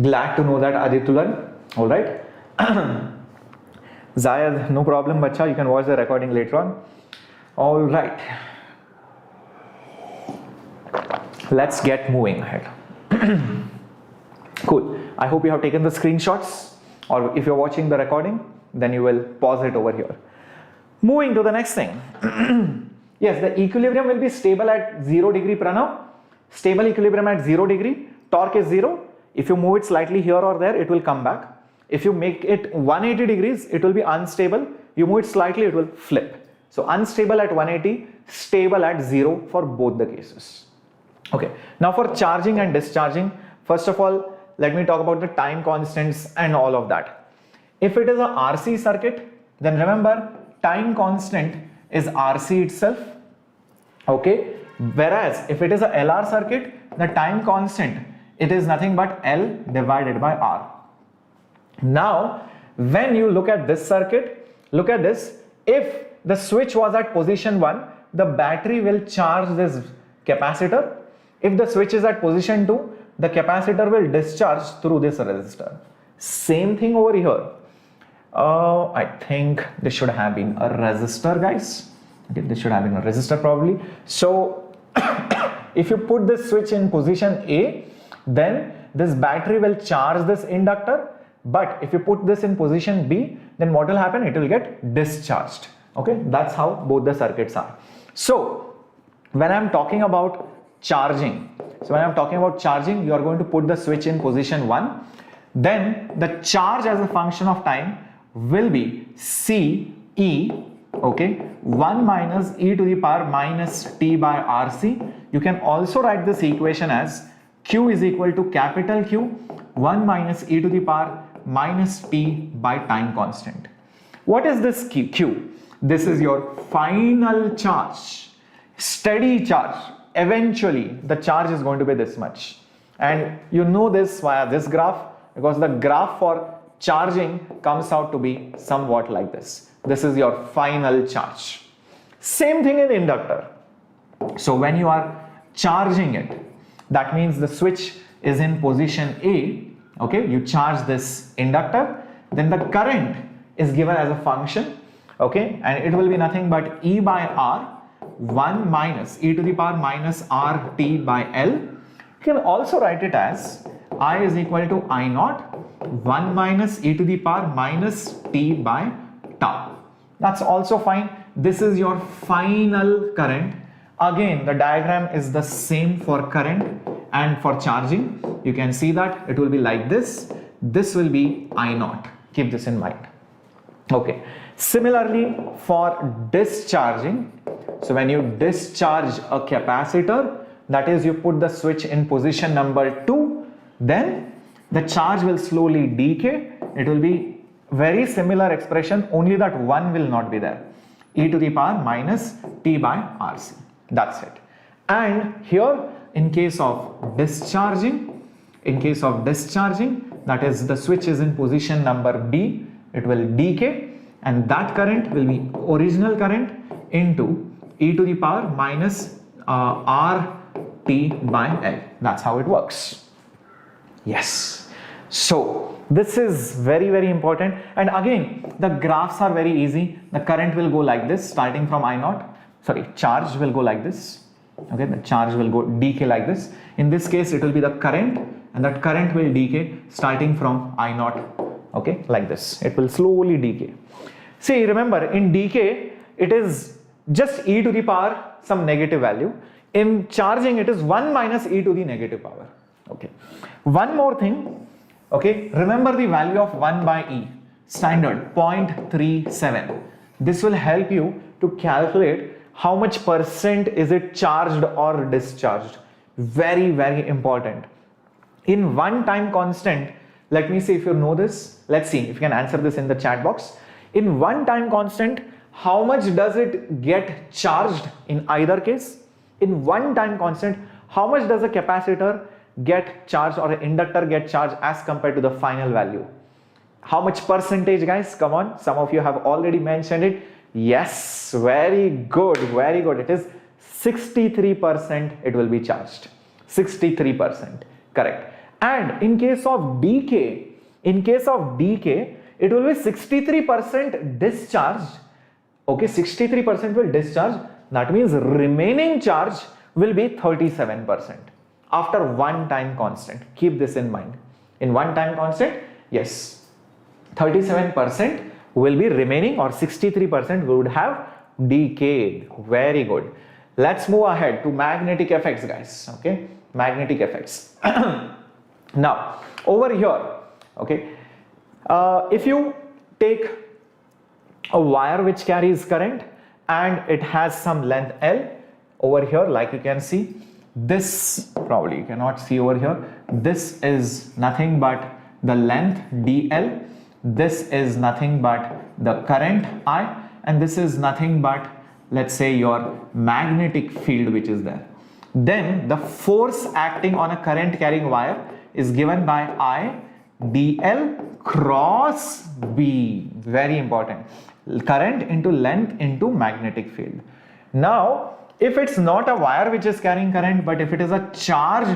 Glad to know that, Aditulan. All right. Zayad, no problem, bacha. You can watch the recording later on. All right. Let's get moving ahead. Cool. I hope you have taken the screenshots, or if you're watching the recording, then you will pause it over here. Moving to the next thing. Yes, the equilibrium will be stable at 0 degree, Pranav. Stable equilibrium at 0 degree. Torque is 0. If you move it slightly here or there, it will come back. If you make it 180 degrees, it will be unstable. You move it slightly, it will flip. So unstable at 180, stable at 0 for both the cases. Okay. Now for charging and discharging, first of all, let me talk about the time constants and all of that. If it is a RC circuit, then remember time constant is RC itself. Okay. Whereas if it is a LR circuit, the time constant, it is nothing but L divided by R. Now, when you look at this circuit, look at this. If the switch was at position 1, the battery will charge this capacitor. If the switch is at position 2, the capacitor will discharge through this resistor. Same thing over here. I think this should have been a resistor, guys. Okay, this should have been a resistor probably. So, if you put this switch in position A, then this battery will charge this inductor. But if you put this in position B, then what will happen? It will get discharged. Okay, that's how both the circuits are. So, when I'm talking about charging, you are going to put the switch in position 1. Then the charge as a function of time will be C E, okay, 1 minus e to the power minus t by RC. You can also write this equation as Q is equal to capital Q 1 minus e to the power minus t by time constant. What is this Q? This is your final charge, steady charge. Eventually the charge is going to be this much, and you know this via this graph, because the graph for charging comes out to be somewhat like this. This is your final charge. Same thing in inductor. So when you are charging it, that means the switch is in position A. Okay, you charge this inductor, then the current is given as a function, okay, and it will be nothing but E by R 1 minus e to the power minus RT by L. You can also write it as I is equal to I naught 1 minus e to the power minus t by tau. That's also fine. This is your final current Again, the diagram is the same for current and for charging. You can see that it will be like this. This will be I naught. Keep this in mind. Okay. Similarly, for discharging, so when you discharge a capacitor, that is, you put the switch in position number 2, then the charge will slowly decay. It will be very similar expression, only that 1 will not be there. E to the power minus T by RC. That's it. And here, in case of discharging, that is, the switch is in position number B, it will decay, and that current will be original current into E to the power minus RT by L. That's how it works. Yes. So this is very, very important. And again, the graphs are very easy. The current will go like this, starting from I naught. Sorry, charge will go like this. Okay, the charge will go decay like this. In this case, it will be the current, and that current will decay starting from I naught. Okay, like this. It will slowly decay. See, remember, in decay, it is just e to the power some negative value. In charging, it is 1 minus e to the negative power. Okay. One more thing. Okay, remember the value of 1 by e, standard 0.37. This will help you to calculate how much percent is it charged or discharged. Very, very important. In one time constant, let me see if you know this. Let's see if you can answer this in the chat box. In one time constant, how much does it get charged in either case? In one time constant, how much does a capacitor get charged or an inductor get charged as compared to the final value? How much percentage, guys? Come on, some of you have already mentioned it. Yes, very good, very good. It is 63% it will be charged. 63%, correct. And in case of decay, it will be 63% discharged. Okay, 63% will discharge. That means remaining charge will be 37% after one time constant. Keep this in mind. In one time constant, yes, 37% will be remaining, or 63% would have decayed. Very good. Let's move ahead to magnetic effects, guys. Okay, magnetic effects. Now, over here, okay, if you take a wire which carries current and it has some length L, over here, like you can see, this probably you cannot see over here, this is nothing but the length DL, this is nothing but the current I, and this is nothing but, let's say, your magnetic field which is there. Then the force acting on a current carrying wire is given by I dl cross B. Very important. Current into length into magnetic field. Now, if it's not a wire which is carrying current, but if it is a charge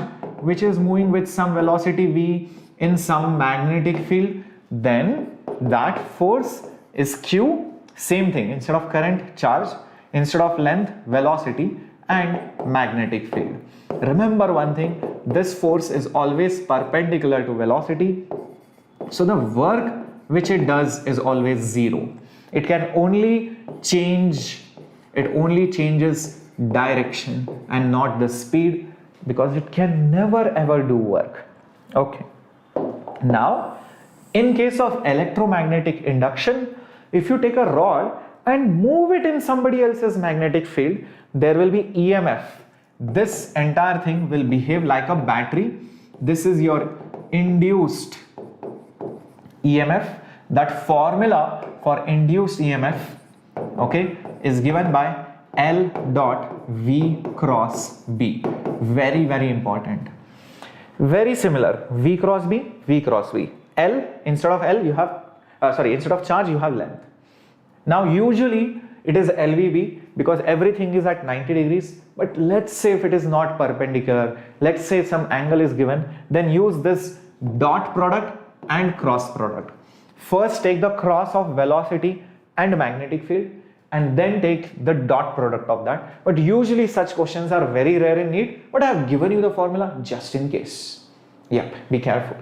which is moving with some velocity V in some magnetic field, then that force is Q. Same thing, instead of current, charge, instead of length, velocity, and magnetic field. Remember one thing, this force is always perpendicular to velocity, so the work which it does is always zero. It can only change, it only changes direction and not the speed, because it can never ever do work. Okay. Now, in case of electromagnetic induction, if you take a rod and move it in somebody else's magnetic field, there will be EMF. This entire thing will behave like a battery. This is your induced EMF. That formula for induced EMF, okay, is given by L dot V cross B. Very, very important. Very similar. V cross B, V cross V. L, instead of L you have, instead of charge you have length. Now usually it is LVB because everything is at 90 degrees. But let's say if it is not perpendicular, let's say some angle is given, then use this dot product and cross product. First take the cross of velocity and magnetic field, and then take the dot product of that. But usually such questions are very rare in NEET, but I have given you the formula just in case. Yep, be careful.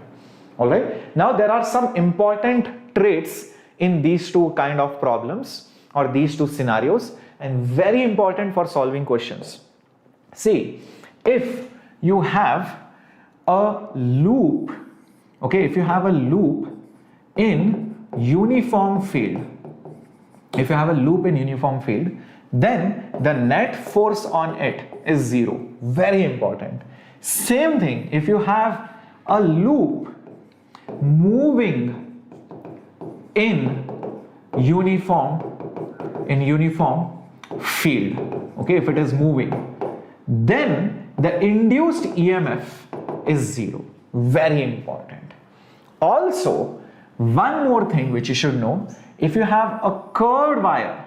Alright, now there are some important traits in these two kind of problems or these two scenarios, and very important for solving questions. See, if you have a loop, okay, if you have a loop in uniform field, if you have a loop in uniform field, then the net force on it is 0. Very important. Same thing, if you have a loop moving in uniform field, okay, if it is moving, then the induced EMF is 0. Very important. Also, one more thing which you should know, if you have a curved wire,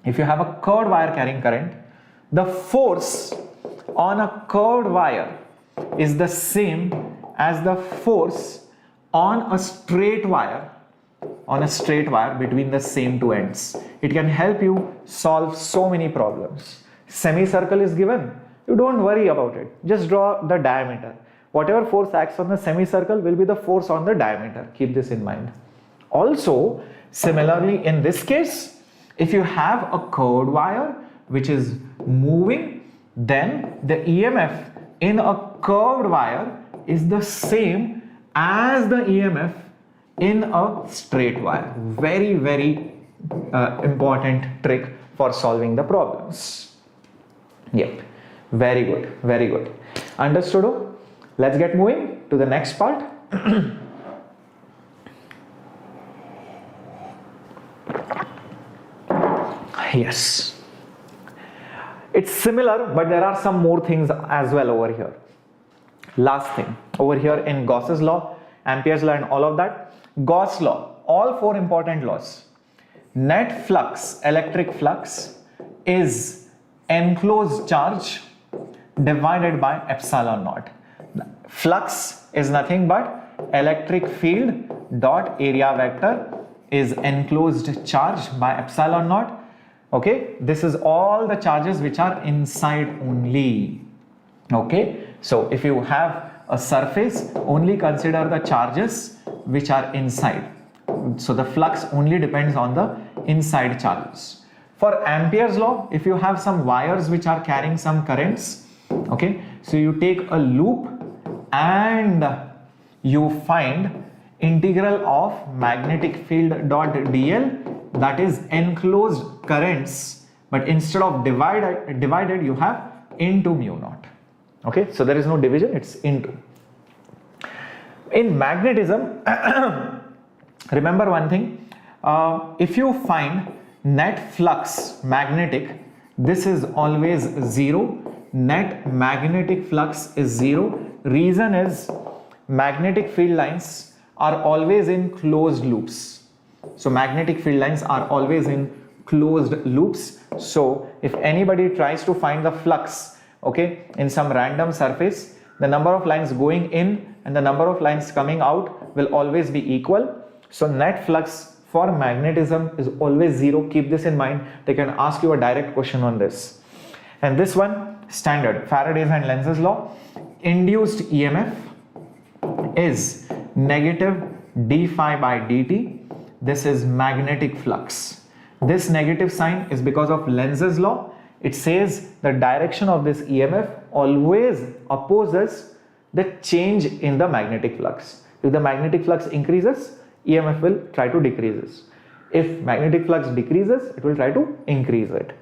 carrying current, the force on a curved wire is the same as the force on a straight wire between the same two ends. It can help you solve so many problems. Semicircle is given, you don't worry about it, just draw the diameter. Whatever force acts on the semicircle will be the force on the diameter. Keep this in mind. Also, similarly in this case, if you have a curved wire which is moving, then the EMF in a curved wire is the same as the EMF in a straight wire. Very, very important trick for solving the problems. Yep, very good, very good. Understood? Let's get moving to the next part. Yes, it's similar, but there are some more things as well over here. Last thing over here in Gauss's law, Ampere's law and all of that. Gauss law, all 4 important laws. Net flux, electric flux, is enclosed charge divided by epsilon naught. Flux is nothing but electric field dot area vector is enclosed charge by epsilon naught. Okay, this is all the charges which are inside only. Okay, so if you have a surface, only consider the charges which are inside. So the flux only depends on the inside charges. For Ampere's law, if you have some wires which are carrying some currents, okay, so you take a loop and you find integral of magnetic field dot dl, that is enclosed currents, but instead of divided you have into mu naught. Okay, so there is no division, it's into. In magnetism, remember one thing, if you find net flux magnetic, this is always 0. Net magnetic flux is 0. Reason is magnetic field lines are always in closed loops. So magnetic field lines are always in closed loops. So if anybody tries to find the flux, okay, in some random surface, the number of lines going in and the number of lines coming out will always be equal. So net flux for magnetism is always 0. Keep this in mind. They can ask you a direct question on this. And this one, standard, Faraday's and Lenz's law. Induced EMF is negative d phi by dt. This is magnetic flux. This negative sign is because of Lenz's law. It says the direction of this EMF always opposes the change in the magnetic flux. If the magnetic flux increases, EMF will try to decrease. If magnetic flux decreases, it will try to increase it.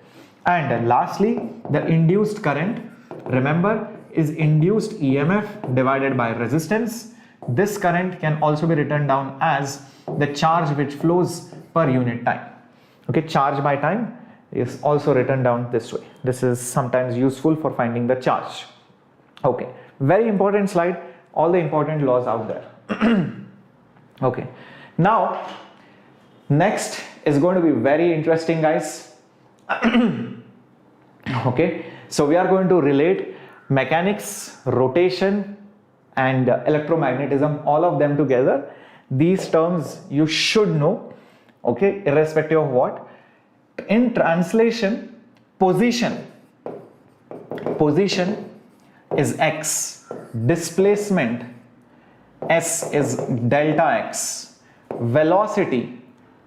And lastly, the induced current, remember, is induced EMF divided by resistance. This current can also be written down as the charge which flows per unit time. Okay, charge by time is also written down this way. This is sometimes useful for finding the charge. Okay, very important slide, all the important laws out there. Okay, now next is going to be very interesting, guys. Okay, so we are going to relate mechanics, rotation and electromagnetism, all of them together. These terms you should know, okay, irrespective of what. In translation, position is x, displacement s is delta x, velocity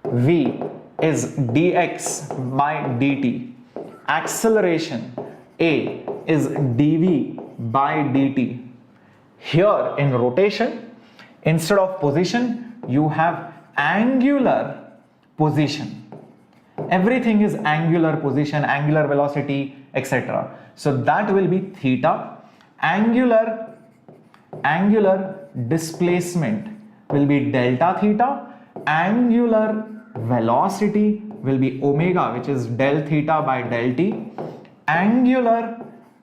v is dx by dt, acceleration A is dV by dt. Here in rotation, instead of position, you have angular position. Everything is angular position, angular velocity, etc. So that will be theta. Angular displacement will be delta theta. Angular velocity will be omega, which is del theta by del t. Angular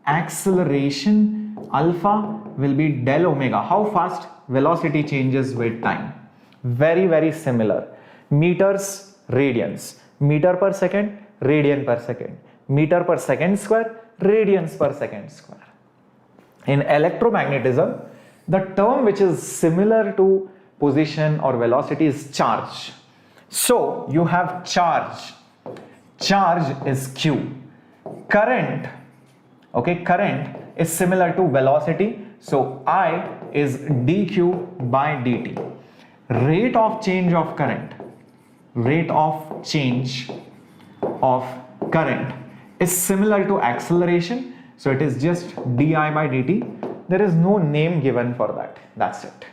acceleration alpha will be del omega, how fast velocity changes with time. Very, very similar. Meters, radians. Meter per second, radian per second. Meter per second square, radians per second square. In electromagnetism, the term which is similar to position or velocity is charge. So you have charge. Charge is Q. Current, okay, current is similar to velocity. So I is dq by dt. Rate of change of current. Rate of change of current is similar to acceleration. So it is just di by dt. There is no name given for that. That's it.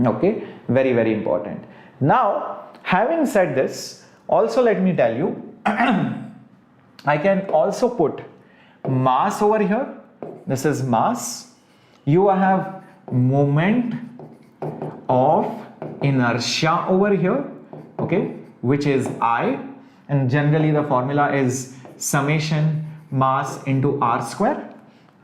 Okay, very, very important. Now, having said this, also let me tell you, I can also put mass over here. This is mass. You have moment of inertia over here, okay, which is I, and generally the formula is summation mass into r square.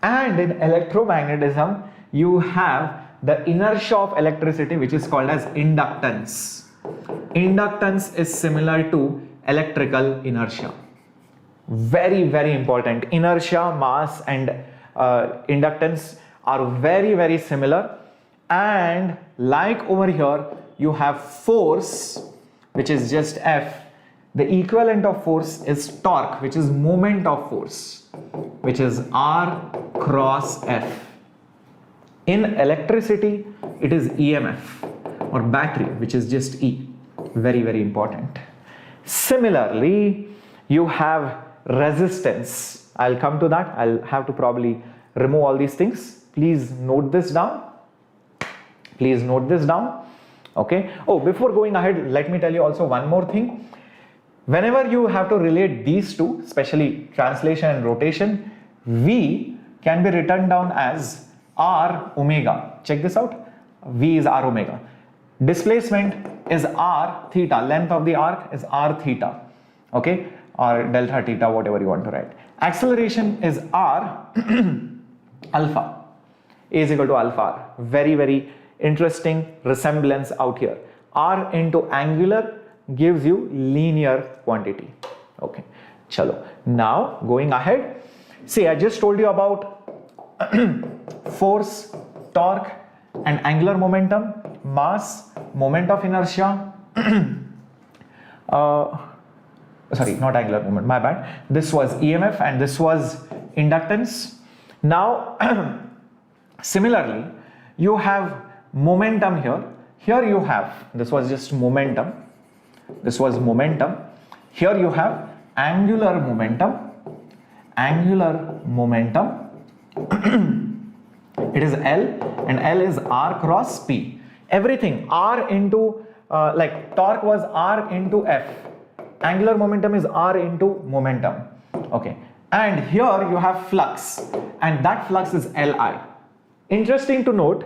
And in electromagnetism, you have the inertia of electricity, which is called as inductance. Inductance is similar to electrical inertia. Very, very important. Inertia, mass and inductance are very, very similar. And like over here, you have force, which is just F. The equivalent of force is torque, which is moment of force, which is R cross F. In electricity, it is EMF or battery, which is just E. Very, very important. Similarly, you have resistance. I'll come to that. I'll have to probably remove all these things. Please note this down. Please note this down. Okay. Oh, before going ahead, let me tell you also one more thing. Whenever you have to relate these two, especially translation and rotation, V can be written down as R omega. Check this out. V is R omega. Displacement is R theta. Length of the arc is R theta. Okay. Or delta theta, whatever you want to write. Acceleration is R alpha. A is equal to alpha R. Very, very interesting resemblance out here. R into angular gives you linear quantity. Okay. Chalo. Now going ahead. See, I just told you about force, torque and angular momentum, mass, moment of inertia. Sorry, not angular moment, my bad. This was EMF and this was inductance. Now, similarly, you have momentum here. Here you have, this was just momentum. This was momentum. Here you have angular momentum. Angular momentum. It is L and L is R cross P. Everything R into like torque was R into F. Angular momentum is R into momentum. Okay. And here you have flux and that flux is Li. Interesting to note,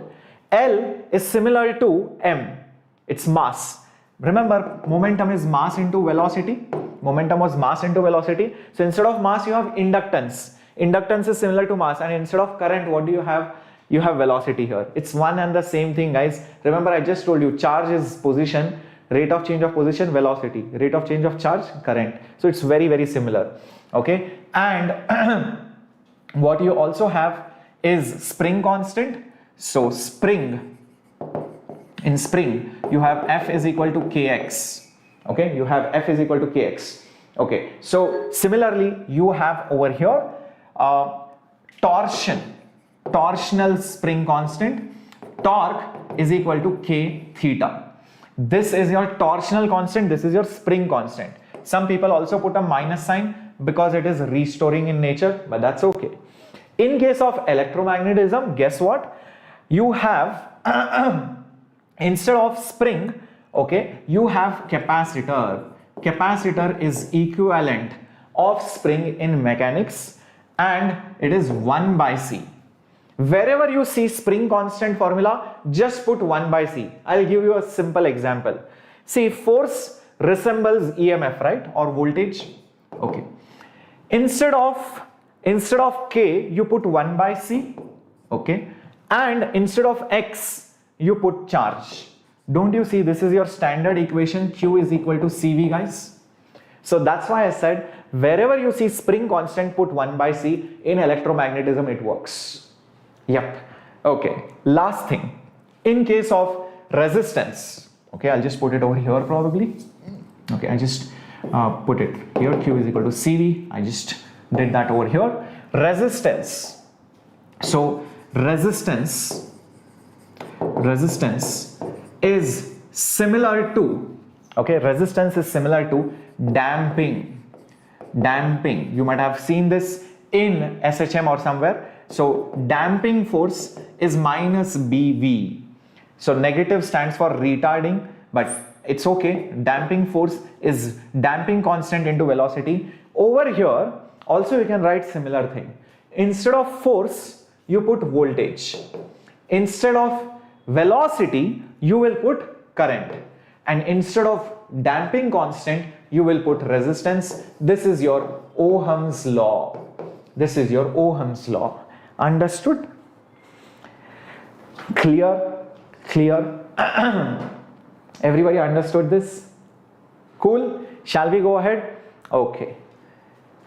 L is similar to M. It's mass. Remember, momentum is mass into velocity. Momentum was mass into velocity. So instead of mass, you have inductance. Inductance is similar to mass, and instead of current, what do you have? You have velocity here. It's one and the same thing, guys. Remember, I just told you charge is position, rate of change of position, velocity, rate of change of charge, current. So it's very, very similar. Okay. And what you also have is spring constant. So spring, in spring, you have F is equal to Kx. Okay. You have F is equal to Kx. Okay. So similarly, you have over here torsional spring constant. Torque is equal to K theta. This is your torsional constant. This is your spring constant. Some people also put a minus sign. because it is restoring in nature, but that's okay. In case of electromagnetism, guess what? You have instead of spring, okay, you have capacitor. Capacitor is equivalent of spring in mechanics, and it is 1 by C. Wherever you see spring constant formula, just put 1 by C. I'll give you a simple example. See, force resembles EMF, right, or voltage. Okay, instead of K you put 1 by C, okay, and instead of X you put charge. Don't you see this is your standard equation? Q is equal to CV, guys. So that's why I said wherever you see spring constant, put 1 by C. In electromagnetism it works. Yep. Okay, last thing, in case of resistance, okay, I'll just put it over here probably. Okay, I just put it here, Q is equal to CV. I just did that over here. Resistance. So resistance is similar to, okay, resistance is similar to damping. You might have seen this in SHM or somewhere. So damping force is minus BV. So negative stands for retarding, but it's okay. Damping force is damping constant into velocity. Over here also you can write similar thing. Instead of force you put voltage. Instead of velocity you will put current, and instead of damping constant you will put resistance. This is your Ohm's law. This is your Ohm's law. Understood? Clear? Everybody understood this? Cool? Shall we go ahead? Okay,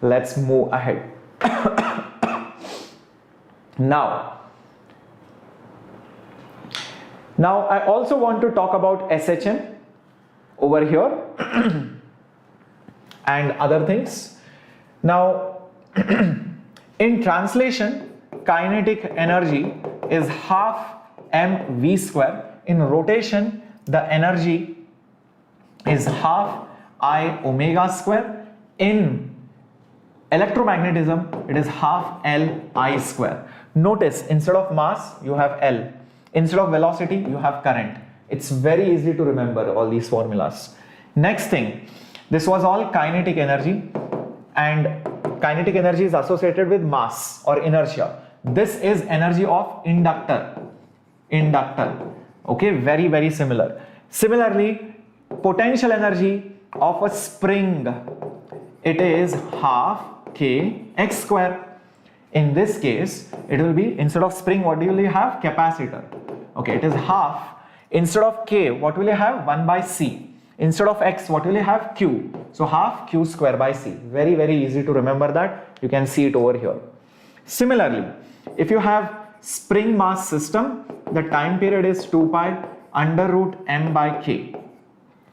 let's move ahead. Now I also want to talk about SHM over here and other things. Now in translation, kinetic energy is half mv square. In rotation, the energy is half I omega square. In electromagnetism, it is half L I square. Notice, instead of mass you have L, instead of velocity you have current. It's very easy to remember all these formulas. Next thing, this was all kinetic energy, and kinetic energy is associated with mass or inertia. This is energy of inductor. Okay, very similar. Similarly, potential energy of a spring, it is half k x square. In this case it will be, instead of spring what will you have? Capacitor. Okay, it is half. Instead of k what will you have? 1 by C. Instead of x what will you have? Q. So half q square by C. Very easy to remember that. You can see it over here. Similarly, if you have spring mass system, the time period is 2 pi under root m by k.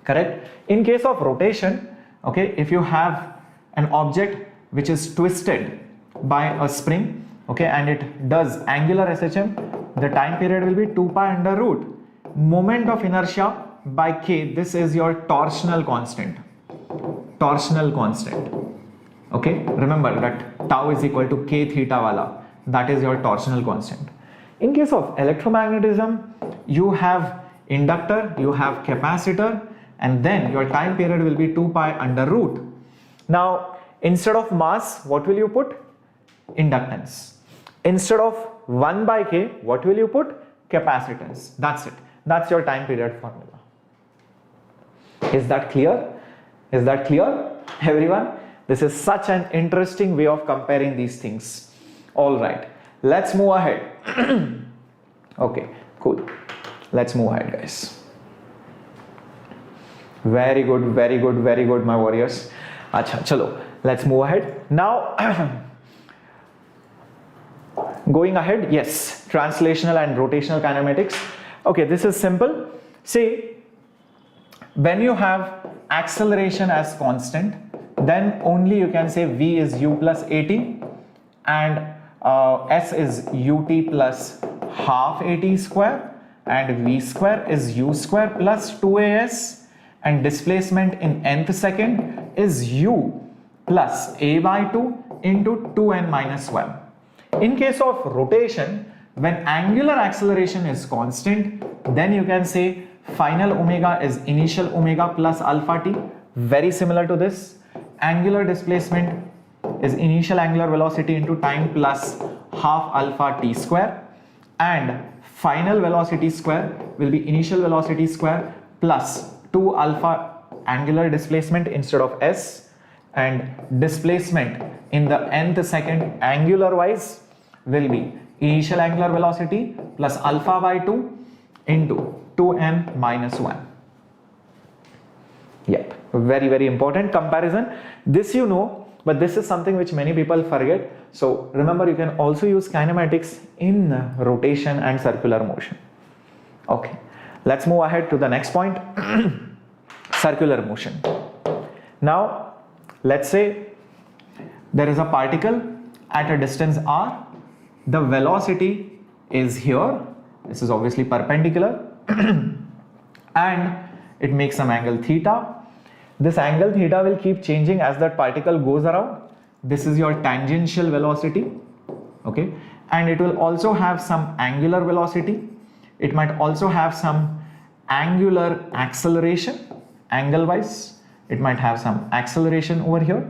Correct? In case of rotation, okay, if you have an object which is twisted by a spring, okay, and it does angular SHM, the time period will be 2 pi under root moment of inertia by k. This is your torsional constant. Okay, remember that tau is equal to k theta wala. That is your torsional constant. In case of electromagnetism, you have inductor, you have capacitor, and then your time period will be 2 pi under root. Now instead of mass what will you put? Inductance. Instead of 1 by k what will you put? Capacitance. That's it. That's your time period formula. Is that clear? Everyone? This is such an interesting way of comparing these things. All right, let's move ahead. Okay, cool. Let's move ahead, guys. Very good, my warriors. Acha, chalo, let's move ahead. Now, going ahead, yes, translational and rotational kinematics. Okay, this is simple. See, when you have acceleration as constant, then only you can say v is u plus at, and s is ut plus half at square, and v square is u square plus 2as, and displacement in nth second is u plus a by 2 into 2n minus 1. In case of rotation, when angular acceleration is constant, then you can say final omega is initial omega plus alpha t. Very similar to this. Angular displacement is initial angular velocity into time plus half alpha t square, and final velocity square will be initial velocity square plus 2 alpha angular displacement instead of s, and displacement in the nth second angular wise will be initial angular velocity plus alpha by 2 into 2n minus 1. Yep, very important comparison. This you know, but this is something which many people forget. So remember, you can also use kinematics in rotation and circular motion. Okay, let's move ahead to the next point. Circular motion. Now let's say there is a particle at a distance r. The velocity is here. This is obviously perpendicular and it makes some angle theta. This angle theta will keep changing as that particle goes around. This is your tangential velocity, okay, and it will also have some angular velocity. It might also have some angular acceleration, angle wise. It might have some acceleration over here,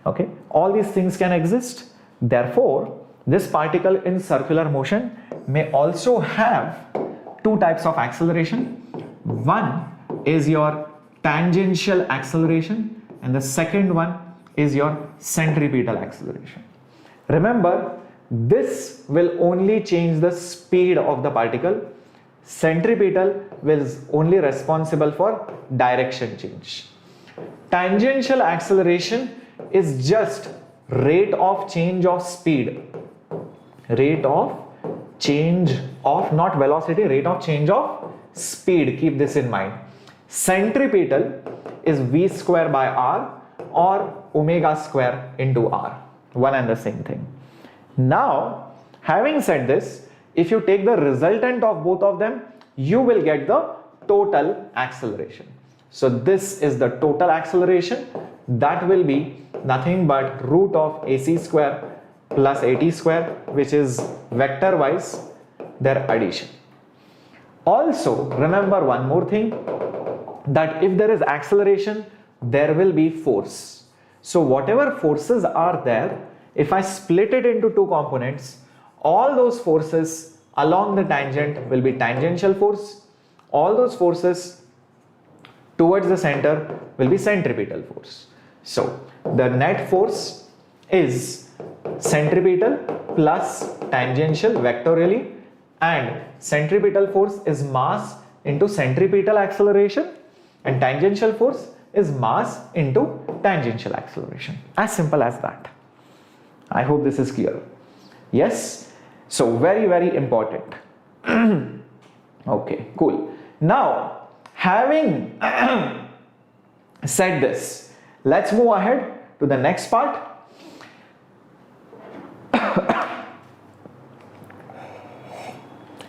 okay. All these things can exist. Therefore, this particle in circular motion may also have two types of acceleration. One is your tangential acceleration and the second one is your centripetal acceleration. Remember, this will only change the speed of the particle. Centripetal is only responsible for direction change. Tangential acceleration is just rate of change of speed. Rate of change of, not velocity, rate of change of speed. Keep this in mind. Centripetal is v square by r or omega square into r. One and the same thing. Now, having said this, if you take the resultant of both of them, you will get the total acceleration. So this is the total acceleration. That will be nothing but root of ac square plus at square, which is vector wise their addition. Also remember one more thing, that if there is acceleration, there will be force. So whatever forces are there, if I split it into two components, all those forces along the tangent will be tangential force. All those forces towards the center will be centripetal force. So the net force is centripetal plus tangential vectorially, and centripetal force is mass into centripetal acceleration and tangential force is mass into tangential acceleration. As simple as that. I hope this is clear. Yes, so very important. Okay, cool. Now, having said this, let's move ahead to the next part.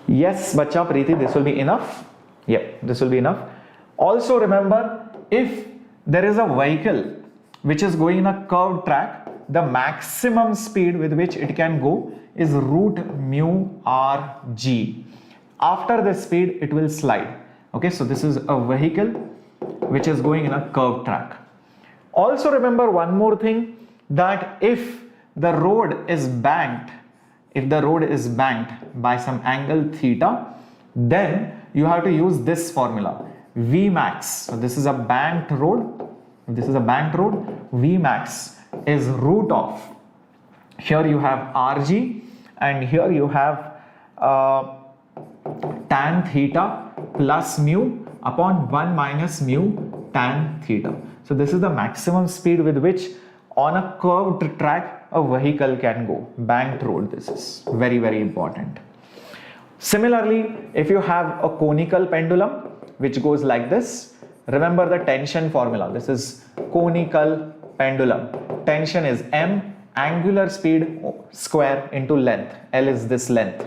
Yes, Bacha Preeti, this will be enough. Yep, this will be enough. Also remember, if there is a vehicle which is going in a curved track, the maximum speed with which it can go is root mu rg. After this speed, it will slide. Okay, so this is a vehicle which is going in a curved track. Also remember one more thing, that if the road is banked, by some angle theta, then you have to use this formula, Vmax. So this is a banked road. Vmax is root of, here you have Rg and here you have tan theta plus mu upon 1 minus mu tan theta. So this is the maximum speed with which on a curved track a vehicle can go. Banked road, this is very important. Similarly, if you have a conical pendulum which goes like this, remember the tension formula. This is conical pendulum. Tension is m, angular speed square into length. L is this length.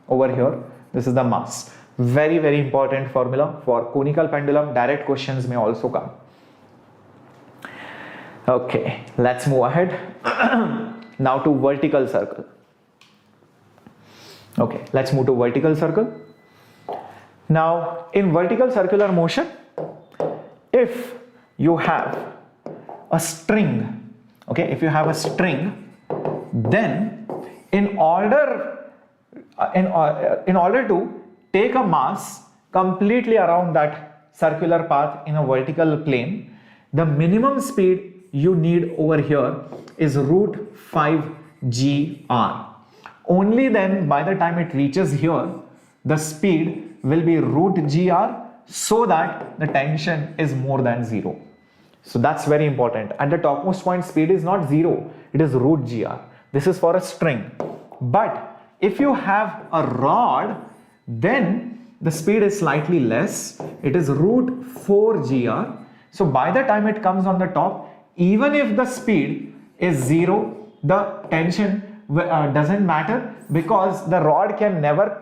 Over here, this is the mass. Very important formula for conical pendulum. Direct questions may also come. Okay, let's move ahead. Now to vertical circle. Okay, let's move to vertical circle. Now in vertical circular motion, if you have a string, okay, if you have a string, then in order to take a mass completely around that circular path in a vertical plane, the minimum speed you need over here is root 5 gr. Only then, by the time it reaches here, the speed will be root gr, so that the tension is more than 0. So that's very important. At the topmost point, speed is not 0, it is root gr. This is for a string. But if you have a rod, then the speed is slightly less. It is root 4 gr. So by the time it comes on the top, even if the speed is 0, the tension doesn't matter, because the rod can never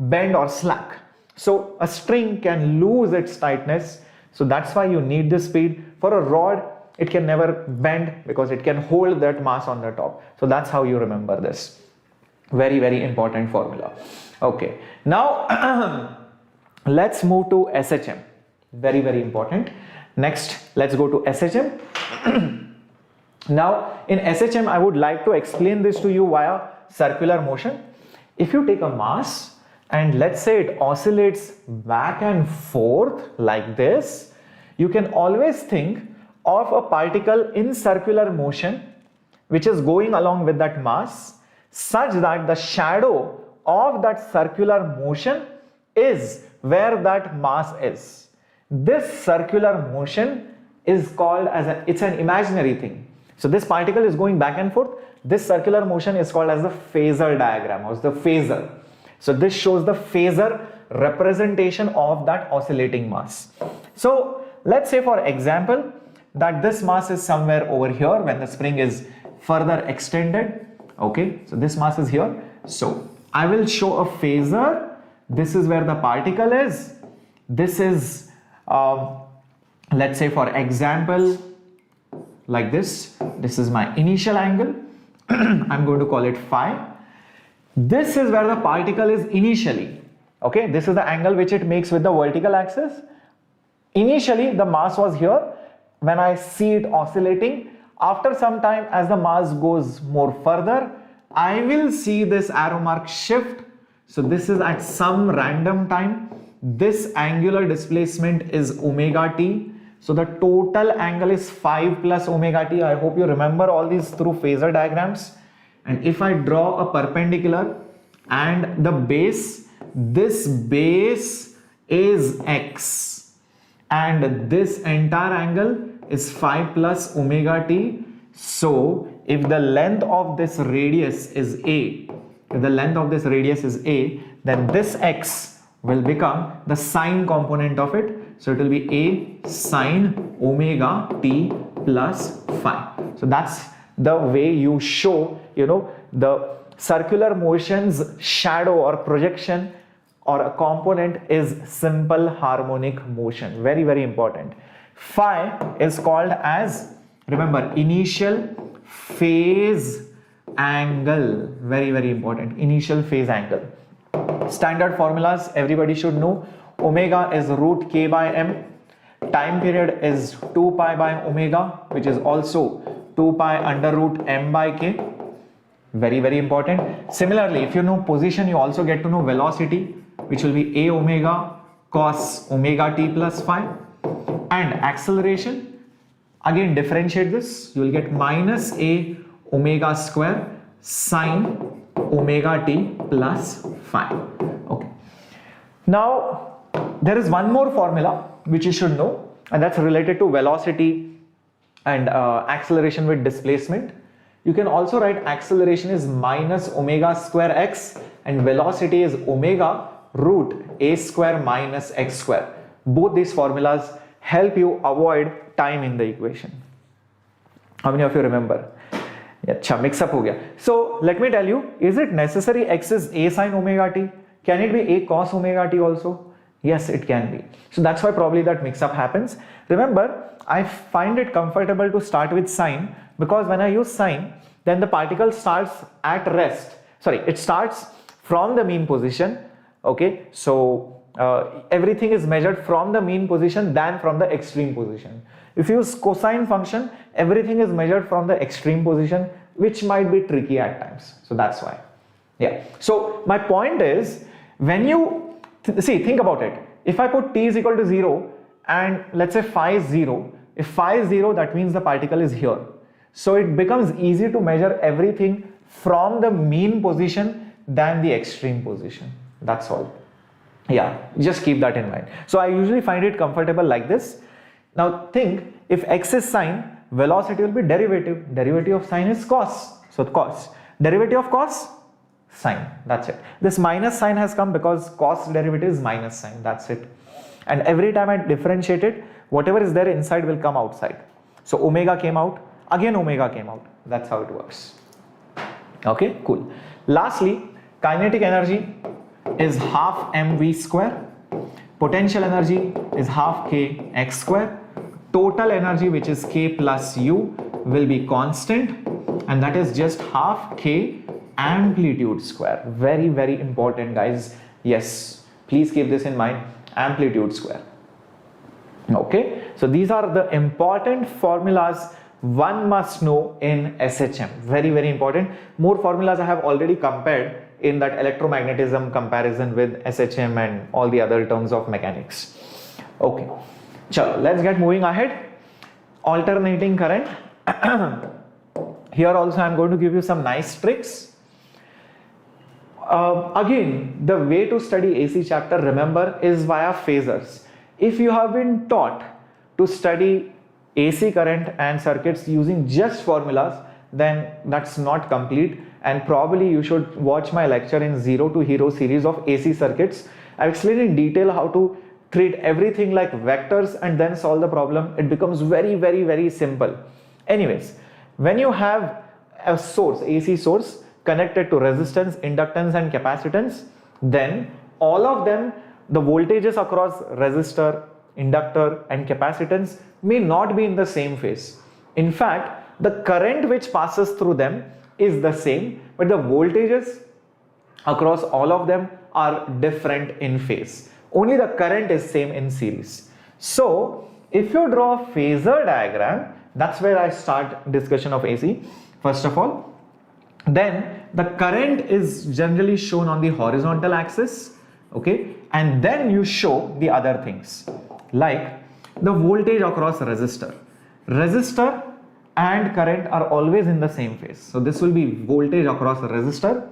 bend or slack. So a string can lose its tightness. So that's why you need the speed. For a rod, it can never bend because it can hold that mass on the top. So that's how you remember this. Very, very important formula. Okay, now let's move to SHM. Very, very important. Next, let's go to SHM. Now in SHM, I would like to explain this to you via circular motion. If you take a mass and let's say it oscillates back and forth like this, you can always think of a particle in circular motion which is going along with that mass, such that the shadow of that circular motion is where that mass is. This circular motion is called as it's an imaginary thing. So this particle is going back and forth. This circular motion is called as the phasor diagram, or the phasor. So this shows the phasor representation of that oscillating mass. So let's say, for example, that this mass is somewhere over here when the spring is further extended. Okay, so this mass is here. So I will show a phasor. This is where the particle is. This is, let's say, for example, like this. This is my initial angle. I'm going to call it phi. This is where the particle is initially. Okay, this is the angle which it makes with the vertical axis. Initially, the mass was here. When I see it oscillating, after some time, as the mass goes more further, I will see this arrow mark shift. So this is at some random time. This angular displacement is omega t. So the total angle is 5 plus omega t. I hope you remember all these through phasor diagrams. And if I draw a perpendicular and the base, this base is x, and this entire angle is 5 plus omega t. So if the length of this radius is a, then this x will become the sine component of it. So it will be a sine omega t plus phi. So that's the way you show, the circular motion's shadow or projection or a component is simple harmonic motion. Very, very important. Phi is called as, remember, initial phase angle. Very, very important. Initial phase angle. Standard formulas everybody should know. Omega is root k by m. Time period is 2 pi by omega, which is also 2 pi under root m by k. Very, very important. Similarly, if you know position, you also get to know velocity, which will be a omega cos omega t plus phi. And acceleration, again differentiate this, you will get minus a omega square sine omega t plus phi. Okay. Now there is one more formula which you should know, and that's related to velocity and acceleration with displacement. You can also write acceleration is minus omega square x and velocity is omega root a square minus x square. Both these formulas help you avoid time in the equation. How many of you remember? Yeah, mix up ho gaya. So let me tell you, is it necessary x is a sin omega t? Can it be a cos omega t also? Yes, it can be. So that's why probably that mix-up happens. Remember, I find it comfortable to start with sign, because when I use sign, then the particle starts at rest. Sorry, it starts from the mean position. Okay, so everything is measured from the mean position than from the extreme position. If you use cosine function, everything is measured from the extreme position, which might be tricky at times. So that's why. Yeah. So my point is, when you think about it. If I put t is equal to 0 and let's say phi is 0, if phi is 0, that means the particle is here. So it becomes easy to measure everything from the mean position than the extreme position. That's all. Yeah, just keep that in mind. So I usually find it comfortable like this. Now think, if x is sine, velocity will be derivative. Derivative of sine is cos. So cos. Derivative of cos, sine. That's it. This minus sign has come because cos derivative is minus sign. That's it. And every time I differentiate it, whatever is there inside will come outside. So omega came out, again omega came out. That's how it works. Okay, cool. Lastly, kinetic energy is half mv square. Potential energy is half k x square. Total energy, which is k plus u, will be constant, and that is just half k amplitude square. Very, very important, guys. Yes, please keep this in mind. Amplitude square. Okay, so these are the important formulas one must know in SHM. Very, very important. More formulas I have already compared in that electromagnetism comparison with SHM and all the other terms of mechanics. Okay, so let's get moving ahead. Alternating current. Here also I am going to give you some nice tricks. Again, the way to study AC chapter, remember, is via phasors. If you have been taught to study AC current and circuits using just formulas, then that's not complete, and probably you should watch my lecture in 0 to hero series of AC circuits. I've explained in detail how to treat everything like vectors and then solve the problem. It becomes very, very, very simple. Anyways, when you have a source, AC source, connected to resistance, inductance and capacitance, then all of them, the voltages across resistor, inductor and capacitance may not be in the same phase. In fact, the current which passes through them is the same, but the voltages across all of them are different in phase. Only the current is same in series. So if you draw a phasor diagram, that's where I start discussion of AC. First of all, then the current is generally shown on the horizontal axis, okay, and then you show the other things like the voltage across resistor. Resistor and current are always in the same phase, so this will be voltage across resistor.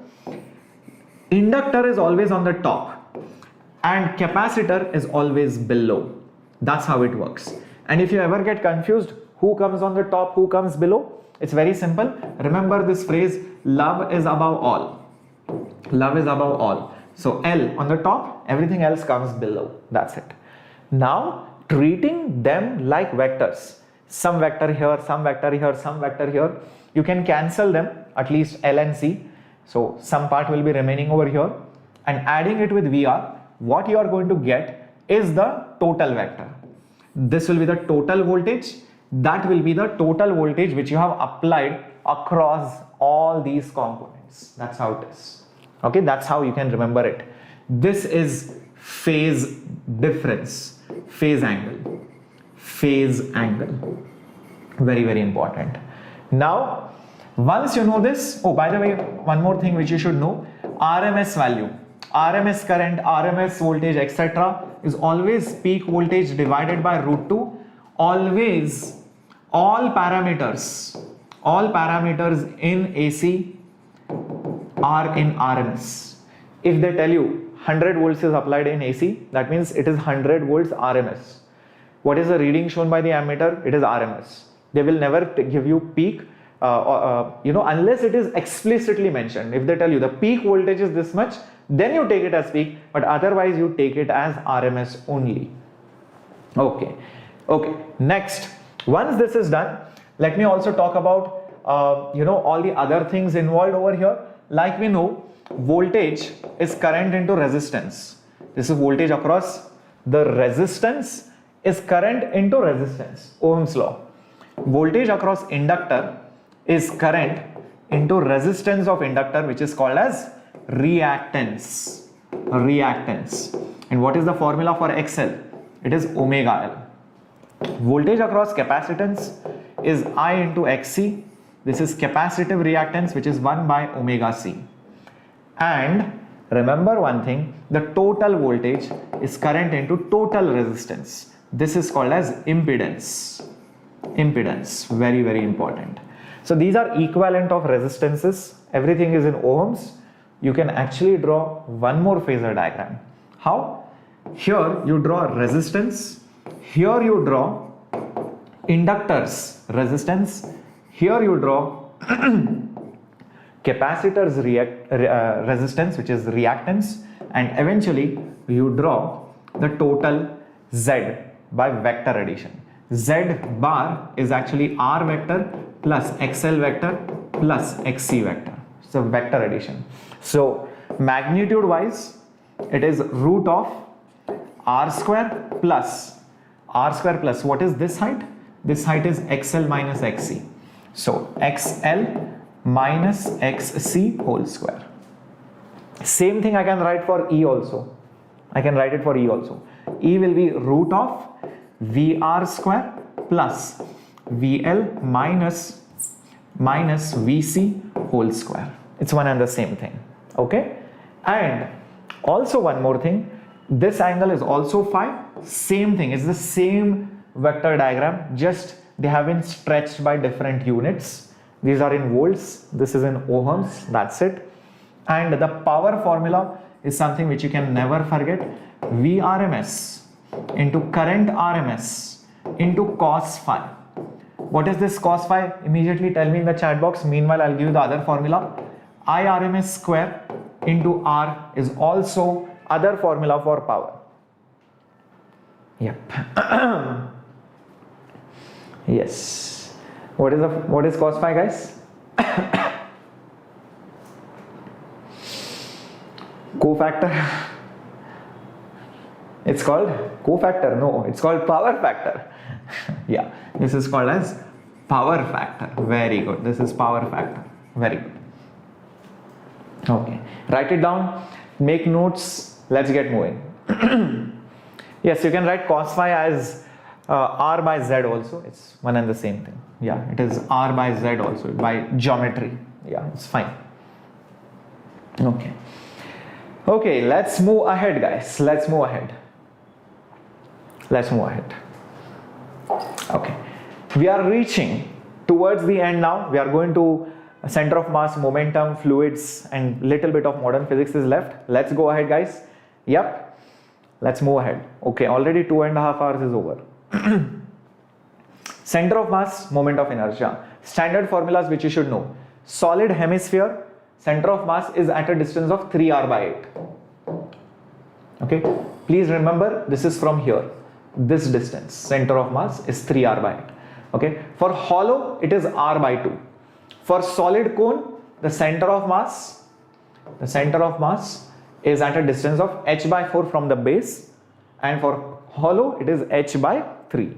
Inductor is always on the top and capacitor is always below. That's how it works. And if you ever get confused who comes on the top, who comes below, it's very simple. Remember this phrase, love is above all. Love is above all. So L on the top, everything else comes below. That's it. Now treating them like vectors, some vector here, some vector here, some vector here, you can cancel them, at least L and C. So some part will be remaining over here, and adding it with VR, what you are going to get is the total vector. This will be the total voltage. That will be the total voltage which you have applied across all these components. That's how it is. Okay, that's how you can remember it. This is phase difference, phase angle, phase angle. Very, very important. Now, once you know this, oh, by the way, one more thing which you should know, RMS value, RMS current, RMS voltage, etc. is always peak voltage divided by √2. Always all parameters in AC are in RMS. If they tell you 100 volts is applied in AC, that means it is 100 volts RMS. What is the reading shown by the ammeter? It is RMS. They will never give you peak, unless it is explicitly mentioned. If they tell you the peak voltage is this much, then you take it as peak, but otherwise you take it as RMS only. Okay. Next, once this is done, let me also talk about all the other things involved over here. Like we know, voltage is current into resistance. This is voltage across The resistance is current into resistance, Ohm's law. Voltage across inductor is current into resistance of inductor, which is called as reactance. Reactance. And what is the formula for XL? It is omega L. Voltage across capacitance is I into XC. This is capacitive reactance, which is 1 by omega C. And remember one thing, the total voltage is current into total resistance. This is called as impedance. Impedance, very, very important. So these are equivalent of resistances. Everything is in ohms. You can actually draw one more phasor diagram. How? Here you draw resistance. Here you draw inductors resistance. Here you draw capacitors resistance, which is reactance, and eventually you draw the total Z by vector addition. Z bar is actually R vector plus XL vector plus XC vector. So vector addition. So magnitude wise, it is root of R square plus what is this height? This height is XL minus XC. So XL minus XC whole square. Same thing I can write for E also. I can write it for E also. E will be root of VR square plus VL minus VC whole square. It's one and the same thing. Okay? And also one more thing. This angle is also phi. Same thing. It's the same vector diagram. Just they have been stretched by different units. These are in volts. This is in ohms. That's it. And the power formula is something which you can never forget. Vrms into current RMS into cos phi. What is this cos phi? Immediately tell me in the chat box. Meanwhile, I'll give you the other formula. IRMS square into R is also other formula for power. Yep. Yes. What is cos phi, guys? Cofactor. It's called cofactor. No, it's called power factor. Yeah, this is called as power factor. Very good. This is power factor. Very good. Okay, write it down, make notes. Let's get moving. Yes, you can write cos phi as R by Z also. It's one and the same thing. Yeah, it is R by Z also by geometry. Yeah, it's fine. Okay. Okay, let's move ahead, guys. Let's move ahead. Let's move ahead. Okay. We are reaching towards the end now. We are going to center of mass, momentum, fluids, and little bit of modern physics is left. Let's go ahead, guys. Yep. Let's move ahead. Okay, already 2.5 hours is over. Center of mass, moment of inertia. Standard formulas which you should know. Solid hemisphere, center of mass is at a distance of 3r by 8. Okay, please remember this is from here. This distance, center of mass is 3r by 8. Okay, for hollow it is r by 2. For solid cone, the center of mass is at a distance of h by 4 from the base, and for hollow it is h by 3.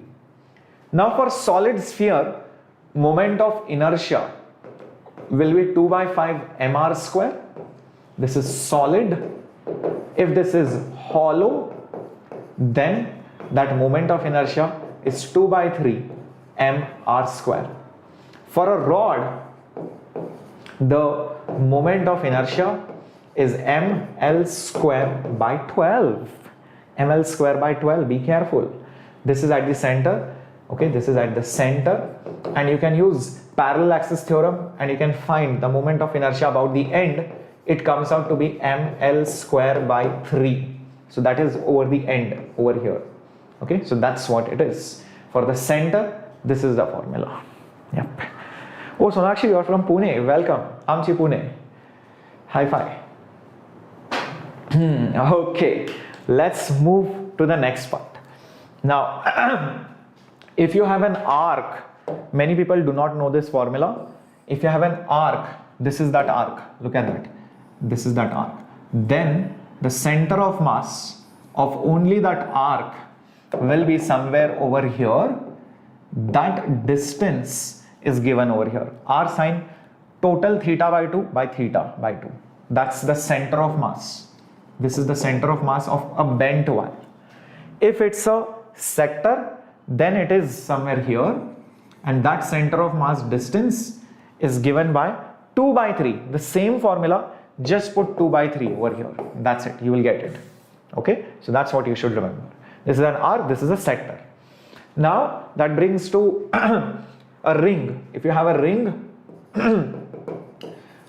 Now for solid sphere, moment of inertia will be 2 by 5 mr square. This is solid. If this is hollow, then that moment of inertia is 2 by 3 mr square. For a rod, the moment of inertia is ml square by 12. ml square by 12, be careful. This is at the center. Okay, this is at the center, and you can use parallel axis theorem and you can find the moment of inertia about the end. It comes out to be ml square by 3. So that is over the end over here. Okay, so that's what it is. For the center, this is the formula. Yep. Oh, Sonakshi, you are from Pune. Welcome. Amchi Pune. High five. Okay, let's move to the next part. Now, if you have an arc, many people do not know this formula. If you have an arc, this is that arc. Look at that. This is that arc. Then the center of mass of only that arc will be somewhere over here. That distance is given over here. R sine total theta by 2 by theta by 2. That's the center of mass. This is the center of mass of a bent wire. If it's a sector, then it is somewhere here, and that center of mass distance is given by 2 by 3. The same formula, just put 2 by 3 over here. That's it, you will get it. Okay, so that's what you should remember. This is an arc, this is a sector. Now that brings to a ring. If you have a ring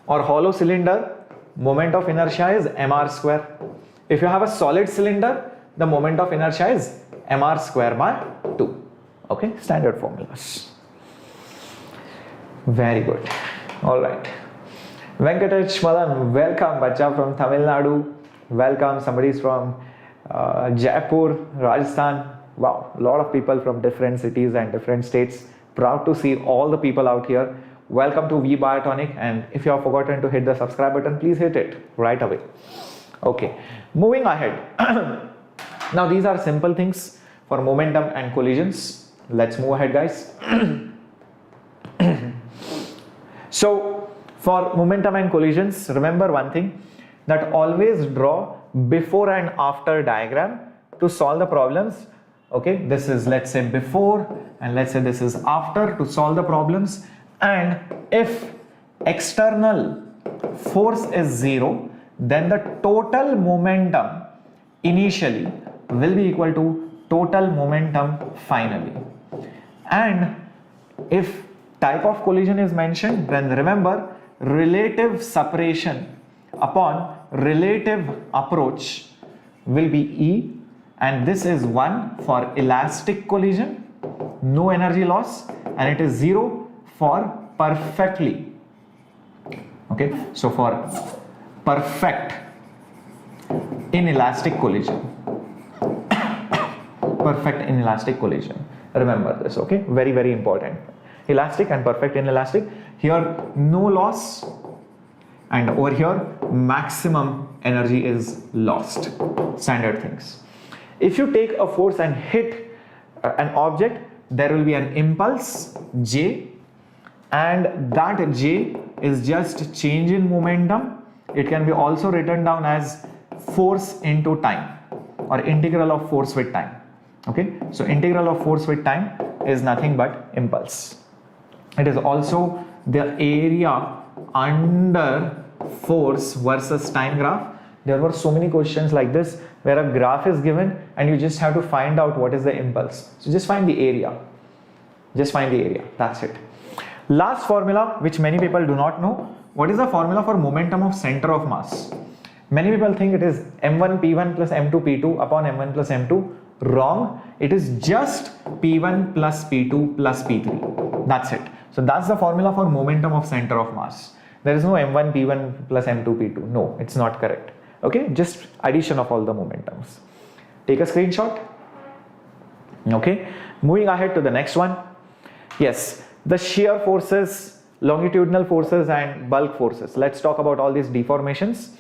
or hollow cylinder, moment of inertia is mr square. If you have a solid cylinder, the moment of inertia is mr square by 2. Okay, standard formulas. Very good. All right. Venkatesh Madan, welcome. Bacha from Tamil Nadu. Welcome. Somebody is from Jaipur, Rajasthan. Wow, a lot of people from different cities and different states. Proud to see all the people out here. Welcome to V Biotonic, and if you have forgotten to hit the subscribe button, please hit it right away. Okay, moving ahead. Now these are simple things for momentum and collisions. Let's move ahead, guys. So for momentum and collisions, remember one thing, that always draw before and after diagram to solve the problems. Okay, this is, let's say, before, and let's say this is after to solve the problems. And if external force is 0, then the total momentum initially will be equal to total momentum finally. And if type of collision is mentioned, then remember relative separation upon relative approach will be E, and this is 1 for elastic collision, no energy loss, and it is 0 for perfectly. Okay, so for perfect inelastic collision. Perfect inelastic collision. Remember this, okay? Very, very important. Elastic and perfect inelastic. Here, no loss, and over here, maximum energy is lost. Standard things. If you take a force and hit an object, there will be an impulse J, and that J is just change in momentum. It can be also written down as force into time, or integral of force with time. Okay, so integral of force with time is nothing but impulse. It is also the area under force versus time graph. There were so many questions like this where a graph is given and you just have to find out what is the impulse. So just find the area. Just find the area. That's it. Last formula, which many people do not know. What is the formula for momentum of center of mass? Many people think it is m1 p1 plus m2 p2 upon m1 plus m2. Wrong. It is just p1 plus p2 plus p3. That's it. So that's the formula for momentum of center of mass. There is no m1 p1 plus m2 p2. No, it's not correct. Okay, just addition of all the momentums. Take a screenshot. Okay, moving ahead to the next one. Yes, the shear forces, longitudinal forces and bulk forces. Let's talk about all these deformations.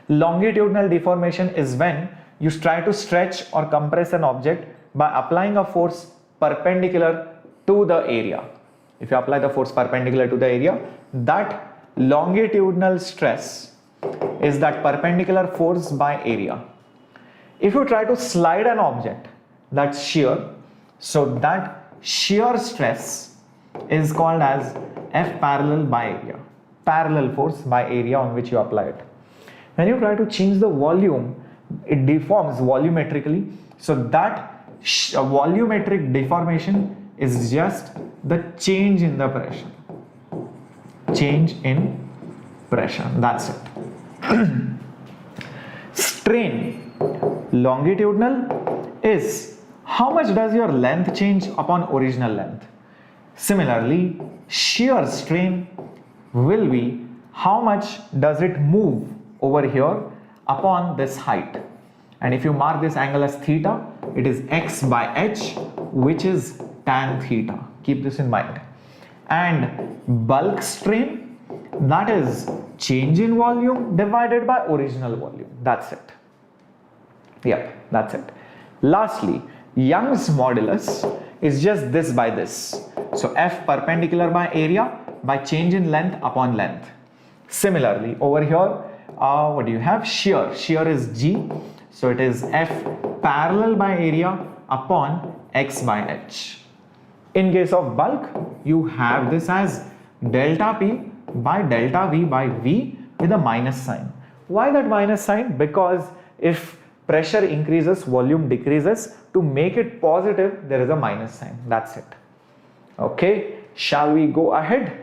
Longitudinal deformation is when you try to stretch or compress an object by applying a force perpendicular to the area. If you apply the force perpendicular to the area, that longitudinal stress is that perpendicular force by area. If you try to slide an object, that's shear. So that shear stress is called as F parallel by area. Parallel force by area on which you apply it. When you try to change the volume, it deforms volumetrically. So that volumetric deformation is just the change in the pressure. Change in pressure. That's it. Strain, longitudinal, is how much does your length change upon original length. Similarly, shear strain will be how much does it move over here upon this height. And if you mark this angle as theta, it is x by h, which is tan theta. Keep this in mind. And bulk strain, that is change in volume divided by original volume. That's it. Yep, that's it. Lastly, Young's modulus is just this by this. So F perpendicular by area by change in length upon length. Similarly, over here, what do you have? Shear. Shear is G. So it is F parallel by area upon X by H. In case of bulk, you have this as delta P by delta V by V with a minus sign. Why that minus sign? Because if pressure increases, volume decreases. To make it positive, there is a minus sign. That's it. Okay, shall we go ahead?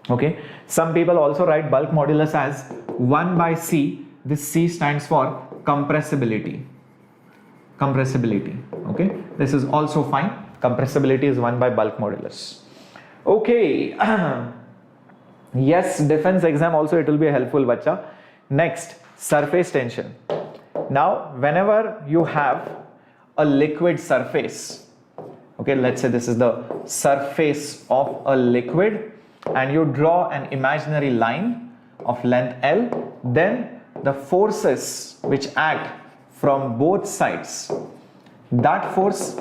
Okay, some people also write bulk modulus as 1 by C. This C stands for compressibility. Compressibility. Okay, this is also fine. Compressibility is 1 by bulk modulus. Okay. Yes, defense exam also it will be helpful, bacha. Next, surface tension. Now, whenever you have a liquid surface, okay, let's say this is the surface of a liquid, and you draw an imaginary line of length L, then the forces which act from both sides, that force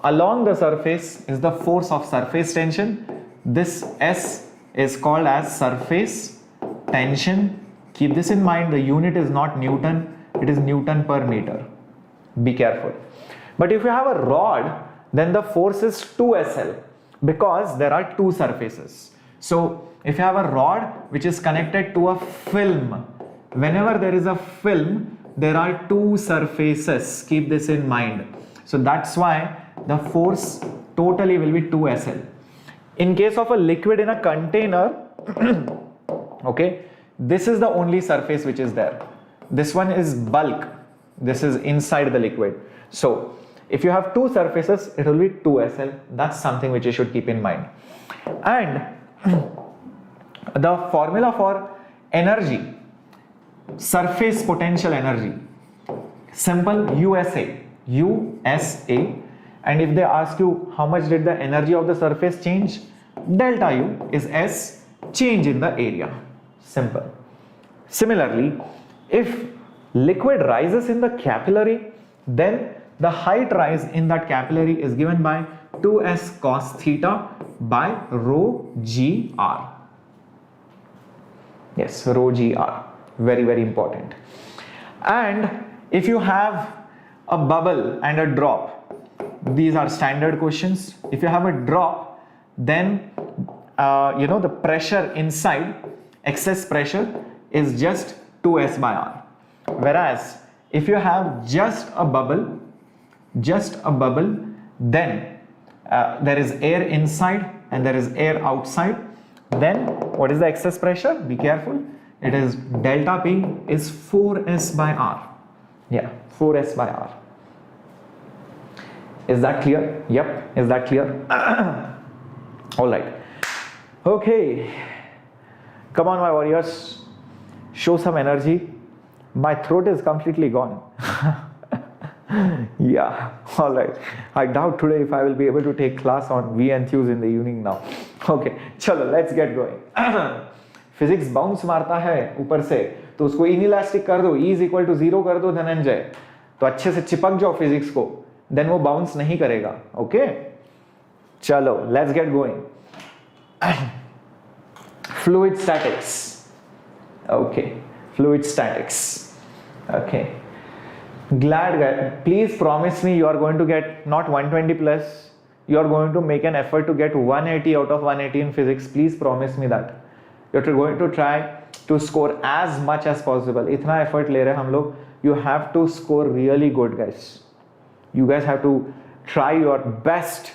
along the surface is the force of surface tension. This S is called as surface tension. Keep this in mind, the unit is not Newton, it is Newton per meter. Be careful. But if you have a rod, then the force is 2SL because there are two surfaces. So if you have a rod which is connected to a film, whenever there is a film, there are two surfaces. Keep this in mind. So that's why the force totally will be 2SL. In case of a liquid in a container, okay, this is the only surface which is there. This one is bulk. This is inside the liquid. So if you have two surfaces, it will be 2SL. That's something which you should keep in mind. And the formula for energy, surface potential energy, simple USA. USA. And if they ask you how much did the energy of the surface change, delta U is S, change in the area. Simple. Similarly, if liquid rises in the capillary, then the height rise in that capillary is given by 2S cos theta by rho GR. Yes, rho GR. Very, very important. And if you have a bubble and a drop, these are standard questions. If you have a drop, then the pressure inside, excess pressure is just 2S by R. Whereas if you have just a bubble, then there is air inside and there is air outside. Then what is the excess pressure? Be careful. It is delta P is 4S by R. Yeah, 4S by R. Is that clear? Yep. Is that clear? All right. Okay. Come on, my warriors. Show some energy. My throat is completely gone. Yeah. All right. I doubt today if I will be able to take class on V and Qs in the evening now. Okay. Chalo, let's get going. Physics bounce मारता है ऊपर से, तो उसको inelastic कर दो, E is equal to 0 कर दो धनंजय, तो अच्छे से चिपक जाओ फिजिक्स को, then वो बाउंस नहीं करेगा. ओके, चलो let's get going. Fluid statics. Okay, fluid statics. Okay, glad guys, please promise me you are going to get not 120 plus, you are going to make an effort to get 180 out of 180 in physics. Please promise me that you are going to try to score as much as possible. इतना effort ले रहे हैं हम लोग. You have to score really good guys. You guys have to try your best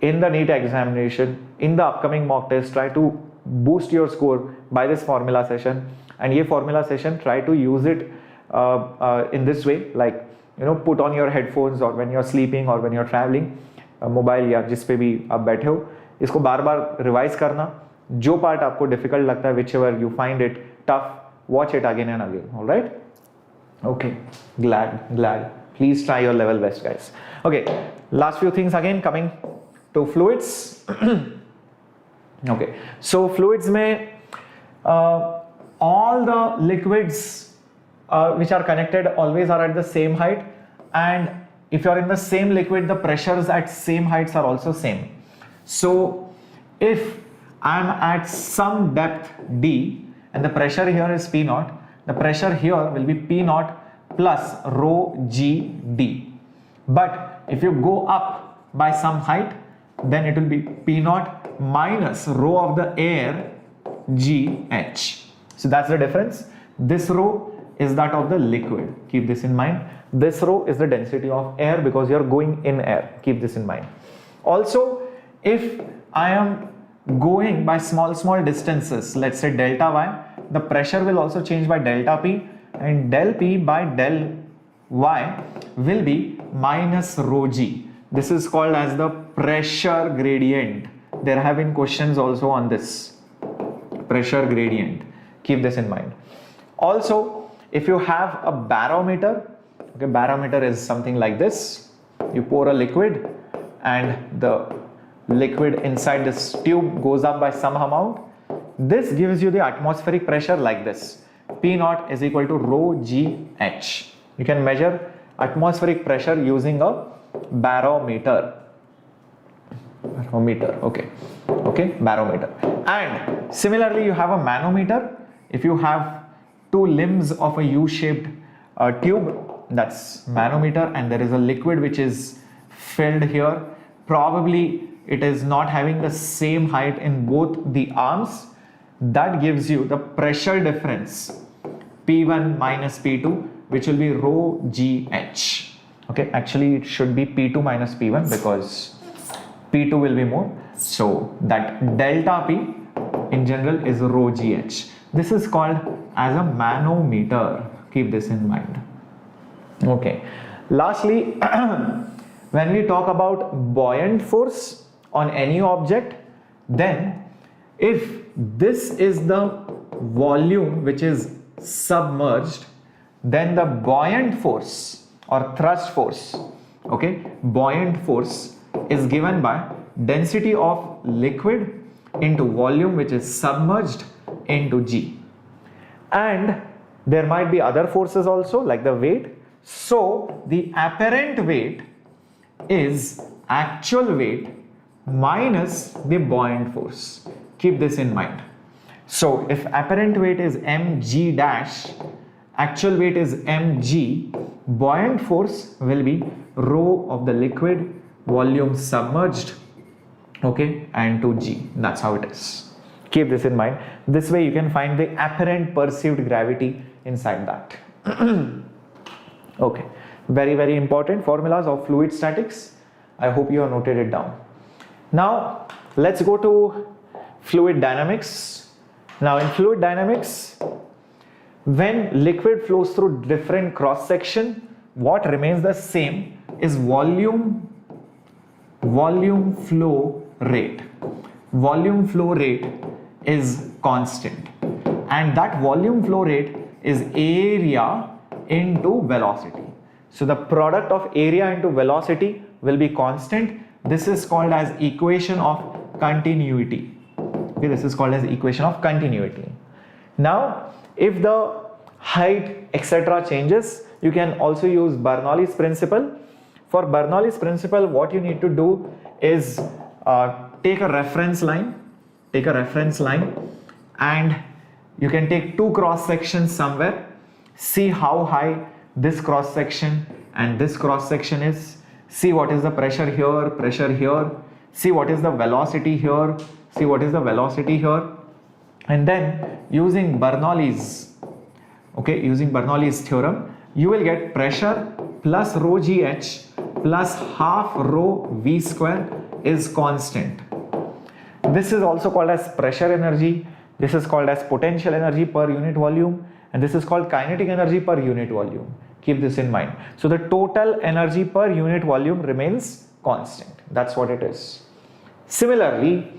in the NEET examination, in the upcoming mock test. Try to boost your score by this formula session, and ये formula session try to use it in this way, like put on your headphones or when you're sleeping or when you're traveling, mobile या जिस पे भी आप बैठे हो, इसको बार बार revise करना. जो पार्ट आपको डिफिकल्ट लगता है, whichever you find it tough, watch it again and again. All right? Okay, glad. Please try your level best, guys. Okay, last few things again, coming to fluids. Okay, so fluids में all the liquids which are connected always are at the same height, and if you are in the same liquid, the pressures at same heights are also same. So if I am at some depth d and the pressure here is P naught, the pressure here will be P naught plus rho g d. But if you go up by some height, then it will be P naught minus rho of the air g h. So that's the difference. This rho is that of the liquid. Keep this in mind. This rho is the density of air because you are going in air. Keep this in mind. Also, if I am going by small distances, let's say delta y, the pressure will also change by delta p, and del p by del y will be minus rho g. This is called as the pressure gradient. There have been questions also on this pressure gradient. Keep this in mind. Also, if you have a barometer, okay, barometer is something like this. You pour a liquid and the liquid inside this tube goes up by some amount. This gives you the atmospheric pressure like this. P naught is equal to rho g h. You can measure atmospheric pressure using a barometer. Okay, barometer. And similarly, you have a manometer. If you have two limbs of a U-shaped tube, that's manometer, and there is a liquid which is filled here. Probably it is not having the same height in both the arms. That gives you the pressure difference P1 minus P2, which will be rho g h. Okay, actually it should be P2 minus P1 because P2 will be more. So that delta P in general is rho g h. This is called as a manometer. Keep this in mind. Okay. Lastly, when we talk about buoyant force on any object, then if this is the volume which is submerged, then the buoyant force or thrust force, okay, buoyant force is given by density of liquid into volume which is submerged into g. And there might be other forces also like the weight. So the apparent weight is actual weight minus the buoyant force. Keep this in mind. So if apparent weight is mg dash, actual weight is mg, buoyant force will be rho of the liquid, volume submerged, okay, and to g. That's how it is. Keep this in mind. This way you can find the apparent perceived gravity inside that. Okay, very important formulas of fluid statics. I hope you have noted it down. Now let's go to fluid dynamics. Now in fluid dynamics, when liquid flows through different cross section, what remains the same is volume flow rate. Volume flow rate is constant, and that volume flow rate is area into velocity. So the product of area into velocity will be constant. This is called as equation of continuity. Okay, this is called as equation of continuity. Now, if the height etc. changes, you can also use Bernoulli's principle. For Bernoulli's principle, what you need to do is take a reference line, and you can take two cross sections somewhere. See how high this cross section and this cross section is. See what is the pressure here, see what is the velocity here, see what is the velocity here, and then using Bernoulli's theorem, you will get pressure plus rho g h plus half rho v square is constant. This is also called as pressure energy. This is called as potential energy per unit volume, and this is called kinetic energy per unit volume. Keep this in mind. So the total energy per unit volume remains constant. That's what it is. Similarly,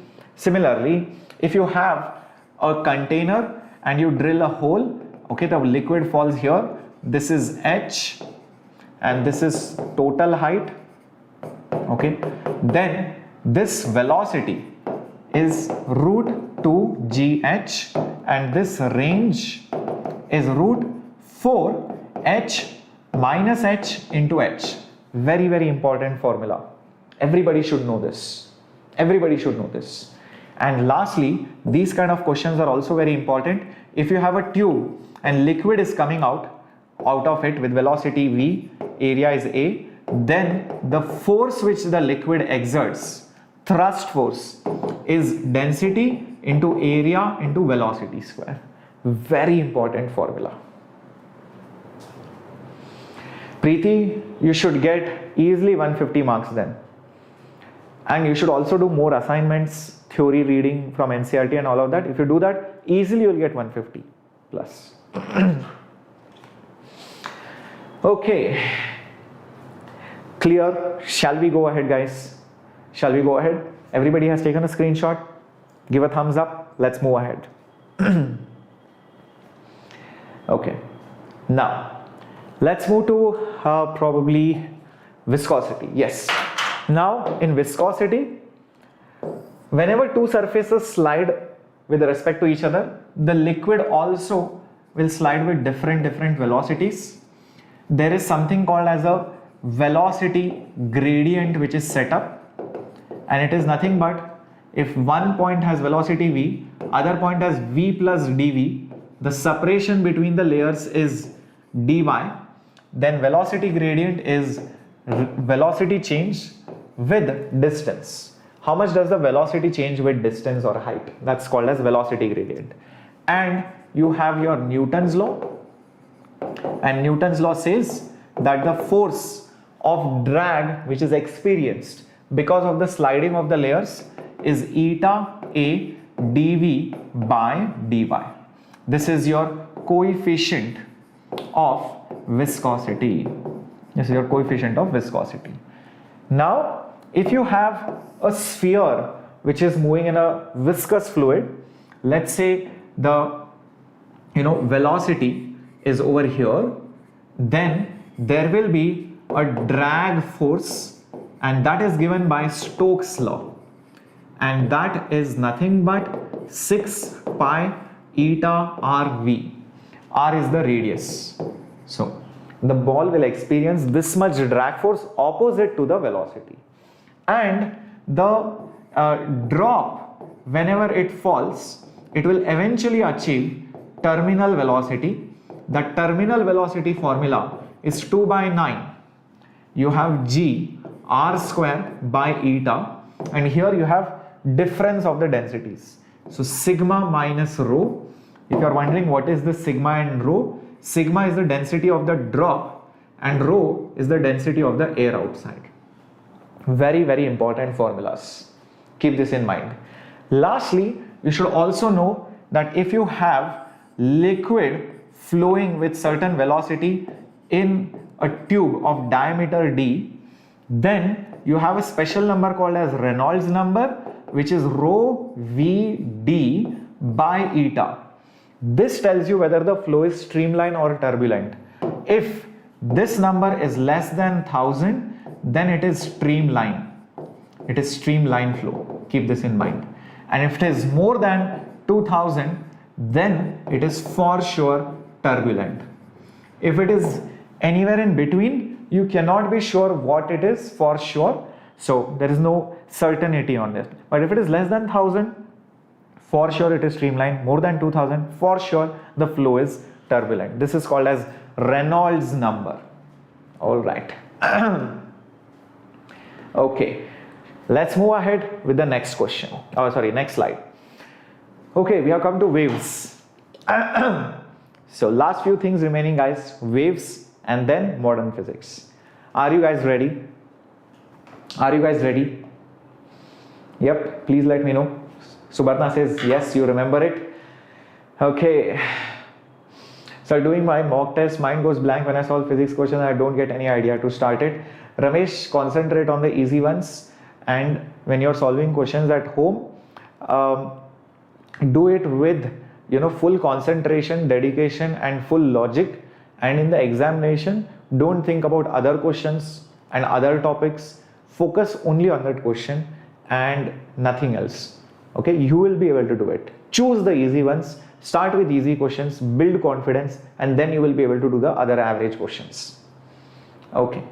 if you have a container and you drill a hole, okay, the liquid falls here. This is h and this is total height, okay. Then this velocity is root 2 gh and this range is root 4h minus h into h. Very, very important formula. Everybody should know this. Everybody should know this. And lastly, these kind of questions are also very important. If you have a tube and liquid is coming out of it with velocity v, area is a, then the force which the liquid exerts, thrust force, is density into area into velocity square. Very important formula. Preeti, you should get easily 150 marks then. And you should also do more assignments, theory reading from NCERT and all of that. If you do that, easily you will get 150 plus. Okay. Clear? Shall we go ahead, guys? Shall we go ahead? Everybody has taken a screenshot? Give a thumbs up. Let's move ahead. Okay. Now, let's move to probably viscosity. Yes. Now, in viscosity, whenever two surfaces slide with respect to each other, the liquid also will slide with different velocities. There is something called as a velocity gradient which is set up, and it is nothing but if one point has velocity v, other point has v plus dv, the separation between the layers is dy, then velocity gradient is velocity change with distance. How much does the velocity change with distance or height? That's called as velocity gradient. And you have your Newton's law, and Newton's law says that the force of drag which is experienced because of the sliding of the layers is eta a dv by dy. This is your coefficient of viscosity. This is your coefficient of viscosity. Now, if you have a sphere which is moving in a viscous fluid, let's say the velocity is over here, then there will be a drag force, and that is given by Stokes' law, and that is nothing but 6 pi eta rv. R is the radius. So the ball will experience this much drag force opposite to the velocity, and the drop, whenever it falls, it will eventually achieve terminal velocity. The terminal velocity formula is 2 by 9. You have g r square by eta, and here you have difference of the densities. So sigma minus rho. If you are wondering what is the sigma and rho, sigma is the density of the drop and rho is the density of the air outside. Very, very important formulas. Keep this in mind. Lastly, you should also know that if you have liquid flowing with certain velocity in a tube of diameter d, then you have a special number called as Reynolds number, which is rho v d by eta. This tells you whether the flow is streamline or turbulent. If this number is less than 1000, then it is streamline. It is streamline flow. Keep this in mind. And if it is more than 2000, then it is for sure turbulent. If it is anywhere in between, you cannot be sure what it is for sure. So there is no certainty on this. But if it is less than 1000, for sure it is streamlined. More than 2000, for sure the flow is turbulent. This is called as Reynolds number. All right. Okay, let's move ahead with the next question. Oh, sorry, next slide. Okay, we have come to waves. So last few things remaining, guys: waves and then modern physics. Are you guys ready? Are you guys ready? Yep, please let me know. Subarna says yes, you remember it. Okay. So doing my mock test, mind goes blank when I solve physics question. I don't get any idea to start it. Ramesh, concentrate on the easy ones, and when you're solving questions at home, do it with full concentration, dedication and full logic. And in the examination, don't think about other questions and other topics. Focus only on that question and nothing else. Okay, you will be able to do it. Choose the easy ones, start with easy questions, build confidence, and then you will be able to do the other average questions. Okay,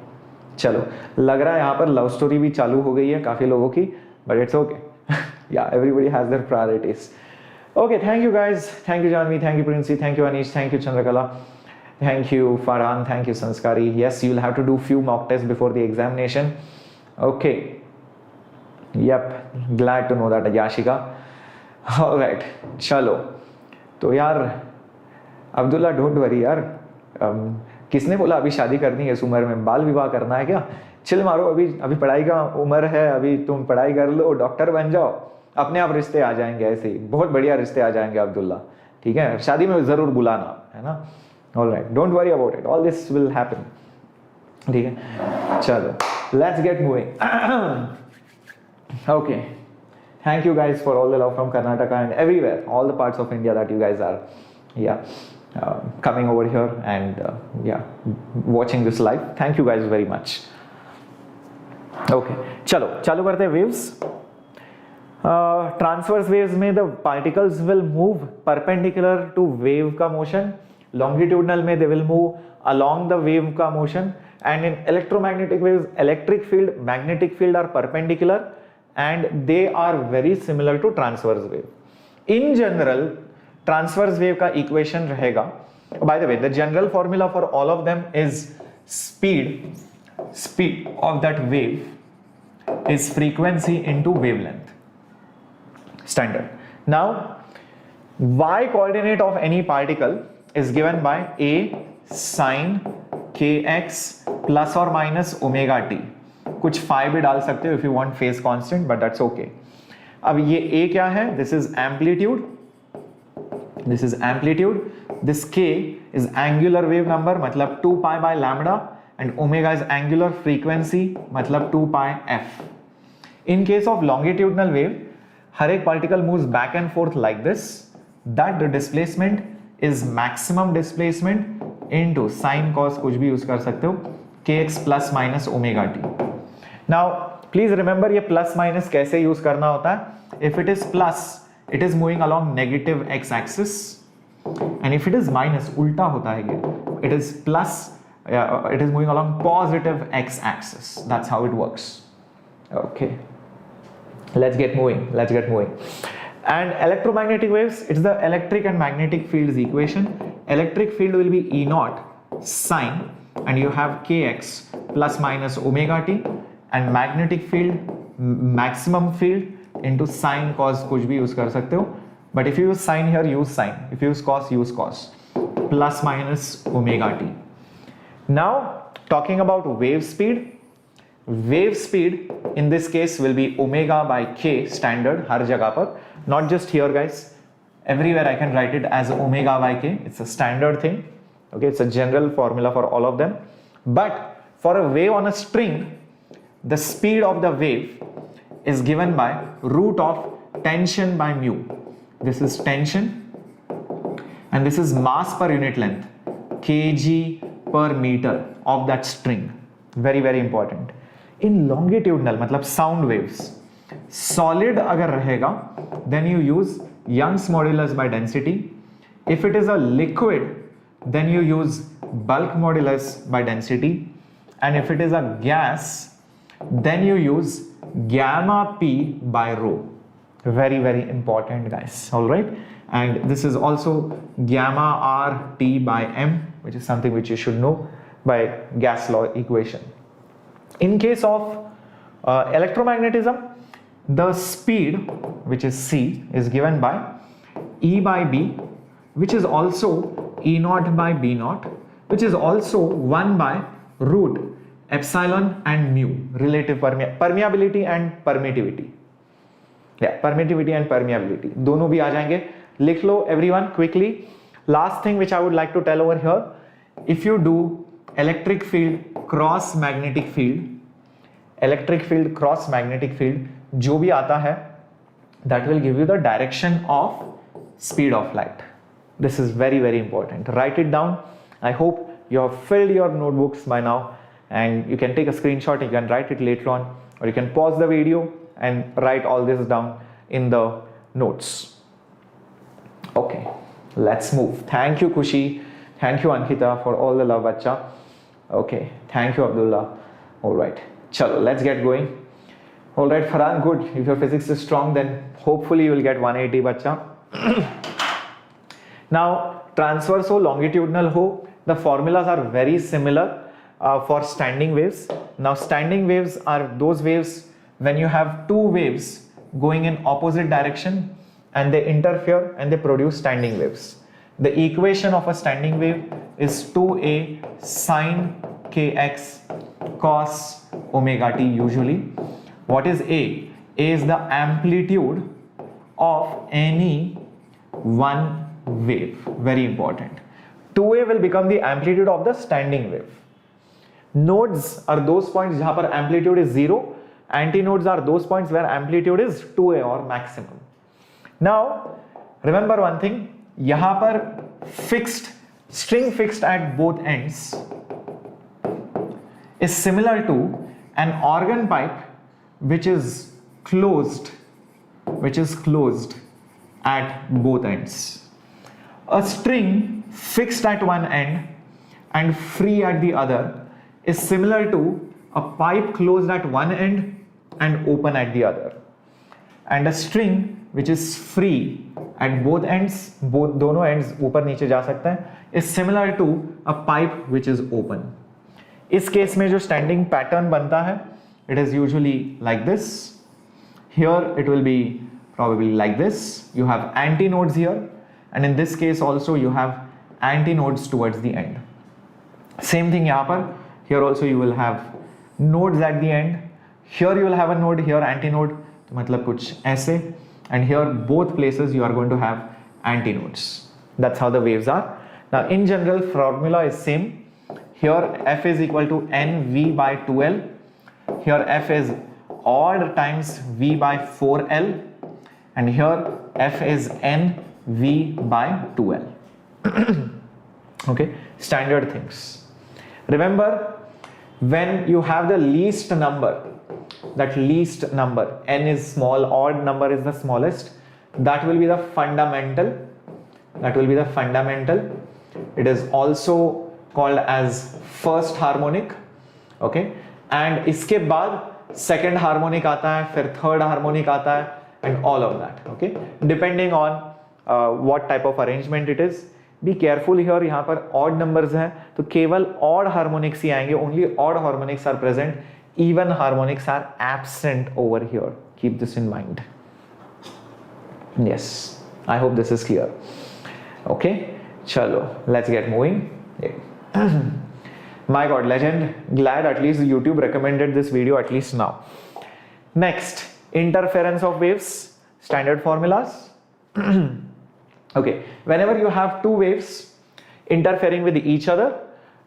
चलो, लग रहा है यहाँ पर love story भी चालू हो गई है काफ़ी लोगों की, but it's okay. Yeah, everybody has their priorities. Okay, thank you guys, thank you Janvi, thank you Princey, thank you Anish, thank you Chandrakala, thank you Farhan, thank you Sanskari. Yes, you'll have to do few mock tests before the examination. Okay, yep, glad to know that Yashika. All right, चलो, तो यार Abdullah don't worry यार, किसने बोला अभी शादी करनी है इस उम्र में, बाल विवाह करना है क्या? चिल मारो, अभी पढ़ाई का उम्र है, अभी तुम पढ़ाई कर लो, डॉक्टर बन जाओ, अपने आप रिश्ते आ जाएंगे, ऐसे ही बहुत बढ़िया रिश्ते आ जाएंगे अब्दुल्ला, ठीक है? शादी में ज़रूर बुलाना, है ना? Alright, don't worry about it, all this will happen, ठीक है? चलो, let's get moving. Okay, thank you guys for all the love from Karnataka and everywhere, all the parts of India that you guys are coming over here and watching this live. Thank you guys very much. Okay, चलो चालू करते हैं waves. Transverse waves में the particles will move perpendicular to wave का motion. Longitudinal में they will move along the wave का motion. And in electromagnetic waves, electric field, magnetic field are perpendicular and they are very similar to transverse wave. In general, transverse wave का equation रहेगा. By the way, the general formula for all of them is speed of that wave is frequency into wavelength. Standard. Now, y coordinate of any particle is given by a sin kx plus or minus omega t. कुछ phi भी डाल सकते हो if you want phase constant, but that's okay. अब ये a क्या है? This is amplitude. This is amplitude. This k is angular wave number, मतलब 2 pi by lambda, and omega is angular frequency, मतलब 2 pi f. In case of longitudinal wave, हर एक particle moves back and forth like this. That the displacement is maximum displacement into sin cos, कुछ भी use कर सकते हो, kx plus minus omega t. Now, please remember ये plus minus कैसे use करना होता है? If it is plus, it is moving along negative x axis, and if it is minus, उल्टा होता है ये, it is plus, it is moving along positive x axis. That's how it works. Okay, let's get moving. And electromagnetic waves, it's the electric and magnetic fields equation. Electric field will be E naught sine, and you have kx plus minus omega t, and magnetic field, maximum field into sine cos, कुछ भी use कर सकते हो, but if you use sine here, use sine. If you use cos, plus minus omega t. Now, talking about wave speed. Wave speed in this case will be omega by k standard हर जगह पर, not just here guys, everywhere I can write it as omega by k. It's a standard thing. Okay, it's a general formula for all of them. But for a wave on a string, the speed of the wave is given by root of tension by mu. This is tension and this is mass per unit length, kg per meter of that string. Very very important. In longitudinal मतलब sound waves, solid अगर रहेगा then you use Young's modulus by density. If it is a liquid then you use bulk modulus by density, and if it is a gas then you use gamma p by rho. Very very important guys. All right, and this is also gamma r t by m, which is something which you should know by gas law equation. In case of electromagnetism, the speed, which is c, is given by E by b, which is also E naught by b naught, which is also 1 by root epsilon and mu, relative permeability and permittivity. Yeah, permittivity and permeability दोनों भी आ जाएंगे. लिख लो everyone quickly. Last thing which I would like to tell over here, if you do electric field cross magnetic field, जो भी आता है, that will give you the direction of speed of light. This is very very important. Write it down. I hope you have filled your notebooks by now, and you can take a screenshot, you can write it later on, or you can pause the video and write all this down in the nodes. Okay, let's move. Thank you, Kushi. Thank you, Ankita, for all the love, bacha. Okay, thank you, Abdullah. All right, chalo, let's get going. All right, Farhan, good. If your physics is strong, then hopefully you will get 180, bacha. Now, transverse ho, longitudinal ho, the formulas are very similar for standing waves. Now, standing waves are those waves when you have two waves going in opposite direction and they interfere and they produce standing waves. The equation of a standing wave is 2a sine kx cos omega t usually. What is A? A is the amplitude of any one wave. Very important. 2a will become the amplitude of the standing wave. Nodes are those points जहाँ पर amplitude is 0. Antinodes are those points where amplitude is 2a or maximum. Now, remember one thing. यहाँ पर fixed, string fixed at both ends is similar to an organ pipe which is closed at both ends. A string fixed at one end and free at the other is similar to a pipe closed at one end and open at the other. And a string which is free at both ends, दोनों ends ऊपर नीचे जा सकता है, is similar to a pipe which is open. इस case में जो standing pattern बनता है, it is usually like this. Here it will be probably like this. You have antinodes here, and in this case also you have antinodes towards the end. Same thing यहाँ पर. Here also you will have nodes at the end. Here you will have a node, here antinode. तो मतलब कुछ ऐसे. And here both places you are going to have antinodes. That's how the waves are. Now in general formula is same. Here F is equal to NV by 2L. Here F is odd times V by 4L. And here F is NV by 2L. Okay, standard things. Remember, when you have the least number, that least number, n is small, odd number is the smallest, that will be the fundamental. It is also called as first harmonic. Okay, and इसके बाद second harmonic आता है, फिर third harmonic आता है, and all of that. Okay, depending on what type of arrangement it is. Be careful here, यहाँ पर odd numbers हैं तो केवल odd harmonics ही आएंगे. Only odd harmonics are present. Even harmonics are absent over here. Keep this in mind. Yes, I hope this is clear. Okay, chalo, let's get moving. Yeah. My God, legend. Glad at least YouTube recommended this video at least now. Next, interference of waves, standard formulas. Okay, whenever you have two waves interfering with each other,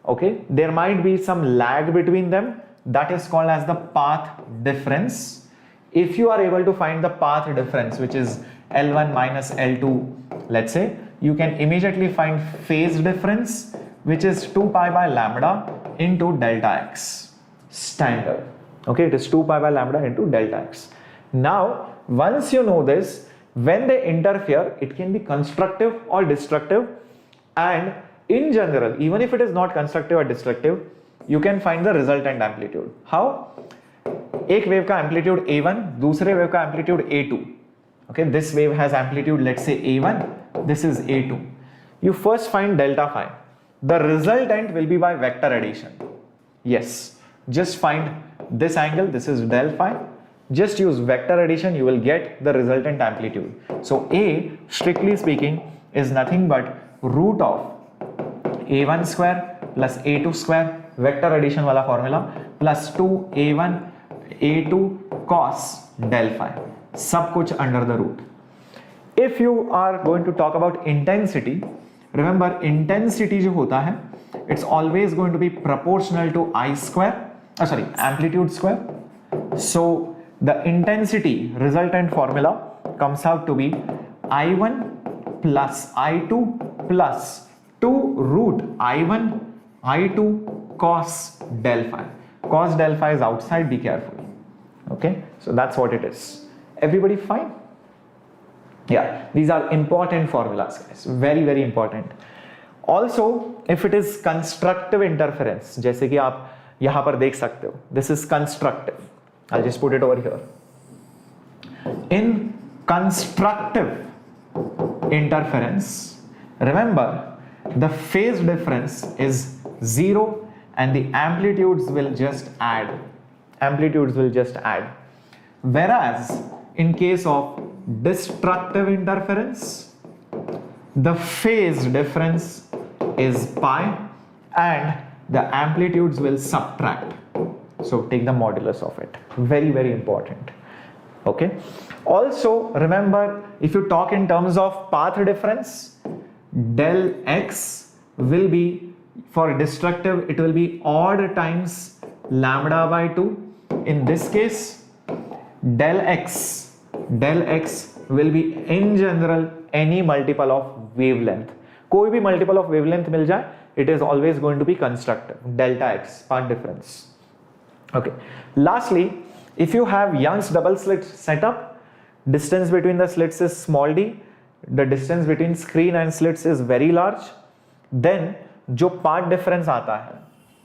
okay, there might be some lag between them. That is called as the path difference. If you are able to find the path difference, which is L1 minus L2, let's say, you can immediately find phase difference, which is 2 pi by lambda into delta x. Standard. Okay, it is 2 pi by lambda into delta x. Now, once you know this, when they interfere, it can be constructive or destructive. And in general, even if it is not constructive or destructive, you can find the resultant amplitude. How? एक wave का amplitude A1, दूसरे wave का amplitude A2. Okay, this wave has amplitude, let's say A1, this is A2. You first find delta phi. The resultant will be by vector addition. Yes, just find this angle, this is del phi. Just use vector addition, you will get the resultant amplitude. So A, strictly speaking, is nothing but root of A1 square plus A2 square, vector addition wala formula, plus 2A1 A2 cos del phi. Sab kuch under the root. If you are going to talk about intensity, remember intensity jo hota hai, it's always going to be proportional to I square, amplitude square. So the intensity resultant formula comes out to be I1 plus I2 plus 2 root I1 I2 cos del phi. Cos del phi is outside, be careful. Okay, so that's what it is. Everybody fine? Yeah, these are important formulas, guys. Very, very important. Also, if it is constructive interference, जैसे कि आप यहाँ पर देख सकते हो, this is constructive. I'll just put it over here. In constructive interference, remember the phase difference is 0 and the amplitudes will just add. Amplitudes will just add. Whereas in case of destructive interference, the phase difference is pi and the amplitudes will subtract. So take the modulus of it. Very, very important. Okay. Also remember, if you talk in terms of path difference, del x will be, for destructive it will be odd times lambda by 2. In this case, del x will be in general any multiple of wavelength. कोई भी multiple of wavelength मिल जाए, it is always going to be constructive. Delta x, path difference. Okay. Lastly, if you have Young's double slit setup, distance between the slits is small d, the distance between screen and slits is very large, then जो path difference आता है,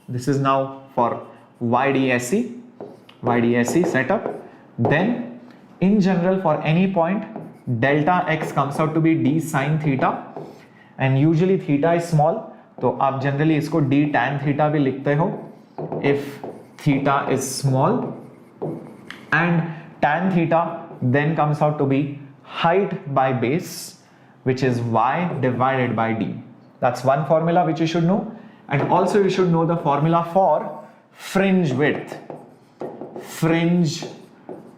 this is now for YDSC setup, then in general for any point delta x comes out to be d sin theta, and usually theta is small, तो आप generally इसको d tan theta भी लिखते हो if theta is small, and tan theta then comes out to be height by base, which is y divided by d. That's one formula which you should know. And also you should know the formula for fringe width. Fringe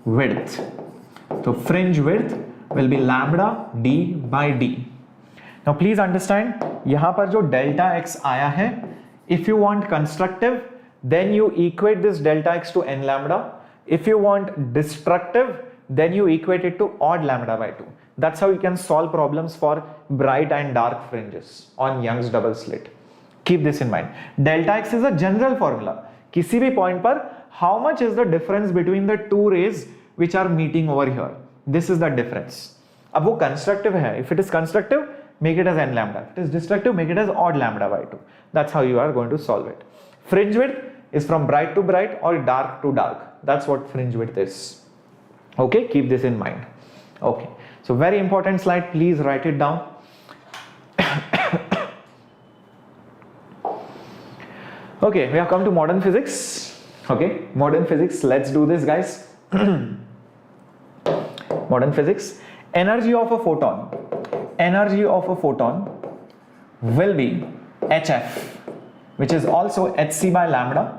width. So fringe width will be lambda d by d. Now please understand, यहाँ पर जो delta x आया है, if you want constructive, then you equate this delta x to n lambda. If you want destructive, then you equate it to odd lambda by 2. That's how you can solve problems for bright and dark fringes on Young's double slit. Keep this in mind. Delta x is a general formula. किसी भी point पर how much is the difference between the two rays which are meeting over here? This is the difference. अब वो constructive है. If it is constructive, make it as n lambda. If it is destructive, make it as odd lambda by 2. That's how you are going to solve it. Fringe width is from bright to bright or dark to dark. That's what fringe width is. Okay, keep this in mind. Okay, so very important slide. Please write it down. Okay, we have come to modern physics. Okay, modern physics. Let's do this, guys. Modern physics. Energy of a photon. Energy of a photon will be hf, which is also hc by lambda,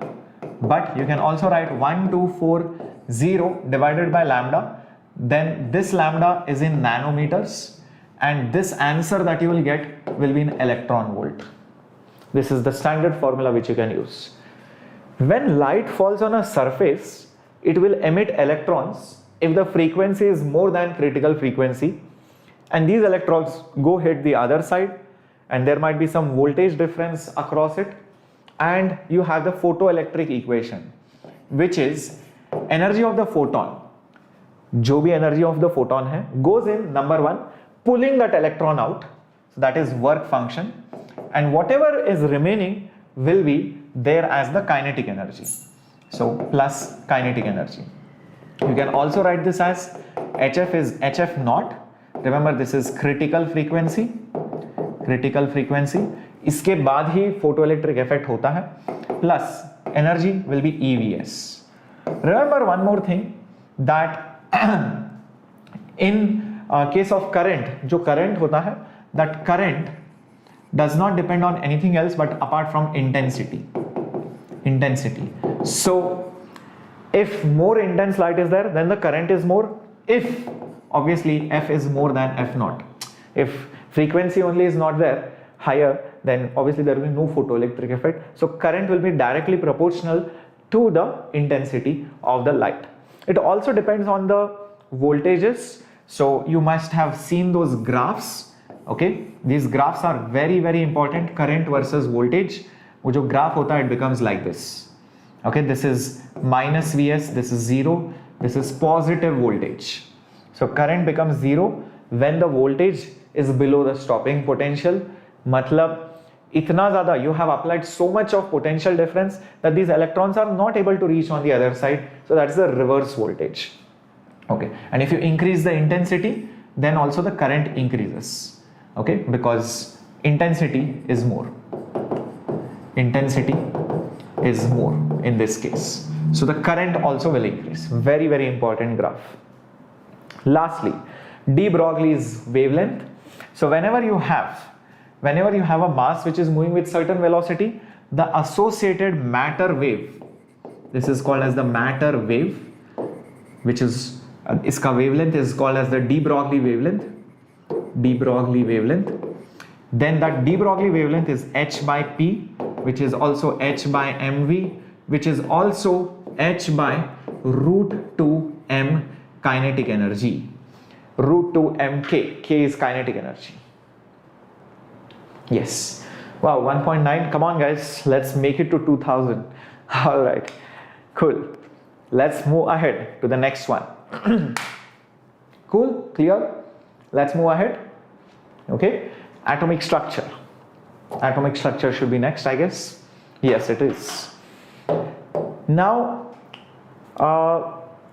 but you can also write 1240 divided by lambda. Then this lambda is in nanometers, and this answer that you will get will be in electron volt. This is the standard formula which you can use. When light falls on a surface, it will emit electrons if the frequency is more than critical frequency, and these electrons go hit the other side, and there might be some voltage difference across it, and you have the photoelectric equation, which is energy of the photon. जो भी energy of the photon है goes in, number one, pulling that electron out, so that is work function, and whatever is remaining will be there as the kinetic energy. So plus kinetic energy. You can also write this as hf is hf naught. Remember, this is critical frequency. Critical frequency. इसके बाद ही photoelectric effect होता है. Plus energy will be EVS. Remember one more thing, that in case of current, जो current होता है, that current does not depend on anything else but apart from intensity. Intensity. So if more intense light is there, then the current is more. If obviously f is more than f naught. If frequency only is not there, higher, then obviously there will be no photoelectric effect. So current will be directly proportional to the intensity of the light. It also depends on the voltages. So you must have seen those graphs. Okay, these graphs are very, very important. Current versus voltage. वो जो graph होता है, it becomes like this. Okay, this is minus Vs, this is 0, this is positive voltage. So current becomes 0, when the voltage is below the stopping potential. मतलब इतना ज़्यादा, you have applied so much of potential difference that these electrons are not able to reach on the other side. So that's the reverse voltage. Okay, and if you increase the intensity, then also the current increases. Okay, because intensity is more. Intensity is more in this case. So the current also will increase. Very, very important graph. Lastly, de Broglie's wavelength. So whenever you have a mass which is moving with certain velocity, the associated matter wave, this is called as the matter wave, which is iska wavelength is called as the de Broglie wavelength. De Broglie wavelength. Then that de Broglie wavelength is h by p, which is also h by mv, which is also h by root 2 m kinetic energy. Root 2 mk. K is kinetic energy. Yes. Wow, 1.9. Come on, guys. Let's make it to 2000. All right. Cool. Let's move ahead to the next one. Cool? Clear? Let's move ahead. Okay. Atomic structure. Atomic structure should be next, I guess. Yes, it is. Now,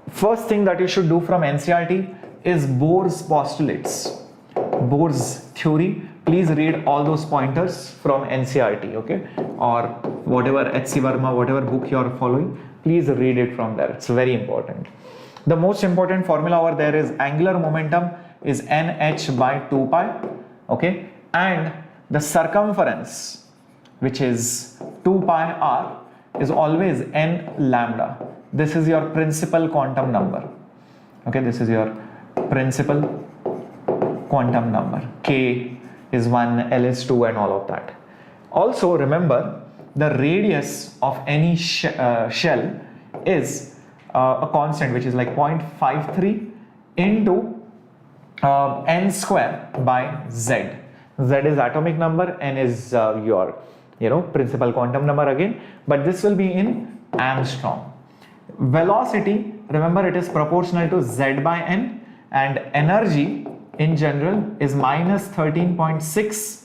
first thing that you should do from NCERT is Bohr's postulates. Bohr's theory. Please read all those pointers from NCERT, okay? Or whatever H.C. Verma, whatever book you are following, please read it from there. It's very important. The most important formula over there is angular momentum is nh by 2 pi, okay? And the circumference, which is 2 pi r, is always n lambda. This is your principal quantum number, okay? This is your principal quantum number. K is 1, L is 2, and all of that. Also remember, the radius of any shell is a constant, which is like 0.53 into n square by z. Z is atomic number, n is your principal quantum number again, but this will be in Armstrong. Velocity, remember, it is proportional to z by n, and energy in general is minus 13.6.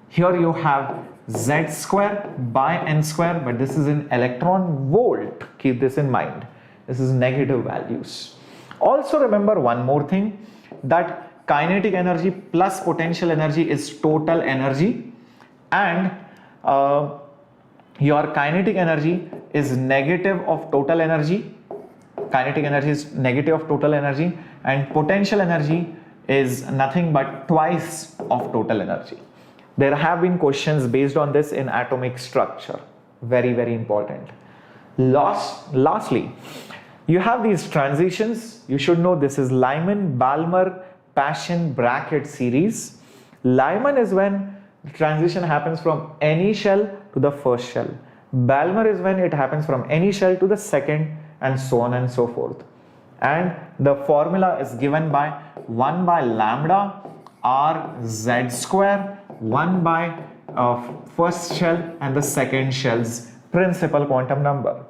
Here you have z square by n square, but this is in electron volt. Keep this in mind. This is negative values. Also remember one more thing, that kinetic energy plus potential energy is total energy, and your kinetic energy is negative of total energy. Kinetic energy is negative of total energy, and potential energy is nothing but twice of total energy. There have been questions based on this in atomic structure. Very, very important. Lastly, you have these transitions. You should know this is Lyman, Balmer, Paschen bracket series. Lyman is when the transition happens from any shell to the first shell. Balmer is when it happens from any shell to the second, and so on and so forth. And the formula is given by 1 by lambda r z square, 1 by first shell and the second shell's principal quantum number.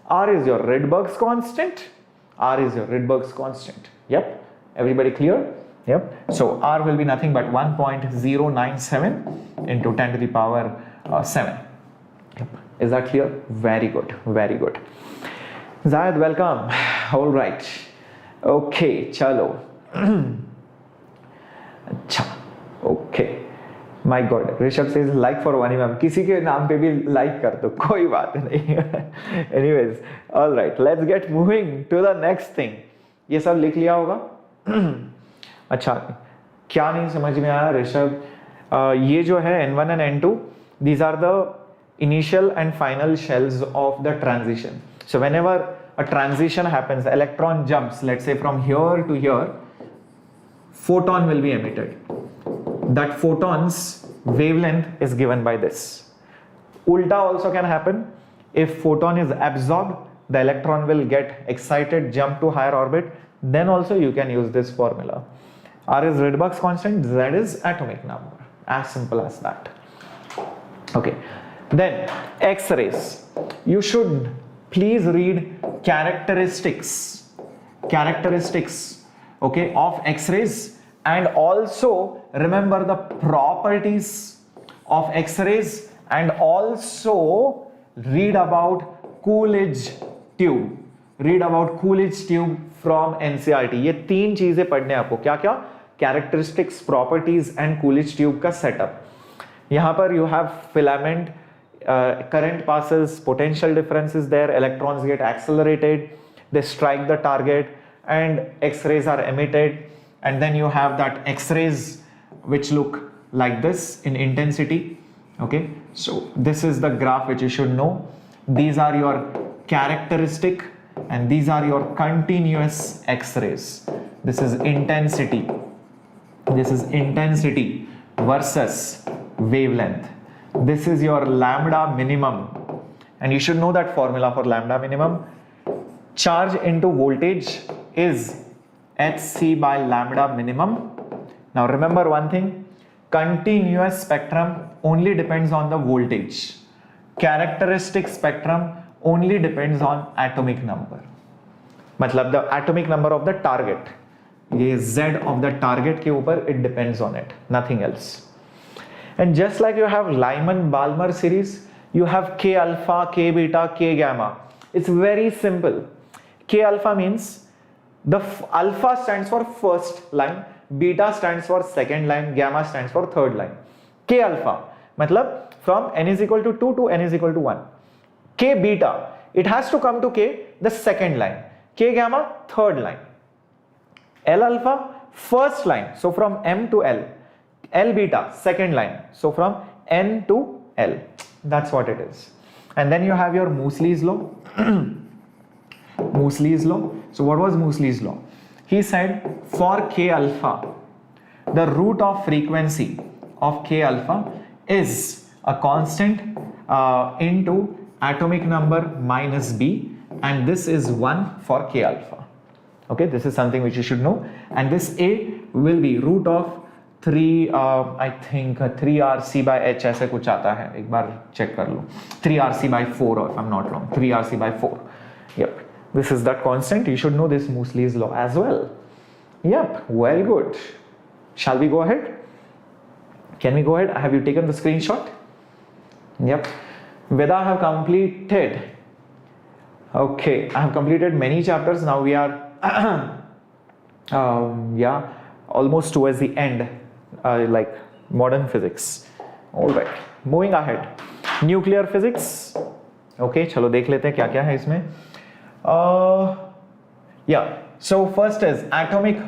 R is your Rydberg's constant. R is your Rydberg's constant. Yep. Everybody clear? Yep. So R will be nothing but 1.097 into 10 to the power 7. Yep. Is that clear? Very good. Very good. Zayed, welcome. All right. Okay, chalo. Okay. My God. Rishabh says like for 1 mm. किसी के नाम पे भी like कर दो, कोई बात नहीं. Anyways, all right. Let's get moving to the next thing. ये सब लिख लिया होगा? अच्छा, क्या नहीं समझ में आया ऋषभ? ये जो है N1 and N2, these are the initial and final shells of the transition. So whenever a transition happens, electron jumps, let's say from here to here, photon will be emitted. That photon's wavelength is given by this. Ulta also can happen. If photon is absorbed, the electron will get excited, jump to higher orbit. Then also you can use this formula. R is Rydberg's constant, Z is atomic number. As simple as that. Okay. Then X-rays. You should please read characteristics, okay, of X-rays and also remember the properties of X-rays, and also read about Coolidge tube. Read about Coolidge tube from NCERT. ये तीन चीजें पढ़ने आपको, क्या क्या? Characteristics, properties and Coolidge tube का setup. यहाँ पर you have filament, current passes, potential difference is there, electrons get accelerated, they strike the target, and X-rays are emitted, and then you have that X-rays which look like this in intensity. Okay, so this is the graph which you should know. These are your characteristic and these are your continuous X-rays. This is intensity. This is intensity versus wavelength. This is your lambda minimum, and you should know that formula for lambda minimum. Charge into voltage is hc by lambda minimum. Now remember one thing, continuous spectrum only depends on the voltage. Characteristic spectrum only depends on atomic number. मतलब the atomic number of the target. ये Z of the target के ऊपर it depends on it, nothing else. And just like you have Lyman-Balmer series, you have K alpha, K beta, K gamma. It's very simple. K alpha means the alpha stands for first line, beta stands for second line, gamma stands for third line. K alpha matlab from n is equal to 2 to n is equal to 1. K beta, it has to come to K, the second line. K gamma, third line. L alpha, first line, so from M to L. L beta, second line, so from N to L. That's what it is. And then you have your Moseley's law. Moseley's law. So what was Moseley's law? He said for K alpha, the root of frequency of K alpha is a constant into atomic number minus B, and this is 1 for K alpha. Okay, this is something which you should know. And this A will be root of 3 I think 3RC by H ऐसे कुछ आता है, एक बार check कर लो. 3RC by 4, or if I'm not wrong, 3RC by 4. Yep, this is that constant. You should know this Moseley's law as well. Yep, well good. Shall we go ahead? Can we go ahead? Have you taken the screenshot? Yep. Veda, I have completed. Okay, I have completed many chapters. Now we are yeah, almost towards the end, like modern physics. All right, moving ahead. Nuclear physics. Okay, चलो देख लेते हैं क्या क्या है इसमें. Yeah. So first is atomic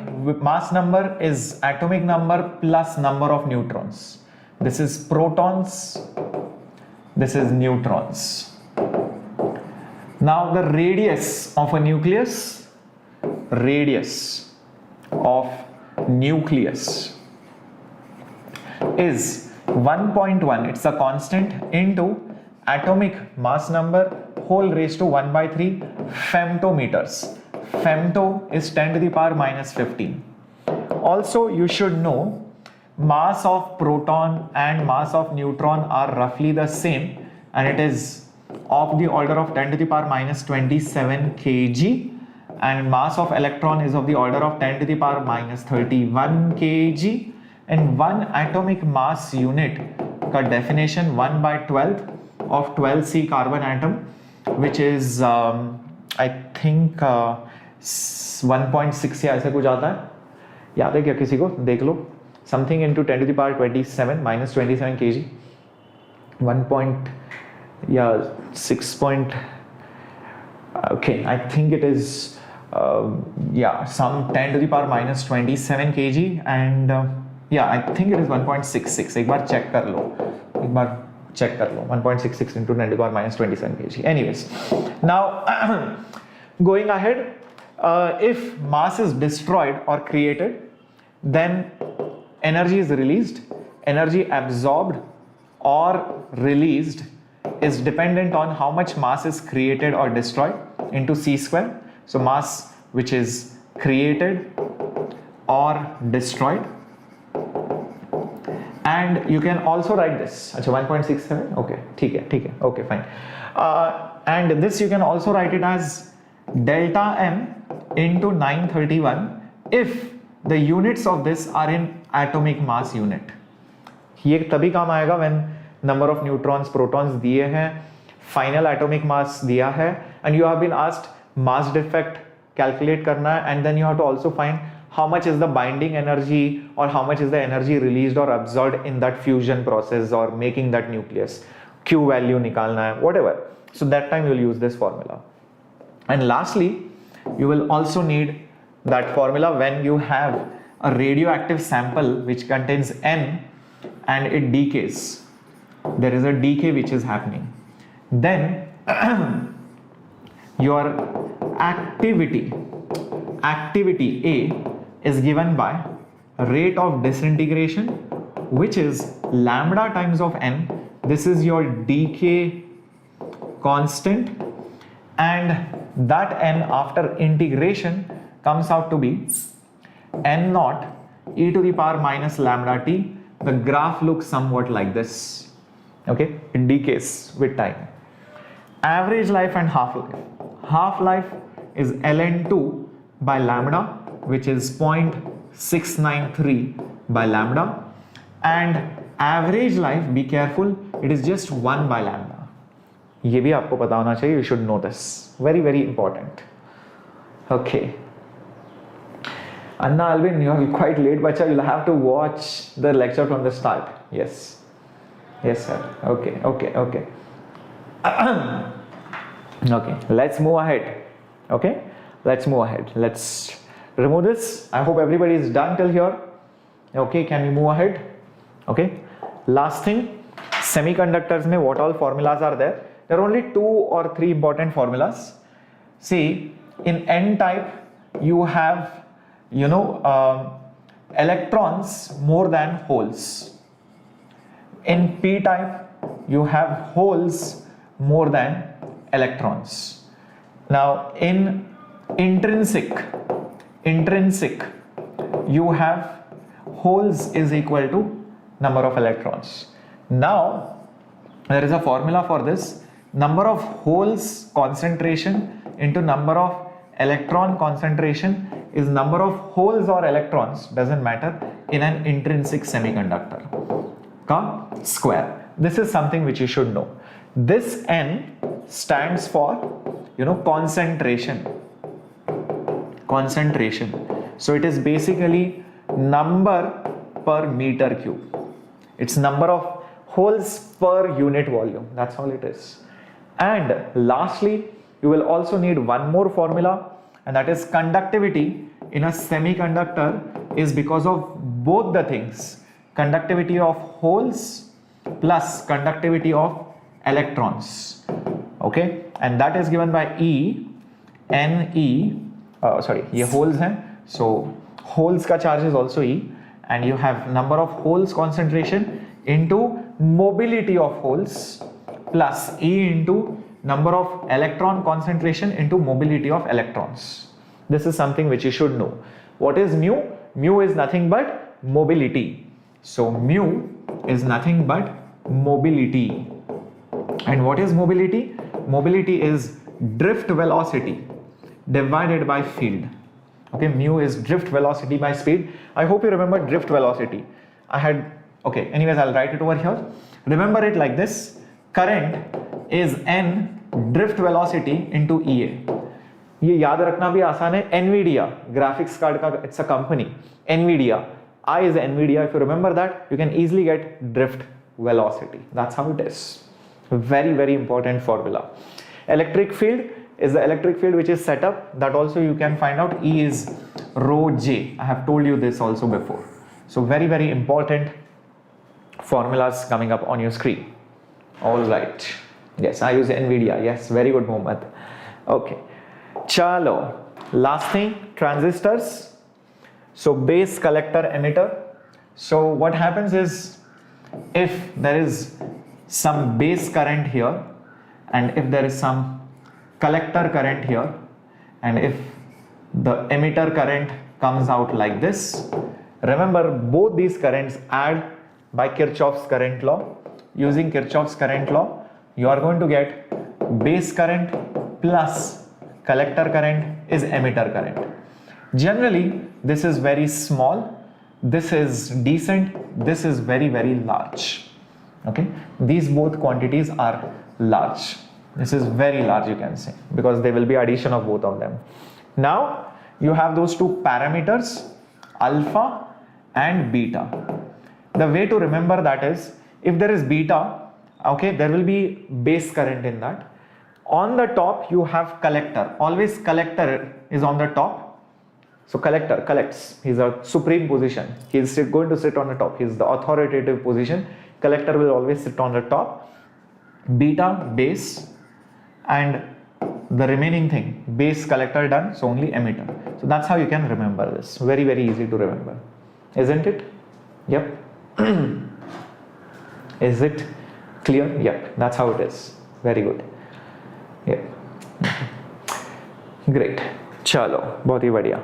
mass number is atomic number plus number of neutrons. This is protons. This is neutrons. Now the radius of a nucleus, radius of nucleus is 1.1. It's a constant into atomic mass number whole raised to 1 by 3 femtometers. Femto is 10 to the power minus 15. Also, you should know mass of proton and mass of neutron are roughly the same, and it is of the order of 10 to the power minus 27 kg, and mass of electron is of the order of 10 to the power minus 31 kg, and one atomic mass unit का definition 1 by 12 of 12C carbon atom, which is I think 1.6 या ऐसे कुछ आता है, याद है क्या किसी को? देख लो. Something into 10 to the power 27 minus 27 kg. 6 point. Okay, I think it is yeah, some 10 to the power minus 27 kg, and yeah, I think it is 1.66. एक बार check कर लो. एक बार check कर लो. 1.66 into 10 to the power minus 27 kg. Anyways, now going ahead, if mass is destroyed or created, then energy is released. Energy absorbed or released is dependent on how much mass is created or destroyed into c square. So mass which is created or destroyed. And you can also write this. Achha, 1.67. Okay, ठीक है. Okay, fine. And this you can also write it as delta M into 931 if the units of this are in atomic mass unit. ये तभी काम आएगा when number of neutrons, protons दिए हैं, final atomic mass दिया है, and you have been asked mass defect calculate करना है, and then you have to also find how much is the binding energy or how much is the energy released or absorbed in that fusion process or making that nucleus. Q value निकालना है, whatever. So that time you will use this formula. And lastly, you will also need that formula when you have a radioactive sample which contains N and it decays. There is a decay which is happening. Then your activity A is given by rate of disintegration, which is lambda times of N. This is your decay constant, and that N after integration comes out to be N naught e to the power minus lambda t. The graph looks somewhat like this. Okay, it decays with time. Average life and half-life. Half-life is ln2 by lambda, which is 0.693 by lambda, and average life, be careful, it is just 1 by lambda. ये भी आपको पता होना चाहिए. You should know this. Very, very important. Okay. Anna Alvin, you are quite late, bacha. You'll have to watch the lecture from the start. Yes. Yes, sir. Okay. Okay. Let's move ahead. Okay. Let's move ahead. Let's remove this. I hope everybody is done till here. Okay. Can we move ahead? Okay. Last thing. Semiconductors mein what all formulas are there? There are only 2 or 3 important formulas. See, in N type, you have, electrons more than holes. In P type, you have holes more than electrons. Now, in intrinsic, you have holes is equal to number of electrons. Now, there is a formula for this. Number of holes concentration into number of electron concentration is number of holes or electrons, doesn't matter, in an intrinsic semiconductor ka square. This is something which you should know. This N stands for concentration. So it is basically number per meter cube. It's number of holes per unit volume. That's all it is. And lastly, you will also need one more formula, and that is conductivity in a semiconductor is because of both the things, conductivity of holes plus conductivity of electrons. Okay, and that is given by E, Ne, ये holes हैं, so holes का charge is also E, and you have number of holes concentration into mobility of holes plus E into number of electron concentration into mobility of electrons. This is something which you should know. What is mu? Mu is nothing but mobility. So mu is nothing but mobility. And what is mobility? Mobility is drift velocity divided by field. Okay, mu is drift velocity by speed. I hope you remember drift velocity. Anyways, I'll write it over here. Remember it like this. Current is N drift velocity into EA. ये याद रखना भी आसान है. NVIDIA graphics card का, it's a company. NVIDIA, I is NVIDIA. If you remember that, you can easily get drift velocity. That's how it is. Very, very important formula. Electric field is the electric field which is set up. That also you can find out. E is rho J. I have told you this also before. So very, very important formulas coming up on your screen. All right. Yes, I use NVIDIA. Yes, very good, Mohammed. Okay. Chalo. Last thing, transistors. So base, collector, emitter. So what happens is, if there is some base current here, and if there is some collector current here, and if the emitter current comes out like this, remember both these currents add by Kirchhoff's current law. Using Kirchhoff's current law, you are going to get base current plus collector current is emitter current. Generally, this is very small, this is decent, this is very, very large. Okay, these both quantities are large. This is very large, you can say, because there will be addition of both of them. Now, you have those two parameters, alpha and beta. The way to remember that is, if there is beta, okay, there will be base current in that. On the top, you have collector. Always collector is on the top. So collector collects. He's a supreme position. He's going to sit on the top. He's the authoritative position. Collector will always sit on the top. Beta, base, and the remaining thing, base, collector done, so only emitter. So that's how you can remember this. Very, very easy to remember. Isn't it? Yep. Is it clear? Yep. That's how it is. Very good. Yep. Great. Chalo. Bahut hi badhiya.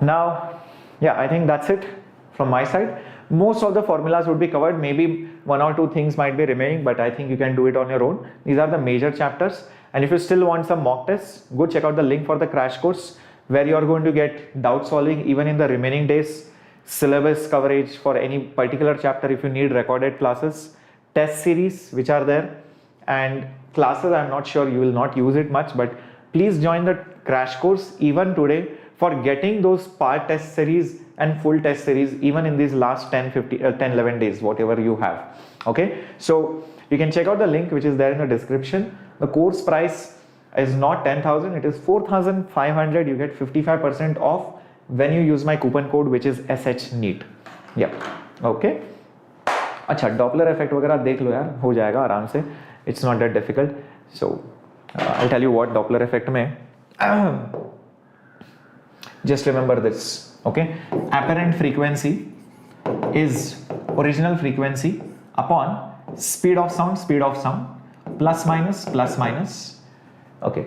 Now, yeah, I think that's it from my side. Most of the formulas would be covered. Maybe one or two things might be remaining, but I think you can do it on your own. These are the major chapters. And if you still want some mock tests, go check out the link for the crash course where you are going to get doubt solving even in the remaining days, syllabus coverage for any particular chapter if you need recorded classes, test series which are there, and classes. I'm not sure, you will not use it much, but please join the crash course even today for getting those part test series and full test series even in these last 10 11 days, whatever you have. Okay, so you can check out the link which is there in the description. The course price is not 10,000, it is 4,500. You get 55% off when you use my coupon code which is SHNEET. Yeah. Okay. अच्छा, Doppler effect वगैरह देख लो यार, हो जाएगा आराम से. It's not that difficult. So I'll tell you what Doppler effect में. Just remember this. Okay. Apparent frequency is original frequency upon speed of sound, plus minus. Okay.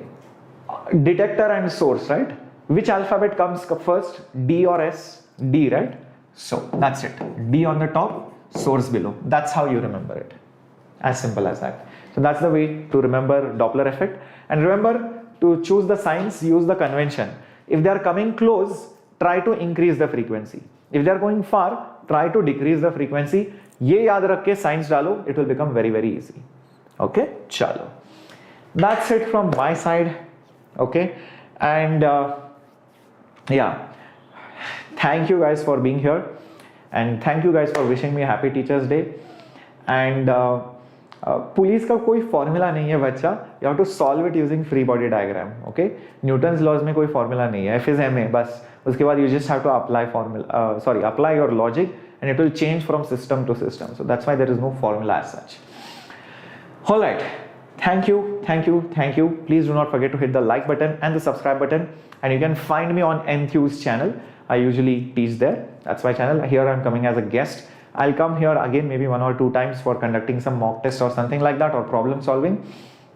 Detector and source, right? Which alphabet comes first? D or S? D, right? So that's it. D on the top, source below. That's how you remember it. As simple as that. So that's the way to remember Doppler effect. And remember to choose the signs, use the convention. If they are coming close, try to increase the frequency. If they are going far, try to decrease the frequency. ये याद रख के signs डालो, it will become very, very easy. Okay, chalo. That's it from my side. Okay, and yeah, thank you guys for being here, and thank you guys for wishing me happy Teachers Day. And police का कोई formula नहीं है बच्चा, you have to solve it using free body diagram. Okay, Newton's laws में कोई formula नहीं है, FSM है बस. उसके बाद you just have to apply apply your logic, and it will change from system to system. So that's why there is no formula as such. All right, thank you. Please do not forget to hit the like button and the subscribe button, and you can find me on Enthuse channel. I usually teach there. That's my channel. Here I'm coming as a guest. I'll come here again maybe 1 or 2 times for conducting some mock test or something like that, or problem solving.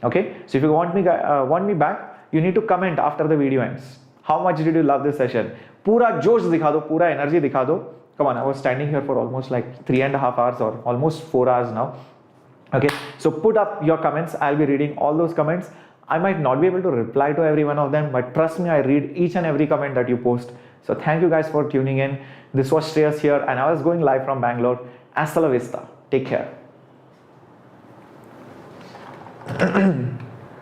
Okay, so if you want me back, you need to comment after the video ends. How much did you love this session? पूरा जोश दिखा दो, पूरा energy दिखा दो. Come on, I was standing here for almost like 3.5 hours or almost 4 hours now. Okay, so put up your comments. I'll be reading all those comments. I might not be able to reply to every one of them, but trust me, I read each and every comment that you post. So thank you guys for tuning in. This was Shreyas here, and I was going live from Bangalore. Hasta la vista. Take care.